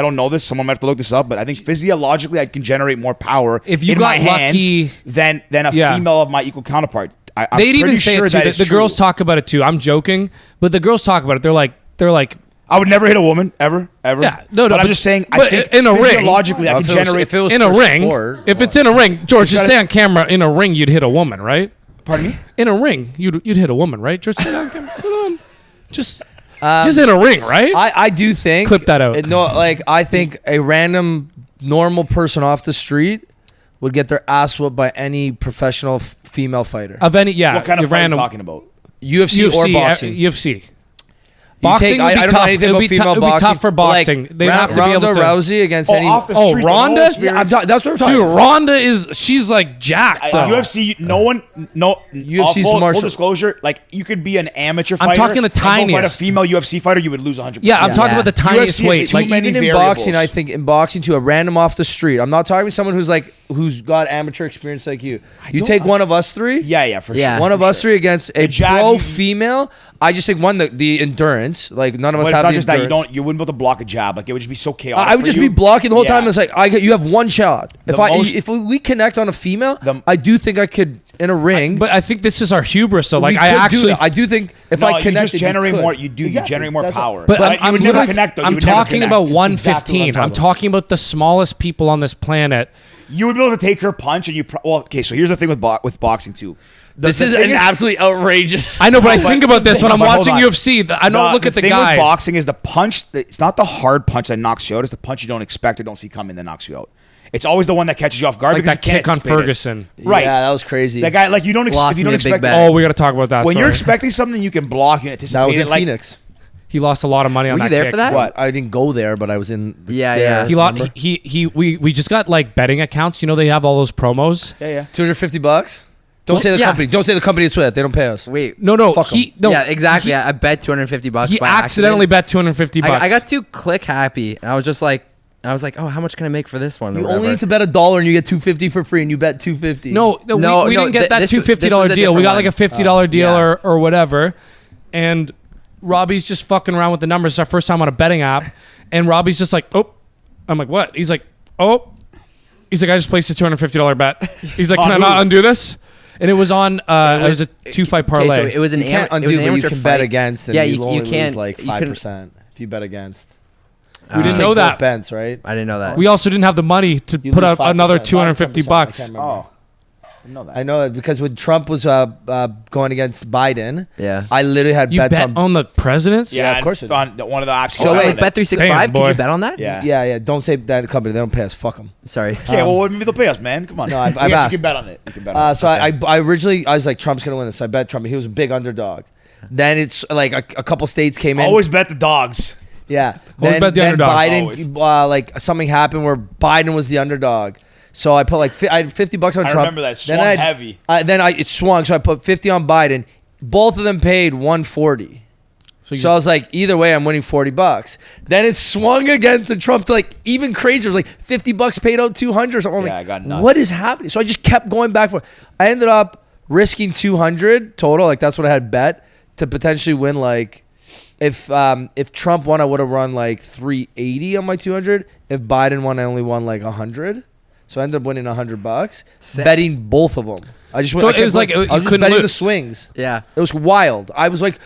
don't know this. Someone might have to look this up. But I think physiologically, I can generate more power If you in got my hands lucky- than a Yeah. female of my equal counterpart. I'm They'd even pretty say sure it too. that is The girls true. talk about it too. I'm joking, but the girls talk about it. They're like, I would never hit a woman ever. Yeah, no, But I'm but- just saying. I but think in a ring- physiologically, I Well, can if it was- generate. if it was in a for ring. sport, If it's in a ring, George, just gotta- say on camera, in a ring, you'd hit a woman, right? Pardon me. In a ring, you'd hit a woman, right? George, sit on camera. Sit on. Just in a ring, right? I do think Clip that out. No, like I think a random normal person off the street would get their ass whooped by any professional female fighter. Of any, yeah. What kind of you fight are you random talking about? UFC, or boxing. UFC. You Boxing take- would I be don't know tough. anything It would about be female tough. It would be boxing, tough for but, like, boxing. They'd have to be able Ronda to. Rousey against any. Off the Oh, street, Ronda? no Yeah, experience. that's what I'm talking Dude, about. Ronda she's like jacked. though. UFC, UFC's full martial- disclosure, like you could be an amateur I'm fighter. talking the and go fight a tiniest. female UFC fighter, you would lose 100%. Yeah, I'm Yeah. talking about the tiniest UFC is weight. too Like many Even in variables. boxing, I think in boxing to a random off the street. I'm not talking to someone who's like who's got amateur experience like you. You don't- take one of us three. Yeah, for Yeah. sure. One of for us sure. three against a jab, pro you- female. I just think the endurance. Like none of us But it's have not the just that endurance. you wouldn't be able to block a jab. Like it would just be so chaotic. I would for just you. be blocking the whole Yeah. time. It's like you have one shot. most- If we connect on a female, The- I do think I could in a ring. But I think this is our hubris. So like we I could do actually. that. I do think if No, I you connect, just generate more. You generate more That's what- power. But you would never literally- connect. Though. You I'm would never talking connect. about Exactly 115. what I'm I'm talking talking about the smallest people on this planet. You would be able to take her punch, and you. Well, okay. So here's the thing with boxing too. This is an absolutely outrageous. I know, but I No, think but- about this when I'm but hold watching on. UFC. I don't look at the thing guys. with boxing is the punch. It's not the hard punch that knocks you out. It's the punch you don't expect or don't see coming that knocks you out. It's always the one that catches you off guard. Like because that you can't kick on anticipate it. Ferguson. Right. Yeah, that was crazy. That guy, like you don't, Lost if you me don't a big expect. bet. Oh, we got to talk about that. When you're sorry. expecting something, you can block and anticipate that was in it. Like, Phoenix. He lost a lot of money on Were you that there kick. for that? What? I didn't go there, but I was in. Yeah, there. yeah. He lost. We just got like betting accounts. You know, they have all those promos. yeah. $250. Don't Well, say the yeah. company. Don't say the company it's with. They don't pay us. Wait. No, Fuck 'em. no. yeah, exactly. He, I bet $250. he by accidentally accident. bet $250. I got too click happy, and I was like, oh, how much can I make for this one? or You only whatever. need to bet $1 and you get $250 for free, and you bet $250. No, No, we no, didn't get that this $250 was a deal. We different got like a one. $50 deal yeah. or whatever. And Robbie's just fucking around with the numbers. It's our first time on a betting app. And Robbie's just like, oh. I'm like, what? He's like, oh. He's like, I just placed a $250 bet. He's like, can I On not who? undo this? And it was on, it was a 2-fight parlay. Okay, so it was an you can't it was undo, an but you amateur can bet fight. against, and Yeah, you you only can't lose like you couldn't- 5% if you bet against. We didn't know Take that. both bets, right? I didn't know that. We also didn't have the money to You put lose out 5%, another 5%, $250 I bucks. can't remember. Oh, I know that. I know it because when Trump was going against Biden, Yeah. I literally had You bets bet on the presidents? Yeah, of course I On one of the apps. So you wait, downloaded. Bet 365. Damn, Could boy. you bet on that? Yeah. Yeah. Don't say that company. They don't pay us. Fuck them. Sorry. Okay, well, maybe they'll pay us, man. Come on. No, I've Yes, you asked. can bet on it. You can bet on it. So I originally I was like Trump's gonna win this. I bet Trump. He was a big underdog. Then it's like a couple states came in. Always bet the dogs. Yeah. Always Then, bet the then underdogs. Biden, like something happened where Biden was the underdog. So I put like I had $50 on I Trump. remember that. Swung heavy. It swung. So I put 50 on Biden. Both of them paid 140. So I was like, either way, I'm winning $40. Then it swung again to Trump to like even crazier. It was like $50 paid out 200 or something. I'm Yeah, like, I got nuts. what is happening? So I just kept going back and forth. I ended up risking 200 total. Like that's what I had bet to potentially win. Like if Trump won, I would have run like 380 on my 200. If Biden won, I only won like 100. So I ended up winning $100 Sick. betting both of them. I just So I kept it was like, going. you I was just couldn't betting the lose. swings. Yeah. It was wild. I was like,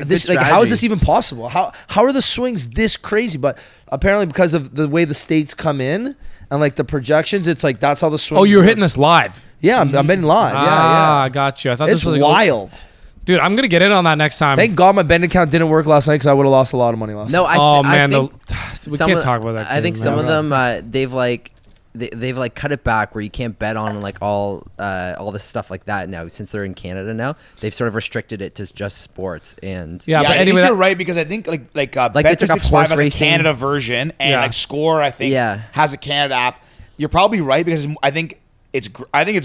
this, like, how is strategy. this even possible? How are the swings this crazy? But apparently, because of the way the states come in and like the projections, it's like that's how the swings. Oh, you were work. hitting this live. Yeah, I'm betting live. Ah, I Yeah, got you. I thought yeah. this It's was like wild. Dude, I'm gonna get in on that next time. Thank God my bank account didn't work last night because I would have lost a lot of money last No, night. Oh, I man, think we some can't of- talk about that I game, think some man. of them they've like cut it back where you can't bet on like all this stuff like that now since they're in Canada now. They've sort of restricted it to just sports and Yeah, but I anyway, think you're that- right because I think like they Bet365 took off horse has a racing. Canada version and Yeah. like Score I think Yeah. has a Canada app. You're probably right because I think it's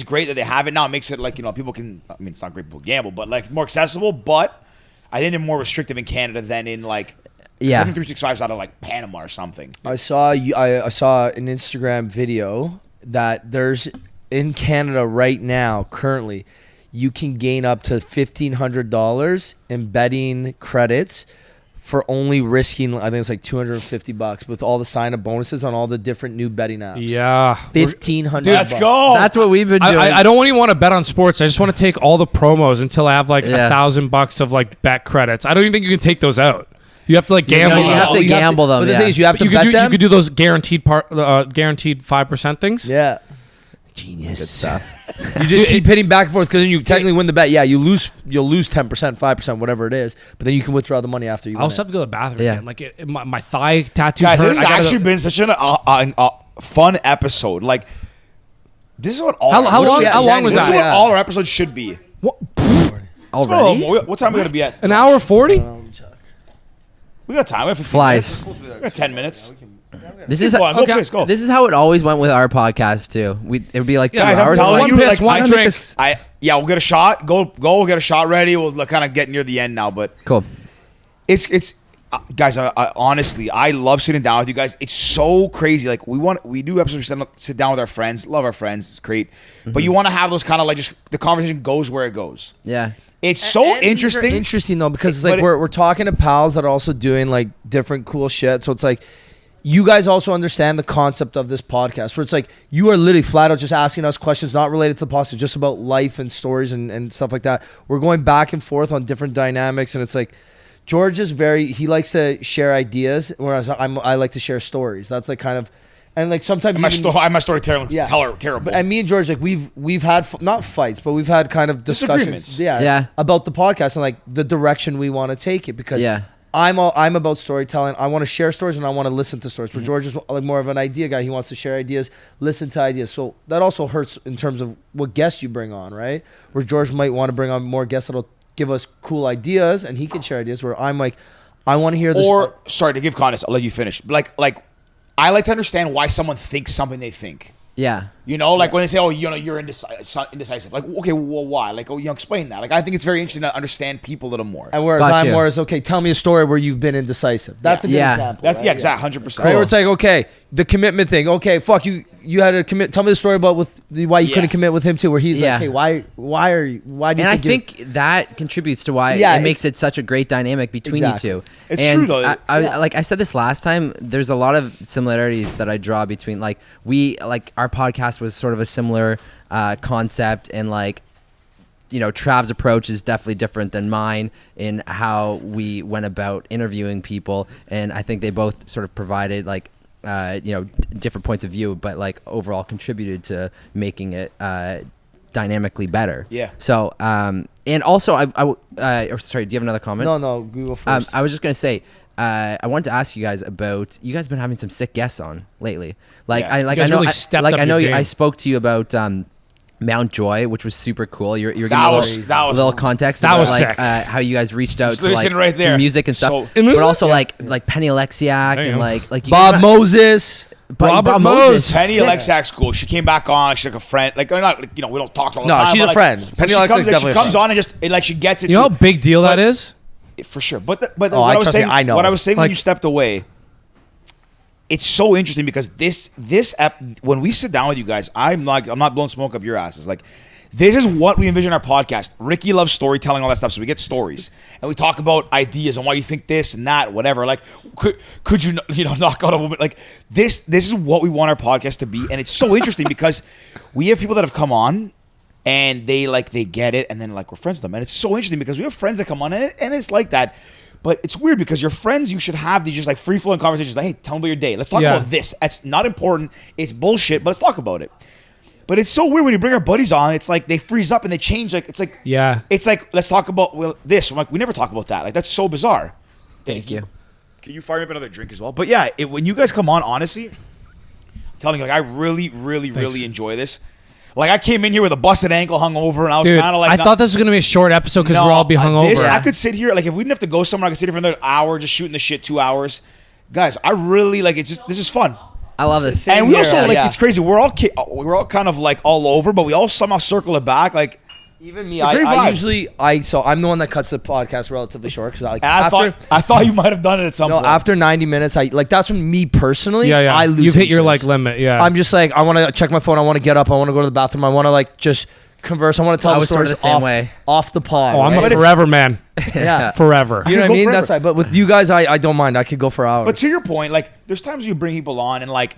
great that they have it now. It makes it like people can. I mean, it's not great people gamble, but like more accessible. But I think they're more restrictive in Canada than in like. Yeah. I think 365 is out of like Panama or something. I saw I saw an Instagram video that there's in Canada right now currently you can gain up to $1,500 in betting credits for only risking I think it's like $250 with all the sign up bonuses on all the different new betting apps. yeah. $1,500. Dude, Let's go. that's what we've been doing. I don't even want to bet on sports. I just want to take all the promos until I have like Yeah. $1,000 of like bet credits. I don't even think you can take those out. You have to like gamble. you them. have to gamble them, But the yeah. thing is, you have But to you could bet do them. you could do those guaranteed 5% things. Yeah. Good stuff. You just keep hitting back and forth because then you technically win the bet. Yeah, you'll lose 10%, 5%, whatever it is. But then you can withdraw the money after you I win also it. have to go to the bathroom Yeah. again. Like my thigh tattoos Guys, hurt. this has I gotta actually go- been such a fun episode. Like this is what all. How what long- should- how long was this that? is what Yeah. all our episodes should be. Already? What time are we gonna be at? an hour 40. We got time. We have 15 Flies. minutes. We got 10 minutes. This Keep is going. Go, okay. please, go. this is how it always went with our podcast too. It would be like 2 Yeah, Guys, I'm hours. telling One you, piss, like, one I- drink. we'll get a shot. Go. We'll get a shot ready. We'll kind of get near the end now, but Cool. it's guys, honestly, I love sitting down with you guys. It's so crazy. Like we do episodes, we sit down with our friends, love our friends, it's great. But you want to have those kind of like just the conversation goes where it goes. Yeah. It's so And these are interesting. interesting though, because it's But like we're talking to pals that are also doing like different cool shit. So it's like you guys also understand the concept of this podcast, where it's like you are literally flat out just asking us questions not related to the podcast, just about life and stories and stuff like that. We're going back and forth on different dynamics, and it's like George is he likes to share ideas, whereas I like to share stories. That's like kind of, and like sometimes I'm a storyteller. Yeah. Terrible. But, and me and George, like we've had not fights, but we've had kind of discussions, Disagreements. Yeah. about the podcast and like the direction we want to take it, because Yeah. I'm about storytelling. I want to share stories and I want to listen to stories. Where George is like more of an idea guy. He wants to share ideas, listen to ideas. So that also hurts in terms of what guests you bring on, right? Where George might want to bring on more guests that'll give us cool ideas and he can share ideas. Where I'm like, I want to hear this. Or sorry to give context, I'll let you finish. Like I like to understand why someone thinks something they think. Yeah. You know, like when they say, "Oh, you know, you're indecisive." Like, okay, well, why? Like, oh, you know, explain that. Like, I think it's very interesting to understand people a little more. And whereas Gotcha. I'm more is okay. Tell me a story where you've been indecisive. That's a good Yeah. example. That's right? exactly 100%. Right, where it's like, okay, the commitment thing. Okay, fuck you. You had to commit. Tell me the story about why you couldn't commit with him too. Where he's Yeah. like, hey, why do you? And I think think that contributes to why Yeah, it makes it such a great dynamic between Exactly. you two. It's and true, though. Like I said this last time, there's a lot of similarities that I draw between like our podcast was sort of a similar concept, and like, you know, Trav's approach is definitely different than mine in how we went about interviewing people, and I think they both sort of provided like different points of view, but like overall contributed to making it dynamically better. Yeah. So and also sorry, do you have another comment? no, Google first. I was just gonna say, I wanted to ask you guys about. You guys been having some sick guests on lately. Like Yeah. I like You guys I know really I, stepped like up I know your I game. spoke to you about Mount Joy, which was super cool. You're giving That a was- little, that was- little context that about was like sick. how you guys reached out Just to like listen right there. do music and stuff, So- And but listen- also Yeah. like Penny Alexiak There you and go. like you Bob guys- Moses. Robert Moses. Penny sick. Alexak's cool. She came back on. She's like a friend. Like, not like, you know, we don't talk all the No, time. she's but, a like, friend. when Penny she Alexak's comes, like, definitely she a comes friend. on and just like she gets it. You know how too. big deal that is? For sure. But what I I was trust saying, me, I know. what I was saying when Like- you stepped away, it's so interesting because when we sit down with you guys, I'm not blowing smoke up your asses. Like, this is what we envision our podcast. Ricky loves storytelling, all that stuff. So we get stories and we talk about ideas and why you think this and that, whatever. Like, could you knock out a woman? Like, this is what we want our podcast to be, and it's so interesting because we have people that have come on and they get it, and then like we're friends with them, and it's so interesting because we have friends that come on and it's like that. But it's weird because your friends, you should have these just like free flowing conversations. Like, hey, tell me about your day. Let's talk Yeah. about this. That's not important. It's bullshit, but let's talk about it. But it's so weird when you bring our buddies on. It's like they freeze up and they change. Like it's like Yeah. It's like let's talk about this. I'm like, we never talk about that. Like that's so bizarre. Thank you. Can you fire me up another drink as well? But yeah, when you guys come on, honestly, I'm telling you, like I really, really, really enjoy this. Like I came in here with a busted ankle hung over, and I was Dude, kind of like, I thought this was gonna be a short episode because no, we'll all be hungover. this, I could sit here, like if we didn't have to go somewhere, I could sit here for another hour just shooting the shit, 2 hours. Guys, I really like it. This is fun. I love this. And we here, also yeah. it's crazy. We're all kind of like all over, but we all somehow circle it back. Like Even me, It's a great I vibe. usually so I'm the one that cuts the podcast relatively short because and I thought you might have done it at some point. after 90 minutes, that's when me personally, yeah. I lose. You've hit your like interest. limit. Yeah. I'm just like I want to check my phone. I want to get up. I want to go to the bathroom. I want to like just converse. I want to tell I the was sort stories of the same off, way. off the pod. oh, I'm right? a forever man. yeah. Forever. You know what I go mean? forever. That's right. But with you guys, I don't mind. I could go for hours. But to your point, like there's times you bring people on and like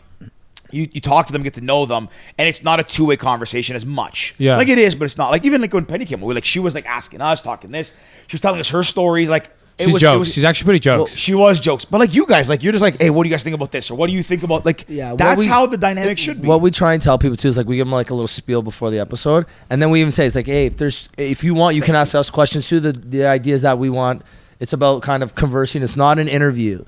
you talk to them, get to know them, and it's not a two-way conversation as much. Yeah. Like it is, but it's not. Like even like when Penny came over, she was like asking us, talking this. She was telling us her stories. Like She's jokes. She's actually pretty jokes. She was jokes. But like you guys, like you're just like, hey, what do you guys think about this? Or what do you think about like Yeah, that's how the dynamic should be. What we try and tell people too is like we give them like a little spiel before the episode, and then we even say it's like, hey, if you want, you can ask us questions too. The ideas that we want, it's about kind of conversing. It's not an interview.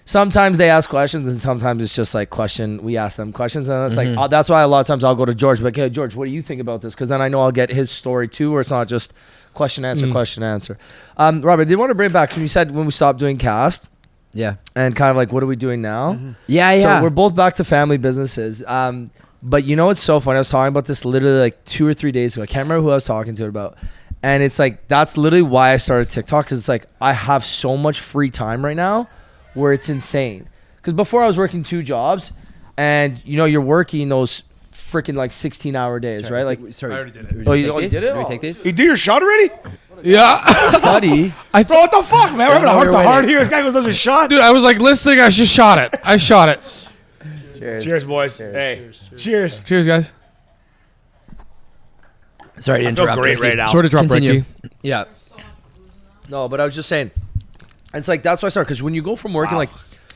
Sometimes they ask questions, and sometimes it's just like we ask them questions, and it's like that's why a lot of times I'll go to George, like, hey George, what do you think about this? Because then I know I'll get his story too, where it's not just question answer, question answer. Robert, did you want to bring it back? You said when we stopped doing cast, Yeah. and kind of like what are we doing now? Yeah. Yeah. So we're both back to family businesses. But you know what's so funny? I was talking about this literally like 2 or 3 days ago. I can't remember who I was talking to it about. And it's like, that's literally why I started TikTok. Cause it's like, I have so much free time right now where it's insane. Cause before I was working 2 jobs and you know, you're working those freaking like 16-hour days, right? Like, sorry, I already did it. oh, you already did it? Did we take these? You do your shot already? Yeah. Buddy. Bro, what the fuck, man? We're having a heart to heart here. This guy goes, does a shot. Dude, I was like listening. I just shot it. I shot it. Cheers, boys. Hey, cheers. Cheers, guys. Sorry to I feel interrupt. great Ricky. right now. Sort of drop Continue. Ricky. Yeah. No, but I was just saying, it's like that's why I started. Because when you go from working, Wow. like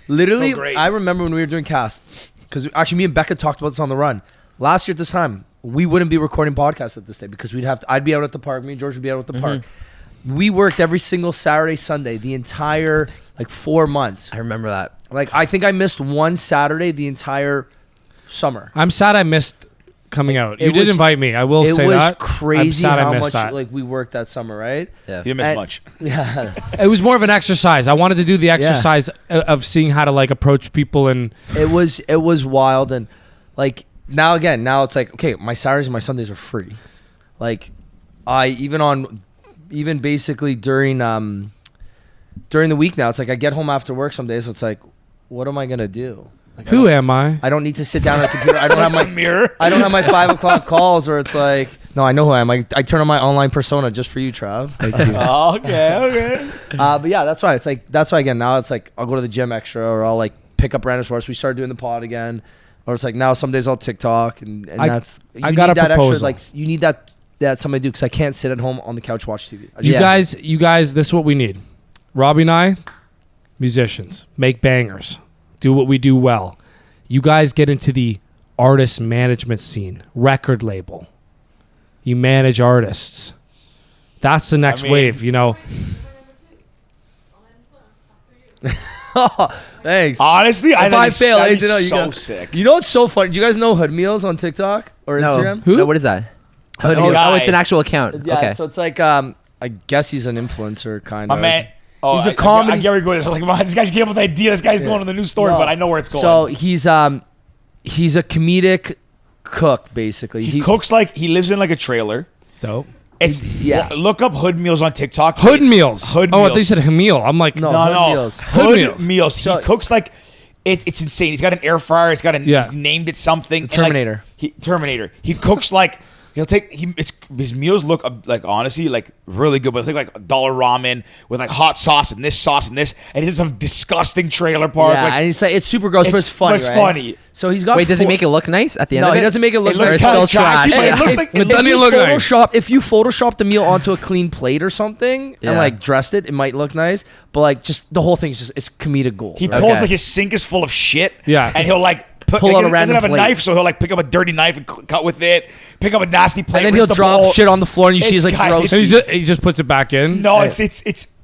literally, Feel great. I remember when we were doing cast. Because actually, me and Becca talked about this on the run last year at this time. We wouldn't be recording podcasts at this day because I'd be out at the park. Me and George would be out at the park. We worked every single Saturday, Sunday, the entire like 4 months. I remember that. Like I think I missed one Saturday the entire summer. I'm sad I missed coming out. You It did was- invite me. I will It say was that. crazy I'm sad how I missed much that. like we worked that summer, right? Yeah. You didn't miss And- much. Yeah. It was more of an exercise. I wanted to do the exercise of seeing how to like approach people and It was wild. And like now it's like, okay, my Saturdays and my Sundays are free. Like I even basically during the week now, it's like I get home after work some days. It's like, what am I gonna do? Like, who am I? I don't need to sit down at the computer. I don't have my mirror. I don't have my 5 o'clock calls where it's like, no, I know who I am. I turn on my online persona just for you, Trav. Thank you. Oh, okay. But yeah, that's why again now it's like I'll go to the gym extra or I'll like pick up random sports. We started doing the pod again, or it's like now some days I'll TikTok and that's I got a that proposal. extra like you need that somebody do because I can't sit at home on the couch watch TV. You Yeah. guys, this is what we need. Robbie and I, musicians, make bangers, do what we do well. You guys get into the artist management scene, record label. You manage artists. That's the next mean- wave, you know. Thanks. Honestly, I If think I it's fail, that'd be you know, you so got- sick. You know what's so funny? Do you guys know Hood Meals on TikTok or No. Instagram? Who? No, what is that? Hood oh, Meals. oh, it's an actual account. Yeah, Okay. so it's like I guess he's an influencer kind My of. man. Oh, He's a I comedy- get where you're going. So I was like, this guy's came up with the idea. This guy's going to the new story, No. but I know where it's going. So he's a comedic cook basically. he cooks like he lives in like a trailer. Dope. It's Yeah. Look up Hood Meals on TikTok. Hood It's meals. Hood oh, I Meals. thought you said meal. I'm like, No. No, Hood no. Meals. Hood Meals. Meals. He So- cooks like it's insane. He's got an air fryer. He's got Yeah. he's named it something. The and, like, Terminator. Terminator. He cooks like his meals look like honestly like really good, but it's like $1 ramen with like hot sauce and this, and he's in some disgusting trailer park. Yeah, like, and it's super gross, but it's funny. But it's right? funny. So he's got. Wait, does he four- make it look nice at the end No, of it? he doesn't make it look It looks nice. kind still of trashy. trash. But it looks If- like it it doesn't looks look nice. if you photoshopped the meal onto a clean plate or something Yeah. and like dressed it, it might look nice. But like just the whole thing is just it's comedic gold. He right? pulls Okay. like his sink is full of shit. Yeah. and he'll like Pull like, out a he doesn't random have a plate. knife, so he'll like pick up a dirty knife and cut with it. Pick up a nasty plate, And then rinse he'll the drop bowl. shit on the floor and you see his like Guys, gross. it's- he just puts it back in. No, it's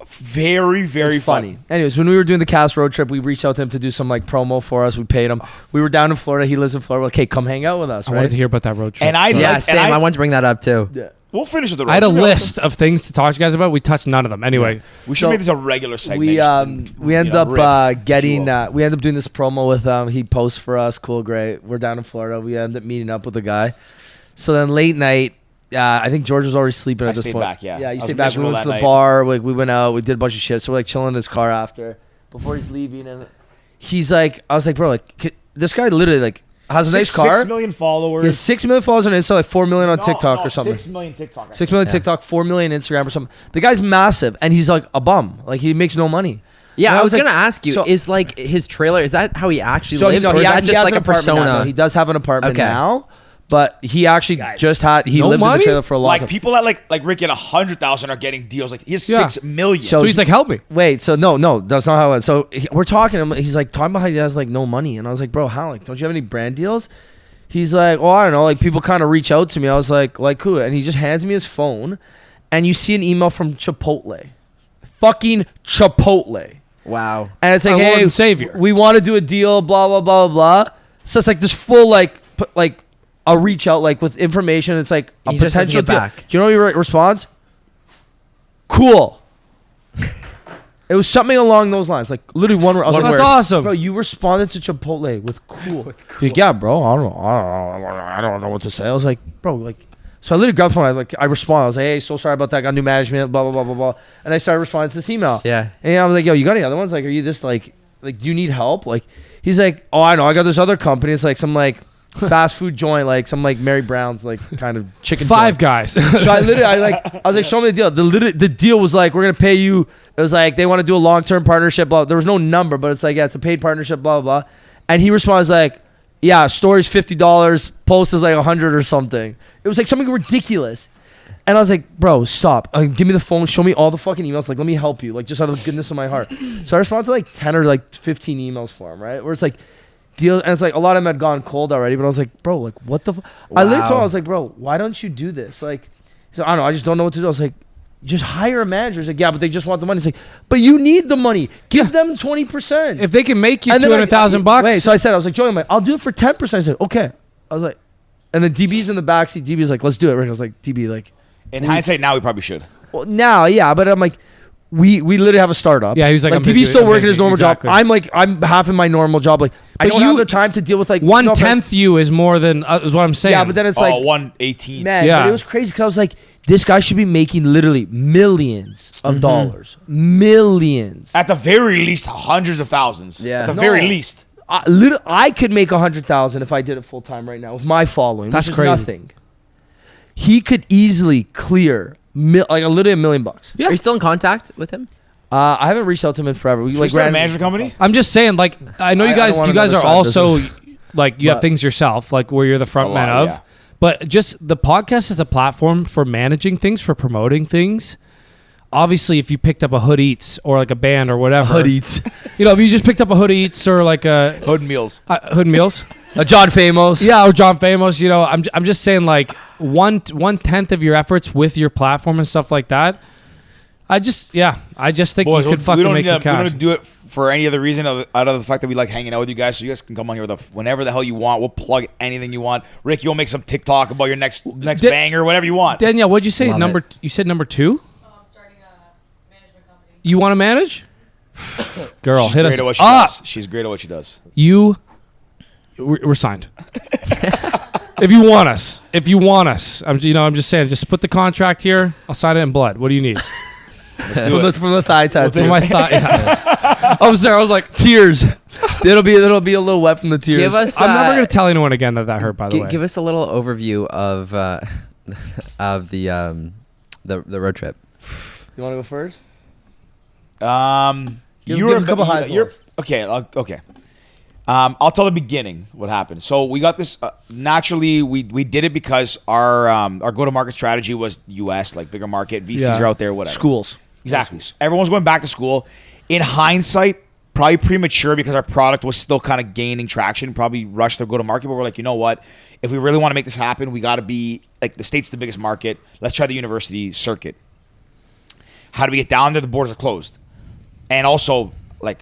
very very It's funny. Anyways, when we were doing the cast road trip, we reached out to him to do some like promo for us. We paid him. We were down in Florida. He lives in Florida. We're like, okay, come hang out with us, I wanted right? to hear about that road trip. And I Yeah, like, same. and I wanted to bring that up too. Yeah. We'll finish with the. I had a road trip. list of things to talk to you guys about. We touched none of them. Anyway, We should So, make this a regular segment. We just, we you end know, up riff, getting if you we end up doing this promo with he posts for us. Cool, great. We're down in Florida. We end up meeting up with the guy. So then late night, I think George was already sleeping I at this stayed point. back, yeah. Yeah, I you was stayed back. We miserable went to that the night. bar. Like we went out. We did a bunch of shit. So we're like chilling in his car after before he's leaving, and he's like, I was like, bro, like this guy literally like has a will. nice car. 6 million followers. He has 6 million followers on Insta, like 4 million on TikTok or something. 6 million TikTok. 6 million TikTok, 4 million Instagram or something. The guy's massive, and he's like a bum. Like he makes no money. Yeah, And I was like- gonna ask you, so- is like his trailer, is that how he actually So lives, no, or is that he just has like an a apartment now. persona? No, he does have an apartment Okay. now, but he actually just had he No lived in money? the trailer for a long Like time. people at like Ricky at 100,000 are getting deals. Like he has Yeah. 6 million. So so he's like, help me. Wait, so no, that's not how it. So we're talking. He's like talking about how he has like no money, and I was like, bro, how? Like, don't you have any brand deals? He's like, well, I don't know. Like people kind of reach out to me. I was like who? And he just hands me his phone, and you see an email from Chipotle, fucking Chipotle. Wow. And it's like, Our Lord hey, and Savior. we want to do a deal, blah blah blah blah blah. So it's like this full like a reach out like with information. It's like a He just doesn't potential get deal. back. Do you know your response? Cool. It was something along those lines, like literally one word. I was like, That's awesome. bro. You responded to Chipotle with cool. Like, yeah, bro. I don't know what to say. I was like, bro, like So I literally grabbed the phone. I responded. I was like, hey, so sorry about that. Got new management, blah, blah, blah, blah, blah. And I started responding to this email. Yeah. And I was like, yo, you got any other ones? Like, are you this like, do you need help? Like, he's like, oh, I know. I got this other company. It's like some like fast food joint, like some like Mary Brown's like kind of chicken Five joint. Guys. So I was like, show me the deal. The deal was like, we're going to pay you. It was like, they want to do a long-term partnership. Blah. There was no number, but it's like, yeah, it's a paid partnership, blah, blah, blah. And he responds like, yeah, story's $50, post is like 100 or something. It was like something ridiculous. And I was like, bro, stop. Give me the phone. Show me all the fucking emails. Like, let me help you. Like, just out of the goodness of my heart. So I responded to like 10 or like 15 emails for him, right? Where it's like, deals. And it's like, a lot of them had gone cold already. But I was like, bro, like, what the I literally told him, I was like, bro, why don't you do this? Like, so I don't know. I just don't know what to do. I was like, just hire a manager. He's like, yeah, but they just want the money. It's like, but you need the money. Give them 20%. If they can make you And then $200,000, Wait, so I said, I was like, Joey, I'm like, I'll do it for 10%. I said, okay. I was like, and then DB's in the backseat. DB's like, let's do it. Rick, I was like, DB, like, In hindsight, now we probably should. well, now, yeah, but I'm like, we literally have a startup. Yeah, he was like, I'm DB's busy- still I'm working busy. his normal Exactly. job. I'm half in my normal job. Like, I But don't have the time to deal with like 1/10 you is more than is what I'm saying. Yeah, but then it's like, 118. man, Yeah. but it was crazy because I was like, this guy should be making literally millions of dollars, millions. At the very least, hundreds of thousands. Yeah. At the No. very least. I could make 100,000 if I did it full time right now with my following. That's which is crazy. Nothing. He could easily clear like literally $1 million. Yeah. Are you still in contact with him? I haven't reached out to him in forever. We Should we like start a ran management company? I'm just saying, like, I know I you don't guys. want You guys are another side also business. like you have But- things yourself, like where you're the front A man lot, of. yeah. But just the podcast is a platform for managing things, for promoting things. Obviously, if you picked up a Hood Eats or like a band or whatever, Hood Eats. you know, if you just picked up a Hood Eats or like a Hood Meals. Hood Meals, John Famos. yeah, or John Famos, you know, I'm just saying like 1/10 of your efforts with your platform and stuff like that. I just think Boys, you could we fucking don't make need some to, we cash. don't do it for any other reason out of the fact that we like hanging out with you guys. So you guys can come on here with whenever the hell you want. We'll plug anything you want. Rick, you'll make some TikTok about your next banger, whatever you want. Danielle, what'd you say? Love You said number 2? I'm starting a management company. You want to manage? Girl, She's hit great us at what she up. does. She's great at what she does. We're signed. If you want us, I'm just saying, just put the contract here. I'll sign it in blood. What do you need? Let's do it. From the thigh tattoo. For my thought, yeah. I was there. I was like, Tears. it'll be a little wet from the tears. Give us. I'm never gonna tell anyone again that hurt. By the way, Give us a little overview of of the road trip. You want to go first? You give a couple highs. Okay. Okay. I'll tell the beginning what happened. So we got this. Naturally, we did it because our go-to-market strategy was U.S., like bigger market. VCs Yeah. are out there, whatever. Schools. Exactly. So everyone's going back to school. In hindsight, probably premature because our product was still kind of gaining traction. Probably rushed to go-to-market, but we're like, you know what? If we really want to make this happen, we got to be like the state's the biggest market. Let's try the university circuit. How do we get down there? The borders are closed, and also, like,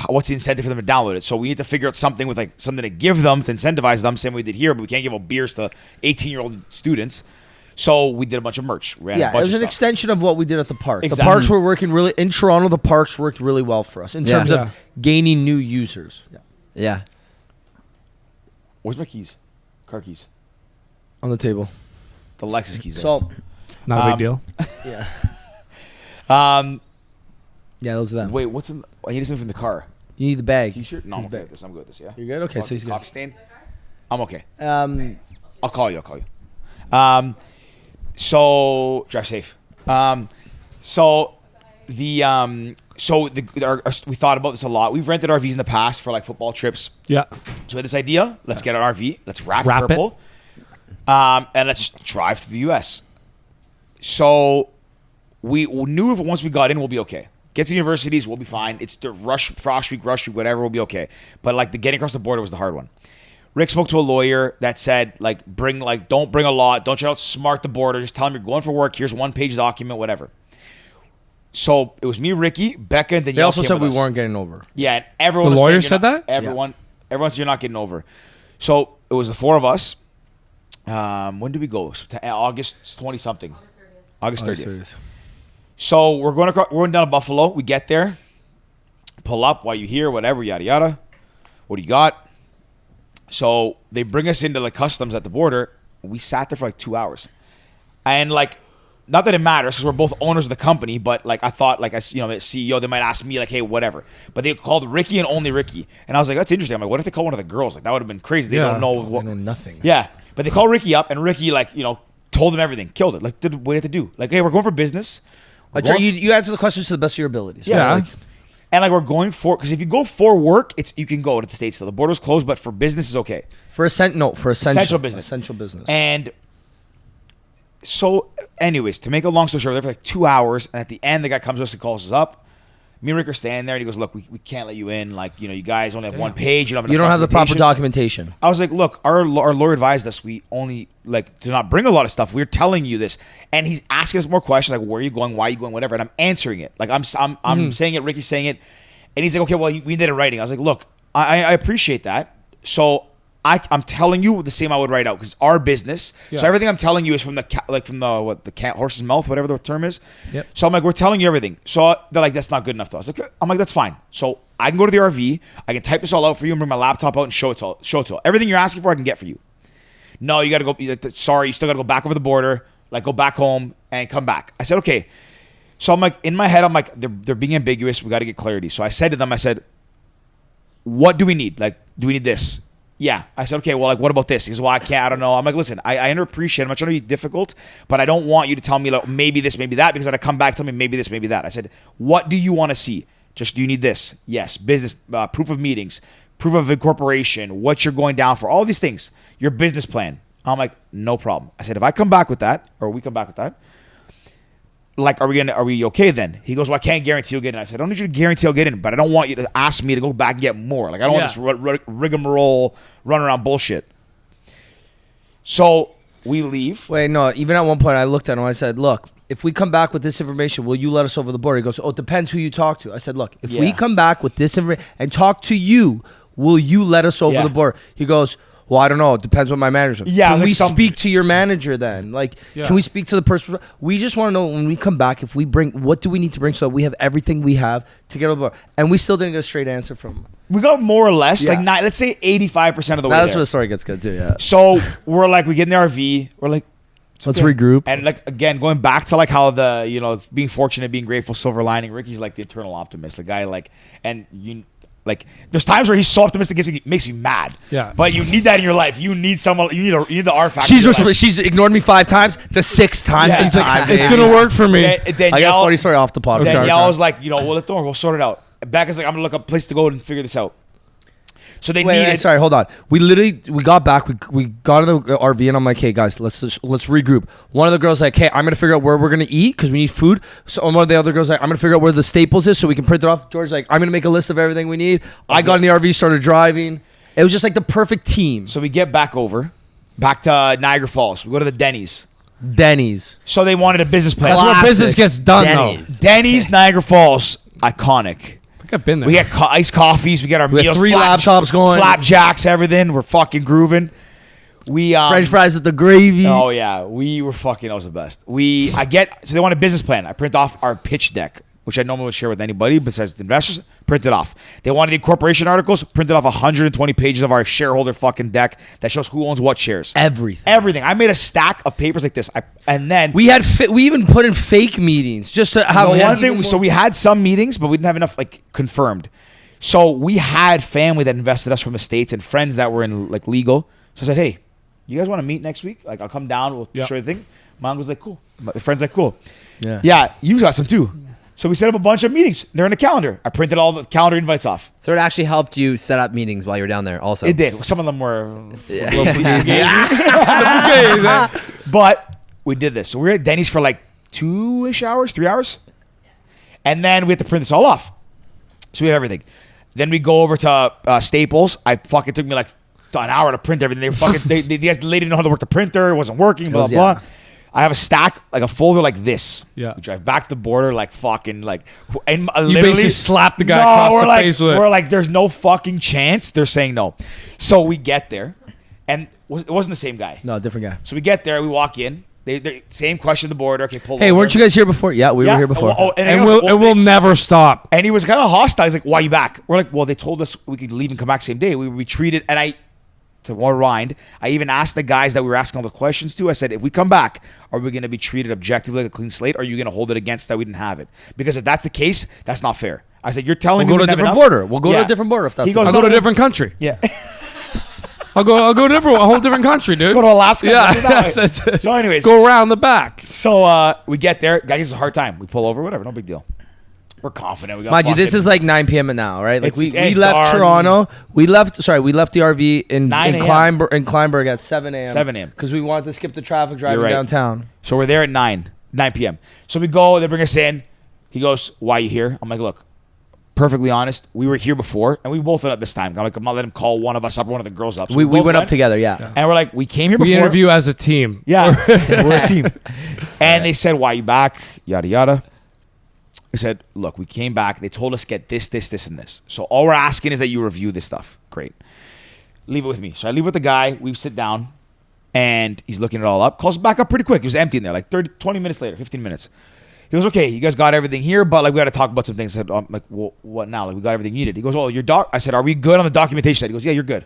what's the incentive for them to download it? So we need to figure out something with like something to give them to incentivize them. Same way we did here, but we can't give out beers to 18-year-old students. So we did a bunch of merch. Ran a Yeah, it bunch was of an stuff. extension of what we did at the park. Exactly. The parks were working really in Toronto. The parks worked really well for us in terms Yeah. of gaining new users. Yeah. Yeah. Where's my keys? Car keys. On the table. The Lexus keys. There. So not a big deal. yeah, Yeah, those are them. wait, what's in? I need something from the car. You need the bag. T-shirt? No, I'm His okay bag. with this. I'm good with this. Yeah. You're good. Okay, so he's good. Coffee stain. I'm okay. Um, I'll call you. So drive safe. We thought about this a lot. We've rented RVs in the past for like football trips. Yeah. So we had this idea. Let's get an RV. Let's wrap Wrap it. purple. And let's just drive to the U.S. So we knew if once we got in, we'll be okay. Get to the universities, we'll be fine. It's the frost week, rush week, whatever, we'll be okay. But like the getting across the border was the hard one. Rick spoke to a lawyer that said, don't bring a lot, don't try to outsmart the border, just tell him you're going for work, here's 1-page document, whatever. So it was me, Ricky, Becca, and Danielle. they also came said with we us. weren't getting over. Yeah, and everyone The was lawyer saying said that? Everyone said you're not getting over. So it was the 4 of us. When did we go? August 20 something. August 30th. So we're going down to Buffalo. We get there, pull up while you here, whatever, yada yada. What do you got? So they bring us into the customs at the border. We sat there for like 2 hours. And like, not that it matters because we're both owners of the company, but like I thought, like the CEO, they might ask me like, hey, whatever. But they called Ricky and only Ricky, and I was like, that's interesting. I'm like, what if they call one of the girls? Like that would have been crazy. They don't know what. I know nothing. Yeah, but they call Ricky up, and Ricky told him everything, killed it. Like did what he had to do. Like, hey, we're going for business. You answer the questions to the best of your abilities. Yeah. And like we're going for, because if you go for work, you can go to the States still. The border's closed, but for business is okay. For essential business. Essential business. And so, anyways, to make a long story short, we're there for like 2 hours, and at the end, the guy comes to us and calls us up. Me and Rick are standing there, and he goes, "Look, we can't let you in. Like, you guys only have one page. You don't have the proper documentation." I was like, "Look, our lawyer advised us we only to not bring a lot of stuff. We're telling you this, and he's asking us more questions like, where are you going? Why are you going? Whatever." And I'm answering it. Like I'm saying it. Ricky's saying it, and he's like, "Okay, well, we need it in writing." I was like, "Look, I appreciate that. So." I'm telling you the same I would write out because our business. Yeah. So everything I'm telling you is from the horse's mouth, whatever the term is. Yep. So I'm like, we're telling you everything. So they're like, that's not good enough though. I'm like, that's fine. So I can go to the RV, I can type this all out for you and bring my laptop out and show it to all. Everything you're asking for, I can get for you. No, you got to go. Sorry, you still got to go back over the border, like go back home and come back. I said, okay. So I'm like, in my head, I'm like, they're being ambiguous. We got to get clarity. So I said to them, what do we need? Like, do we need this? Yeah. I said, okay, well, like, what about this? He goes, well, I don't know. I'm like, listen, I appreciate it. I'm not trying to be difficult, but I don't want you to tell me, like, maybe this, maybe that, because then I come back, tell me maybe this, maybe that. I said, what do you want to see? Just, do you need this? Yes. Business, proof of meetings, proof of incorporation, what you're going down for, all these things, your business plan. I'm like, no problem. I said, if I come back with that, or we come back with that, like, are we okay then? He goes, well, I can't guarantee you'll get in. I said, I don't need you to guarantee I'll get in, but I don't want you to ask me to go back and get more. Like, I don't want this rigmarole, run around bullshit. So we leave. Wait, no, even at one point I looked at him, I said, look, if we come back with this information, will you let us over the border? He goes, oh, it depends who you talk to. I said, look, if we come back with this information and talk to you, will you let us over the border? He goes, well, I don't know. It depends what my manager. Yeah, can we speak to your manager then? Like, can we speak to the person? We just want to know when we come back if we bring. What do we need to bring so that we have everything we have to get over? And we still didn't get a straight answer from him. We got more or less, let's say 85% of the way. That's where the story gets good too. Yeah. So we're like, we get in the RV. We're like, let's regroup. And like again, going back to like how the being fortunate, being grateful, silver lining. Ricky's like the eternal optimist, the guy like there's times where he's so optimistic it makes me mad. Yeah. But you need that in your life. You need someone. You need the R factor. She's ignored me 5 times. The 6th time. Yeah. He's like, it's gonna work for me. I got a funny story off the podcast. Danielle was like, well, don't worry, we'll sort it out. Becca's like, I'm gonna look up a place to go and figure this out. So they needed. Sorry, hold on. We got back. We got to the RV, and I'm like, hey guys, let's regroup. One of the girls like, hey, I'm gonna figure out where we're gonna eat because we need food. So one of the other girls like, I'm gonna figure out where the Staples is so we can print it off. George's like, I'm gonna make a list of everything we need. I got in the RV, started driving. It was just like the perfect team. So we get back to Niagara Falls. We go to the Denny's. So they wanted a business plan. That's where business gets done, Denny's. Denny's, Niagara Falls, iconic. I've been there. We get iced coffees. We get our meals. We have 3 laptops going. Flapjacks, everything. We're fucking grooving. We French fries with the gravy. Oh yeah, we were fucking. That was the best. So they want a business plan. I print off our pitch deck, which I normally would share with anybody besides the investors. Print it off. They wanted the incorporation articles. Printed off 120 pages of our shareholder fucking deck that shows who owns what shares. Everything. I made a stack of papers like this. And then we even put in fake meetings just to have one thing. So we had some meetings, but we didn't have enough like confirmed. So we had family that invested us from the States and friends that were in like legal. So I said, hey, you guys want to meet next week? Like I'll come down. We'll show you the thing. Mom was like, cool. My friend's like, cool. Yeah. You got some too. So we set up a bunch of meetings. They're in the calendar. I printed all the calendar invites off. So it actually helped you set up meetings while you were down there also. It did. Some of them were But we did this. So we were at Denny's for like 2-ish hours, 3 hours. And then we had to print this all off. So we had everything. Then we go over to Staples. It took me like an hour to print everything. The lady didn't know how to work the printer. It wasn't working, blah, blah. I have a stack, like a folder like this. Yeah. We drive back to the border, like fucking, like, and you basically slapped the guy across the face with it. We're like, there's no fucking chance they're saying no. So we get there, and it wasn't the same guy. No, different guy. So we get there, we walk in. They same question at the border. Okay, pull over. Hey, weren't you guys here before? Yeah, we were here before. And we'll never stop. And he was kind of hostile. He's like, why are you back? We're like, well, they told us we could leave and come back same day. We retreated, and to more rind. I even asked the guys that we were asking all the questions to. I said, if we come back, are we going to be treated objectively like a clean slate? Or are you going to hold it against that we didn't have it? Because if that's the case, that's not fair. I said, you're telling We'll me go to a we didn't have different enough? border. We'll go to Yeah. a different border if that's He the goes, I'll case. go to a different country. Yeah. I'll go to a whole different country, dude. Go to Alaska. Yeah. Do it that way. That's it. So anyways. Go around the back. So we get there. Guy gives us a hard time. We pull over, whatever. No big deal. We're confident. We got Mind you, this fucking- is like 9 p.m. now, right? Like we it's left dark. Toronto. We left the RV in 9 a.m. Kleinberg at 7 a.m. 7 a.m. Because we wanted to skip the traffic driving right. downtown. So we're there at 9 p.m. So we go, they bring us in. He goes, why are you here? I'm like, look, perfectly honest, we were here before, and we both went up this time. I'm like, I'm not letting him call one of us up or one of the girls up. So We both went up together, yeah. And we're like, we came here before. We interview as a team. Yeah, we're a team. And they said, why are you back? Yada, yada. We said, look, we came back. They told us get this, this, this, and this. So all we're asking is that you review this stuff. Great. Leave it with me. So I leave with the guy. We sit down, and he's looking it all up. Calls back up pretty quick. It was empty in there, like 20 minutes later, 15 minutes. He goes, okay, you guys got everything here, but like we got to talk about some things. I said, I'm like, well, what now? Like we got everything you needed. He goes, oh, your doc. I said, are we good on the documentation side? He goes, yeah, you're good.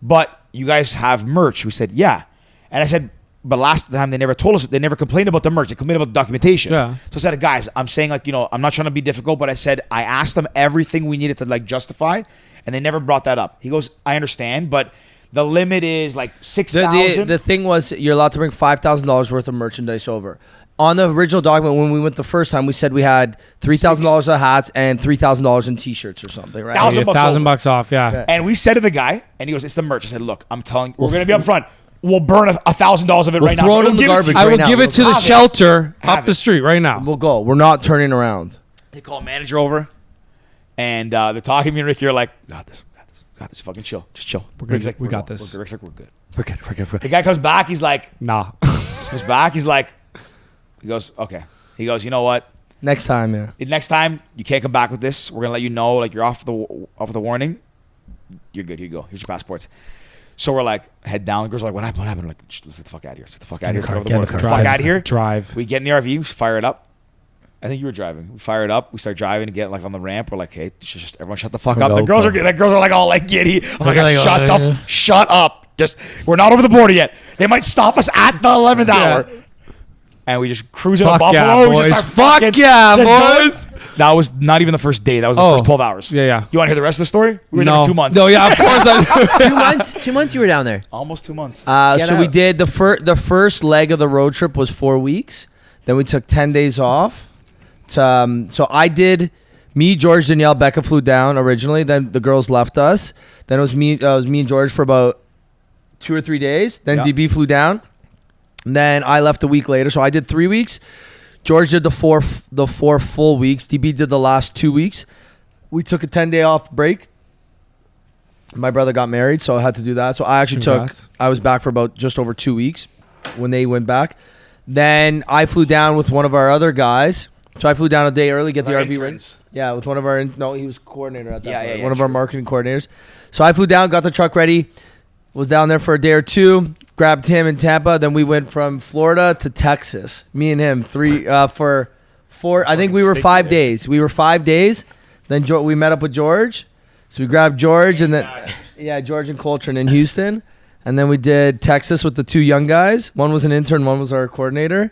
But you guys have merch. We said, yeah. And I said, but last time they never told us, they never complained about the merch. They complained about the documentation. Yeah. So I said, guys, I'm saying like, I'm not trying to be difficult, but I said, I asked them everything we needed to like justify, and they never brought that up. He goes, I understand, but the limit is like $6,000. The thing was, you're allowed to bring $5,000 worth of merchandise over. On the original document, when we went the first time, we said we had $3,000 of hats and $3,000 in T-shirts or something, right? $1,000 bucks over. $1,000 off, yeah. And we said to the guy, and he goes, it's the merch. I said, look, I'm telling you, we're going to be up front. We'll burn $1,000 of it We'll right now. throw it We'll in the give it to you. garbage. I will right now. give it to the Have it. shelter Have up the it. street right now. We'll go. We're not turning around. They call a manager over, and they're talking to me and Ricky are like, got this. Fucking chill. Just chill. We're good. Rick's like, We got good. this. Rick's like, we're good. We're good. The guy comes back. He's like, Nah. he goes, okay. He goes, you know what? Next time, yeah. Next time, you can't come back with this. We're going to let you know, like, you're off the warning. You're good. Here you go. Here's your passports. So we're like, head down. The girls are like, what happened? We're like, let's get the fuck out of here. Let's get the fuck out of here. Let's get the fuck out of here. Drive. We get in the RV. We fire it up. I think you were driving. We fire it up. We start driving to get like on the ramp. We're like, hey, just everyone shut the fuck up. The girls are like all like giddy. I'm like, shut up. Just we're not over the border yet. They might stop us at the 11th hour. And we just cruise into Fuck Buffalo. yeah, We just boys. start Fuck fucking- yeah, just boys. going. That was not even the first day. That was the Oh. first 12 hours. Yeah. You want to hear the rest of the story? We were there for 2 months. No, yeah, of course I do. 2 months? 2 months you were down there. Almost 2 months. Get So we out. did the first leg of the road trip was 4 weeks. Then we took 10 days off. So I did. Me, George, Danielle, Becca flew down originally. Then the girls left us. Then it was me and George for about 2 or 3 days. Then Yeah. DB flew down. And then I left a week later. So I did 3 weeks. George did the four full weeks. DB did the last 2 weeks. We took a 10-day off break. My brother got married, so I had to do that. So I actually Congrats. I was back for about just over 2 weeks when they went back. Then I flew down with one of our other guys. So I flew down a day early, get the Our RV ready. interns. Yeah, with one of our no, he was coordinator at that Yeah, point. yeah, yeah, one of our true. marketing coordinators. So I flew down, got the truck ready, was down there for a day or two, grabbed him in Tampa. Then we went from Florida to Texas. Me and him for 4. I think we were Fucking 5 stinky days. We were 5 days. Then we met up with George. So we grabbed George and then George and Coltrane in Houston. And then we did Texas with the 2 young guys. One was an intern, one was our coordinator.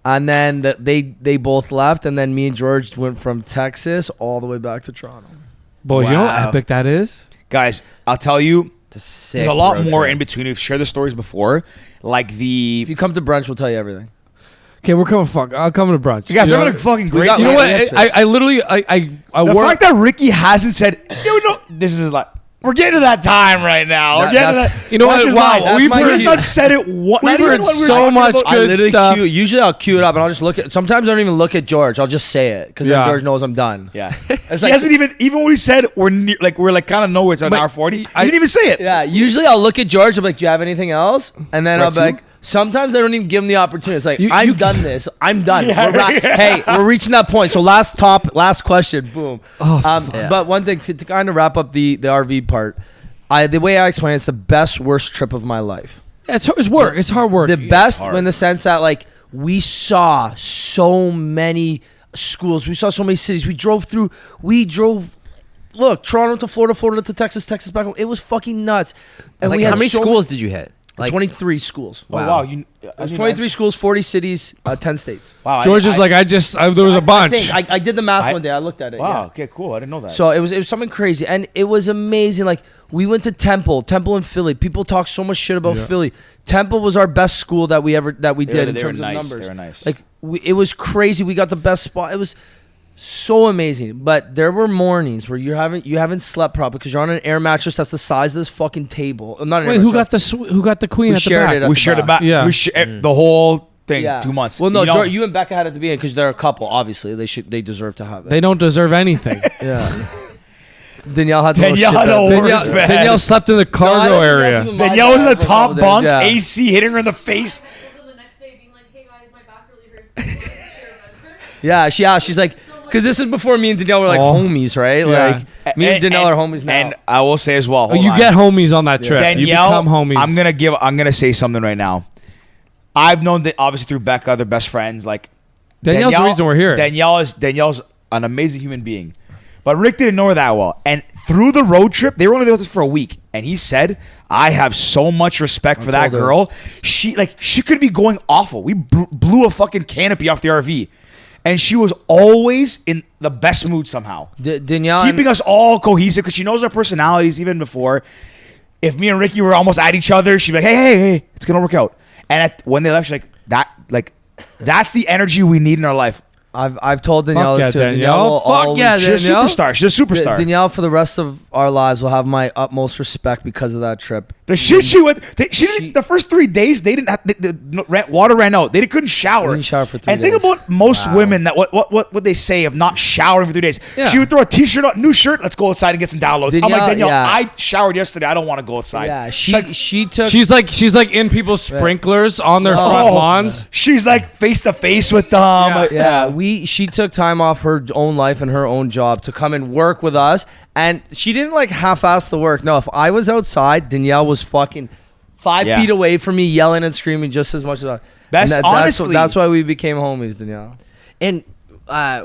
And then they both left. And then me and George went from Texas all the way back to Toronto. Boys, you know Wow. how epic that is? Guys, I'll tell you, It's a sick there's a lot road more trip. in between. We've shared the stories before. Like If the... you come to brunch, we'll tell you everything. Okay, we're coming. I'll come to brunch. You guys You are know- having a fucking great... got- You know what? Yes, I literally I The work. fact that Ricky hasn't said, this is like... We're getting to that time right now. We're getting to That's- that. You know That's what? just Wow, not- we've he has heard- not said it. We've heard so much I good literally stuff. Usually I'll cue it up and I'll just look at. Sometimes I don't even look at George. I'll just say it because Yeah. then George knows I'm done. Yeah. It's He like- hasn't even when we said we're kind of know it's an But hour 40. He I- didn't even say it. Yeah. Usually I'll look at George. I'm like, do you have anything else? And then I'll be Retsu? like, sometimes I don't even give him the opportunity. It's like You- I'm you- done this. I'm done. Yeah, Hey, we're reaching that point. So last question. Boom. Yeah. But one thing to kind of wrap up the RV part. The way I explain it, it's the best worst trip of my life. It's work. It's hard work. The best hard. in the sense that like we saw so many schools, we saw so many cities. We drove look, Toronto to Florida, Florida to Texas, Texas back home. It was fucking nuts. And Like, we had how many so schools did you hit? Like 23 schools. Oh, wow. You, It was 23 schools, 40 cities, 10 states. Wow. George is like, there was a bunch. I did the math one day. I looked at it. Wow. Yeah. Okay. Cool. I didn't know that. So it was something crazy, and it was amazing. Like we went to Temple in Philly. People talk so much shit about Philly. Temple was our best school that we did in they terms were of nice. numbers. They were nice. Like it was crazy. We got the best spot. It was so amazing. But there were mornings where you haven't slept properly because you're on an air mattress that's the size of this fucking table. Not an Wait, air who mattress. got the queen We at the shared back? it at we the shared back. about Yeah. we shared the whole thing. 2 months. Well, no, You know- you and Becca had it at the beginning because they're a couple. Obviously, they deserve to have it. They don't deserve anything. Yeah. Danielle had the Danielle most had shit the bed. worst bed. Danielle slept in the cargo area. Danielle was in the top bunk, AC hitting her in the face. The next day being like, hey guys, my back really hurts. So I'm gonna share a bed. Yeah, she's like, because this is before me and Danielle were like Oh. homies, right? Yeah. Like me and Danielle are homies now. And I will say as well. Oh, hold you on. get homies on that trip. You Danielle, become homies. I'm gonna say something right now. I've known that obviously through Becca, they're best friends. Like Danielle's the reason we're here. Danielle's an amazing human being. But Rick didn't know her that well. And through the road trip, they were only there with us for a week. And he said, I have so much respect for that told her. girl. She could be going awful. We blew a fucking canopy off the RV. And she was always in the best mood somehow. Danielle Keeping us all cohesive because she knows our personalities even before. If me and Ricky were almost at each other, she'd be like, hey, it's going to work out. And when they left, she's like, that's the energy we need in our life. I've told Danielle Fuck this yeah, too. Danielle. Will Fuck always- yeah, She's a Danielle. superstar. She's a superstar. Danielle, for the rest of our lives, will have my utmost respect because of that trip. The shit she went, the first 3 days they didn't have water ran out. They couldn't shower. They didn't shower for 3 And think days. about most women that what they say of not showering for 3 days. Yeah. She would throw a t-shirt on, new shirt. Let's go outside and get some downloads. I'm like, Danielle, Danielle, yeah. I showered yesterday. I don't want to go outside. Yeah, She's she took. She's like in people's sprinklers on their front lawns. She's like face to face with them. Yeah. She took time off her own life and her own job to come and work with us, and she didn't like half-ass the work. No, if I was outside, Danielle was fucking 5 Yeah. feet away from me, yelling and screaming just as much as I. Honestly, that's why we became homies, Danielle. And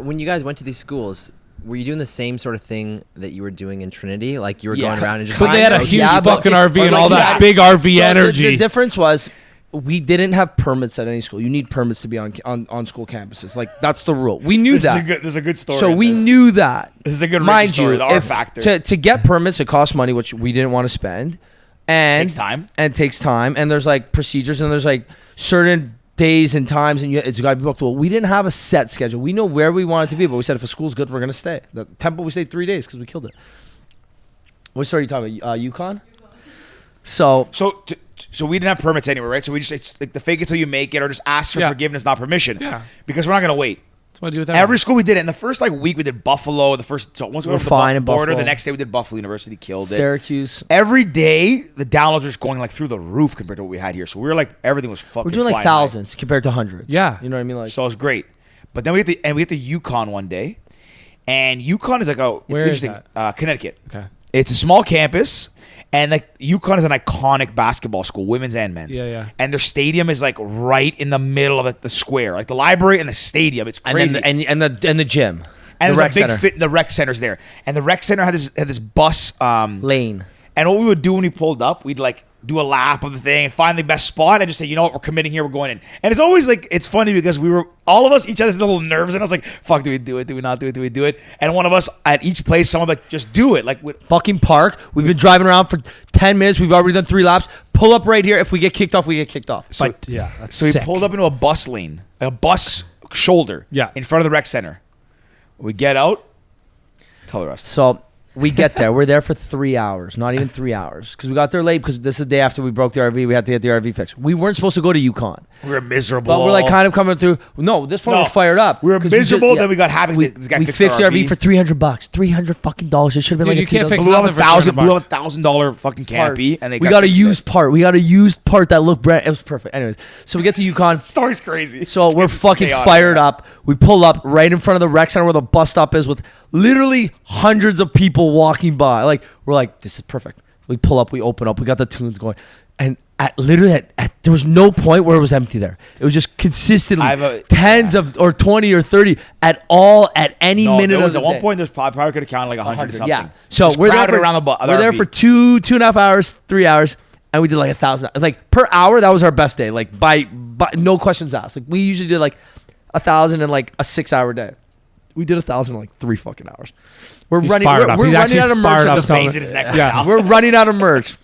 when you guys went to these schools, were you doing the same sort of thing that you were doing in Trinity? Like you were going around and just. But they had a like, huge Yeah, but- fucking RV and like, all that yeah. big RV So energy. The difference was we didn't have permits at any school. You need permits to be on school campuses. Like that's the rule. We knew that. This is a good story. So in we this. knew that. This is a good Mind Ricky story, you, the R if- factor. to get permits, it costs money, which we didn't want to spend, and Takes time. And it takes time, and there's like procedures, and there's like certain days and times, and it's got to be booked. Well, we didn't have a set schedule. We know where we wanted to be, but we said if a school's good, we're gonna stay. The Temple, we stayed 3 days because we killed it. What story are you talking about? UConn. So So we didn't have permits anywhere, right? So we just it's like the fake it till you make it, or just ask for Yeah. forgiveness, not permission. Yeah. Because we're not gonna wait. That's what I do with that. Every school we did it. In the first week we did Buffalo. Once we We're went to fine the in border, Buffalo. the next day we did Buffalo University, killed it. Syracuse. Every day the downloads were just going like through the roof compared to what we had here. So we were like everything was fucking. We're doing like flying high. thousands compared to hundreds. Yeah. You know what I mean? Like So it was great. But then we get to UConn one day, and UConn is like it's Where is interesting. Connecticut. Okay. It's a small campus, and like UConn is an iconic basketball school, women's and men's. Yeah, yeah. And their stadium is like right in the middle of the square, like the library and the stadium. It's crazy. and the gym. And the there's rec a big center. the rec center's there, and the rec center had this bus Lane. And what we would do when we pulled up, we'd like do a lap of the thing and find the best spot and just say, you know what, we're committing here, we're going in. And it's always like, it's funny because all of us, each other's little nerves, and I was like, fuck, do we do it? Do we not do it? Do we do it? And one of us at each place, someone like, just do it. Like, Fucking park. We've been driving around for 10 minutes. We've already done 3 laps. Pull up right here. If we get kicked off, we get kicked off. But yeah, that's so we sick. pulled up into a bus lane, a bus shoulder, Yeah. in front of the rec center. We get out, tell the rest. So we get there. We're there for 3 hours, not even 3 hours, because we got there late. Because this is the day after we broke the RV. We had to get the RV fixed. We weren't supposed to go to UConn, We were miserable. but we're like kind of coming through. No, this point No. we're fired up. We were 'Cause miserable, then we got happy 'cause We, this guy we fixed fixed our the RV for $300, $300 fucking dollars. It should have been Dude, like you a can't fix blew up nothing for $300 blew up $1,000 fucking canopy, and they we got got a fixed used it. part. We got a used part that looked brand. It was perfect. Anyways, so we get to UConn. Story's crazy. So It's we're good. It's fucking chaotic. fired up. We pull up right in front of the rec center where the bus stop is with literally hundreds of people walking by. Like, we're like, this is perfect. We pull up, we open up, we got the tunes going. And there was no point where it was empty there. It was just consistently tens of or 20 or 30 at any minute there was of at the one day. point there's probably could have counted like 100 something. Yeah. So Just we're there crowded for, around the we're there RV. for 2.5 hours, 3 hours, and we did like 1,000. Like per hour, that was our best day. Like by no questions asked. Like we usually did like 1,000 in like a 6-hour day. We did 1,000 in like 3 fucking hours. We're He's running. fired up. We're He's running actually out of fired merch up at this telling point. Veins in his neck. Yeah. We're running out of merch.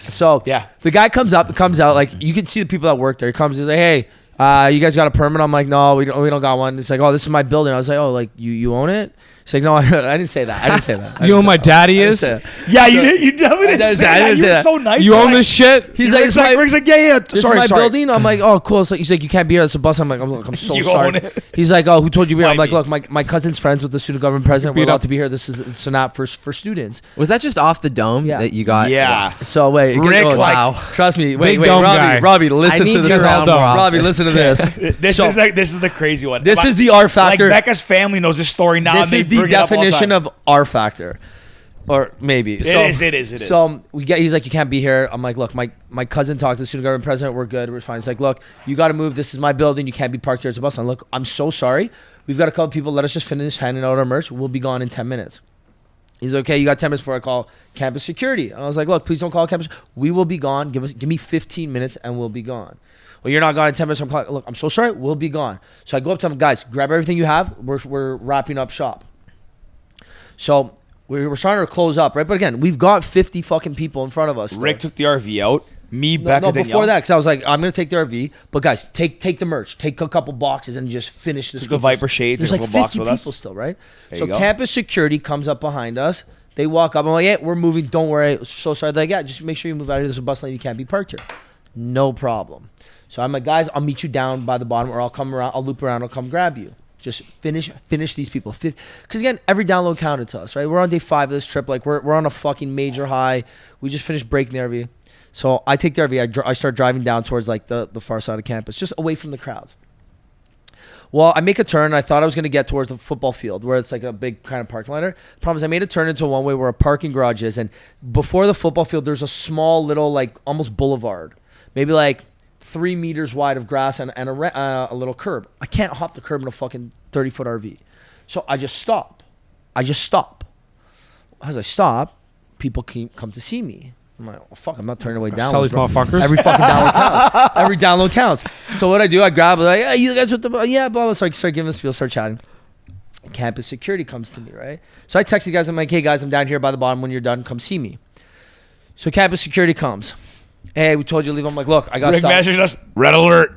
So Yeah. the guy comes out like you can see the people that work there. He comes, he's like, hey, you guys got a permit? I'm like, no, we don't got one. It's like, oh, this is my building. I was like, oh, like you own it? He's like, no, I didn't say that. You know who my daddy is? Yeah, you definitely didn't say that. You were so nice. You own this shit? He's like, Rick's like, yeah. this is my building. I'm like, oh, cool. So he's like, you can't be here. It's a bus. I'm like, look, I'm so You sorry. own it. He's like, oh, who told you to be here? I'm Fight like, me. look, my cousin's friends with the student government president. We're Beat allowed up. to be here. It's an app for students. Was that just off the dome Yeah. that you got? Yeah. So wait, it gets Rick, going. like- Wow. Trust me. Wait, Big dome guy. Robbie, listen I to need this. your round more Robbie, often. listen to this. This So- is the crazy one. This is the R factor. Like Becca's family knows this story now. This and they is the bring it up all the definition time. of R factor, or maybe. It is. So he's like, you can't be here. I'm like, look, my cousin talked to the student government president. We're good. We're fine. He's like, look, you got to move. This is my building. You can't be parked here as a bus. I'm like, I'm so sorry. We've got a couple people. Let us just finish handing out our merch. We'll be gone in 10 minutes. He's okay. You got 10 minutes before I call campus security. And I was like, look, please don't call campus. We will be gone. Give me 15 minutes and we'll be gone. Well, you're not gone in 10 minutes. Look, I'm so sorry. We'll be gone. So I go up to them, guys, grab everything you have. We're wrapping up shop. So we're starting to close up, right? But again, we've got 50 fucking people in front of us. Rick took the RV out. Me, No, Becca, before Danielle. that, because I was like, I'm gonna take the RV, but guys, take the merch, take a couple boxes, and just finish this. Took the Viper shades, There's took like a couple 50 boxes with people us. still, right? There So you go. campus security comes up behind us. They walk up. I'm like, yeah, we're moving. Don't worry. So sorry. They're like, yeah, just make sure you move out of here. There's a bus lane. You can't be parked here. No problem. So I'm like, guys, I'll meet you down by the bottom, or I'll come around. I'll loop around. I'll come grab you. Just finish these people. Because again, every download counted to us, right? We're on day 5 of this trip. Like we're on a fucking major high. We just finished breaking the RV. So I take the RV. I start driving down towards like the far side of campus, just away from the crowds. Well, I make a turn. I thought I was going to get towards the football field where it's like a big kind of parking lot. Problem is I made a turn into one way where a parking garage is. And before the football field, there's a small little like almost boulevard, maybe like 3 meters wide of grass and a little curb. I can't hop the curb in a fucking 30-foot RV. So I just stop. As I stop, people come to see me. I'm like, oh, fuck, I'm not turning away down. Sell these motherfuckers. Every fucking download counts. Every download counts. So what I do, I grab it, like, yeah, you guys with the, yeah, blah, blah. So I start giving this spiel, start chatting. Campus security comes to me, right? So I text the guys, I'm like, hey guys, I'm down here by the bottom. When you're done, come see me. So campus security comes. Hey, we told you to leave. I'm like, look, I got Rick stuff. messaged us. Red alert.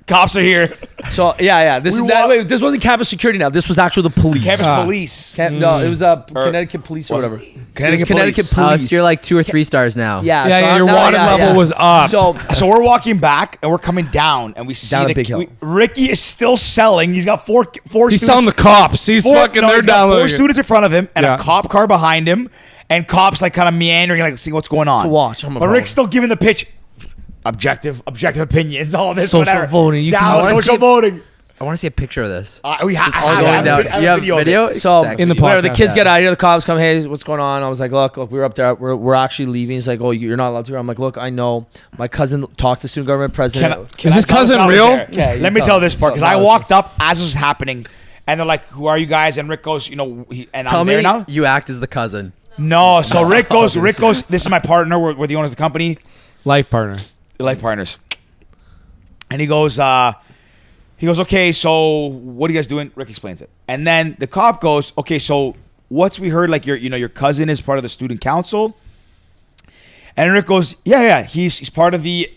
Cops are here. So yeah. This wasn't campus security now. This was actually the police. Campus police. No, it was Connecticut police or whatever. Connecticut Connecticut police. police. So you're like 2 or 3 stars now. Yeah, Yeah, so yeah, I'm your now- water yeah, level yeah. was up. So So we're walking back and we're coming down and we see Down a the big hill. Ricky is still selling. He's got four He's students. selling the cops. He's fucking. They're he's got downloading. 4 students in front of him and Yeah. a cop car behind him, and cops like kind of meandering, like seeing what's going on. To watch. I'm a But pro. Rick's still giving the pitch. Objective opinions, all this, Social whatever. voting. You can Down, watch social it. voting. I want to see a picture of this. We have all going down. You have video? So Exactly. In the whatever, the podcast, kids yeah. get out of here, the cops come, hey, what's going on? I was like, look, we were up there, we're actually leaving. He's like, oh, you're not allowed to. I'm like, look, I know. My cousin talked to student government president. Is this tell cousin us how it was real? there? Okay, you Let me tell tell us. this part because So I that was- walked up as this was happening, and they're like, "Who are you guys?" And Rick goes, and Tell I'm me there now. you act as the cousin. No, so Rick goes. This is my partner. We're the owners of the company, Life partner. life partners. And he goes, okay, so what are you guys doing? Rick explains it, and then the cop goes, okay, so what's we heard? Like your cousin is part of the student council, and Rick goes, yeah, he's part of the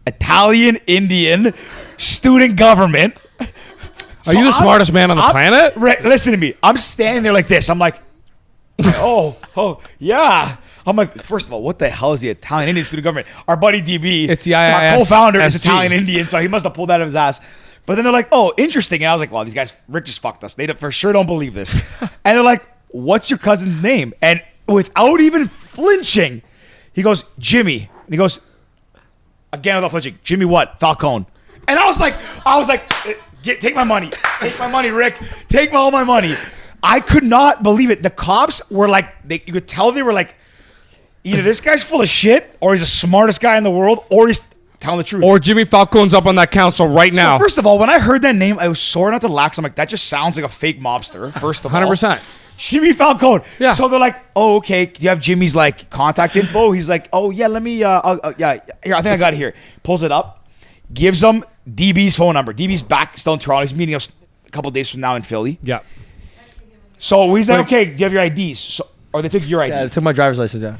Italian Indian student government. Are you the smartest man on the planet? Rick, listen to me. I'm standing there like this. I'm like, oh, yeah. I'm like, first of all, what the hell is the Italian Indian student government? Our buddy DB, It's the our IISG. co-founder, is Italian Indian, so he must have pulled that out of his ass. But then they're like, oh, interesting. And I was like, well, these guys, Rick just fucked us. They for sure don't believe this. And they're like, what's your cousin's name? And without even flinching, he goes, Jimmy. And he goes, again without flinching, Jimmy what? Falcone. And I was like, take my money. Take my money, Rick. Take all my money. I could not believe it. The cops were like, you could tell they were like, either this guy's full of shit, or he's the smartest guy in the world, or he's telling the truth. Or Jimmy Falcone's up on that council right now. So first of all, when I heard that name, I was sore not to laugh. I'm like, that just sounds like a fake mobster. First of all, 100%. Jimmy Falcone. Yeah. So they're like, oh, okay. Do you have Jimmy's like contact info? He's like, oh yeah, let me. Yeah, here, I think I got it here. Pulls it up, gives him DB's phone number. DB's back still in Toronto. He's meeting us a couple days from now in Philly. Yeah. So he's like, okay, do you have your IDs? So, or they took your ID. Yeah, they took my driver's license. Yeah.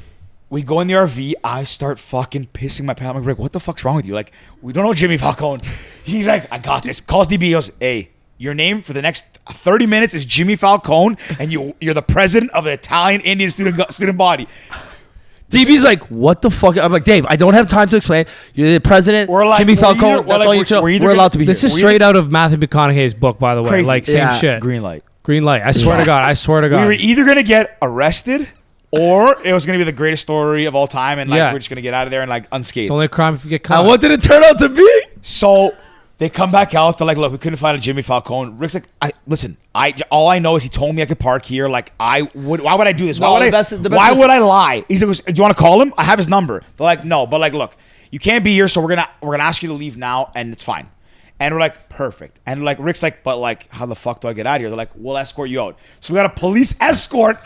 We go in the RV. I start fucking pissing my pants. I'm like, what the fuck's wrong with you? Like, we don't know Jimmy Falcone. He's like, I got this. Calls DB. He goes, hey, your name for the next 30 minutes is Jimmy Falcone, and you're the president of the Italian Indian student body. DB's like, what the fuck? I'm like, Dave, I don't have time to explain. You're the president, We're like- Jimmy we're Falcone. either- we're That's like- all you know. we're either We're allowed gonna- to be This here. is straight out of Matthew McConaughey's book, by the way. Crazy. Like, same Yeah. shit. Green light. Green light. I swear to God. I swear to We God. were either gonna get arrested, or it was gonna be the greatest story of all time, and like Yeah. we're just gonna get out of there and like unscathed. It's only a crime if you get caught. And what did it turn out to be? So they come back out. They're like, look, we couldn't find a Jimmy Falcone. Rick's like, listen, all I know is he told me I could park here. Like, why would I do this? No, Why would the I? best Why is- would I lie? He's like, do you want to call him? I have his number. They're like, no, but like, look, you can't be here, so we're gonna ask you to leave now, and it's fine. And we're like, perfect. And like Rick's like, but like, how the fuck do I get out of here? They're like, we'll escort you out. So we got a police escort.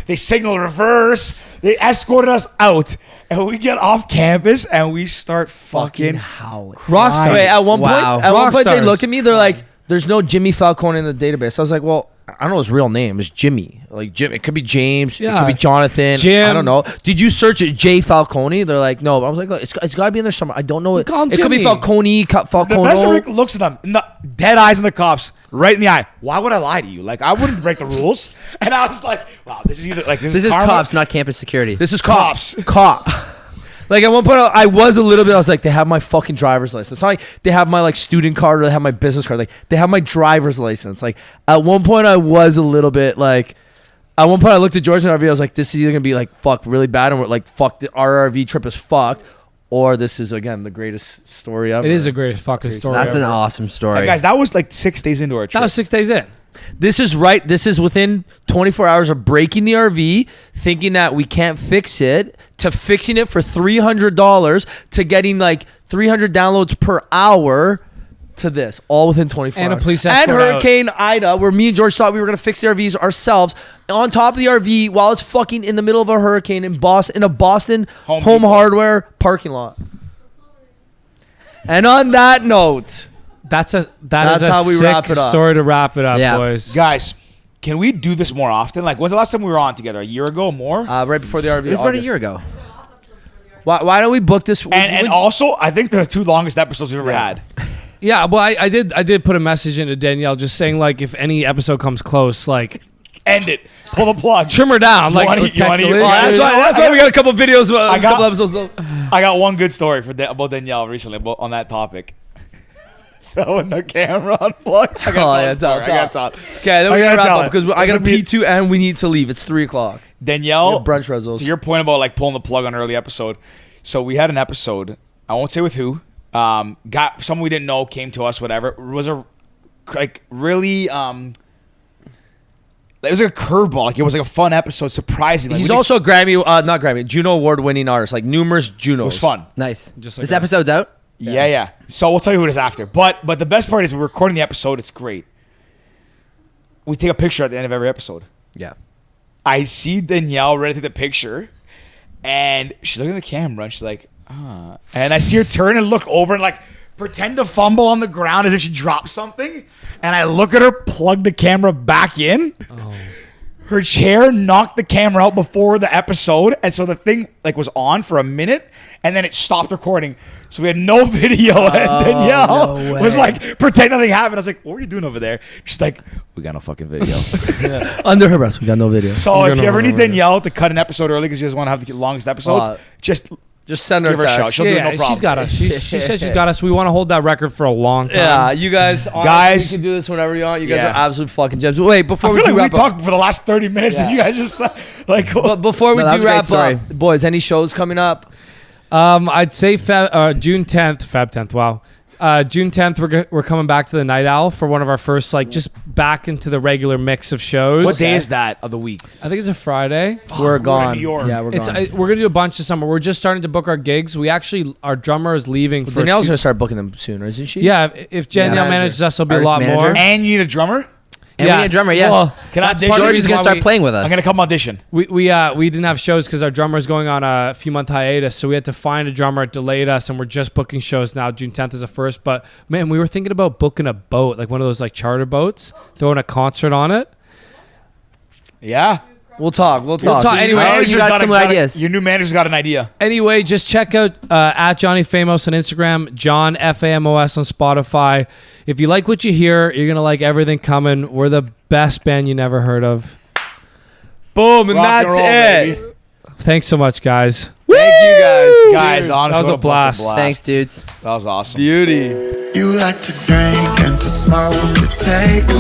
They signal reverse. They escorted us out. And we get off campus and we start fucking howling. Rockstar. Wait, at one Wow. point they Rockstars. look at me. They're like, "There's no Jimmy Falcone in the database." I was like, "Well, I don't know his real name. It's Jimmy. Like Jim. It could be James. It Yeah. could be Jonathan. Jim. I don't know. Did you search it J Falcone?" They're like, "No." But I was like, "It's got to be in there somewhere. I don't know it. call him It could be Jimmy. Falcone. The best Falcone." Rick looks at them, dead eyes in the cops, right in the eye. Why would I lie to you? Like, I wouldn't break the rules. And I was like, wow, this is either like This is karma. cops, not campus security. This is cops. Cops. Like at one point, I was a little bit. I was like, they have my fucking driver's license. It's not like they have my like student card or they have my business card. Like they have my driver's license. Like at one point, I was a little bit like. At one point, I looked at George and RV. I was like, this is either gonna be like fuck really bad and we're like fuck our RV trip is fucked, or this is again the greatest story ever. It is the greatest fucking story. That's an ever. awesome story. Hey, guys, that was like 6 days into our That trip. was 6 days in. This is right. This is within 24 hours of breaking the RV, thinking that we can't fix it, to fixing it for $300, to getting like 300 downloads per hour, to this, all within 24 And a hours. police And escort out. Hurricane Ida, where me and George thought we were going to fix the RVs ourselves, on top of the RV while it's fucking in the middle of a hurricane in Boston, in a Boston Home home Depot. hardware parking lot. And on that note, That's a That's a how we sick wrap it up. story to wrap it up, Yeah. boys. Guys, can we do this more often? Like, when's the last time we were on together? A year ago? More? right before the RV, it was about a August. year ago. Why don't we book this? and also, I think they're the 2 longest episodes we've ever had. Yeah, well, I did put a message into Danielle just saying like if any episode comes close, like End it. Pull the plug. trim her down. You Like wanna- you wanna- technically. well, That's why we got a couple videos, I a got- couple episodes. I got one good story about Danielle recently on that topic. Throwing the camera unplugged. I Oh, got yeah, that story. I got tell. to Okay, then I we gotta gotta wrap tell up it. because I got a This will be- P2 and we need to leave. It's 3:00. Danielle, Brunch results. to your point about like pulling the plug on early episode. So we had an episode. I won't say with who. Got someone we didn't know, came to us. Whatever. It was a like really. It was like a curveball. Like it was like a fun episode. Surprising. Like, He's we just- also Grammy, not Grammy, Juno award-winning artist, like numerous Junos. It was fun. Nice. Just like This that. episode's out. Yeah. So we'll tell you who it is after. But the best part is we're recording the episode. It's great. We take a picture at the end of every episode. Yeah. I see Danielle ready to take the picture, and she's looking at the camera, and she's like, ah. And I see her turn and look over and like pretend to fumble on the ground as if she dropped something. And I look at her, plug the camera back in. Her chair knocked the camera out before the episode, and so the thing like was on for a minute, and then it stopped recording. So we had no video. And Danielle no was way. like, pretend nothing happened. I was like, what were you doing over there? She's like, we got no fucking video. Under her breath, we got no video. So if you ever need video. Danielle to cut an episode early because you just want to have the longest episodes, just Just send her give her a text. shout. She'll do it, no problem. she's got us. She said she's got us. We want to hold that record for a long time. Yeah, you guys, honestly, Guys- you can do this whenever you want. You guys Yeah. are absolute fucking gems. Wait, before I we feel do like we wrap up, talked for the last 30 minutes and Yeah. you guys just like, but before we No, that was do a great wrap story. up, boys, any shows coming up? I'd say June 10th, Feb 10th. Wow. June 10th, we're coming back to the Night Owl for one of our first, like, just back into the regular mix of shows. What day is that of the week? I think it's a Friday. We're gone. New York. Yeah, we're It's gone. we're gonna do a bunch of summer. We're just starting to book our gigs. Our drummer is leaving for. Danielle's gonna start booking them sooner, isn't she? Yeah, if Danielle manages us, it'll be a Artist lot manager. more. And you need a drummer? And we need a drummer, yes. Well, Can I that's audition? part of the George is reason gonna why start playing with us. I'm gonna come audition. We didn't have shows because our drummer's going on a few month hiatus, so we had to find a drummer. It delayed us, and we're just booking shows now. June 10th is the first, but man, we were thinking about booking a boat, like one of those like charter boats, throwing a concert on it. Yeah. We'll talk. Anyway, Oh, you got some ideas. Your new manager's got an idea. Anyway, just check out at Johnny Famos on Instagram, John Famos on Spotify. If you like what you hear, you're gonna like everything coming. We're the best band you never heard of. Boom, and Rock and that's roll, it. baby. Thanks so much, guys. Thank you guys, honestly, That was a what blast. Thanks, dudes. That was awesome. Beauty. You like to drink and to smoke, to take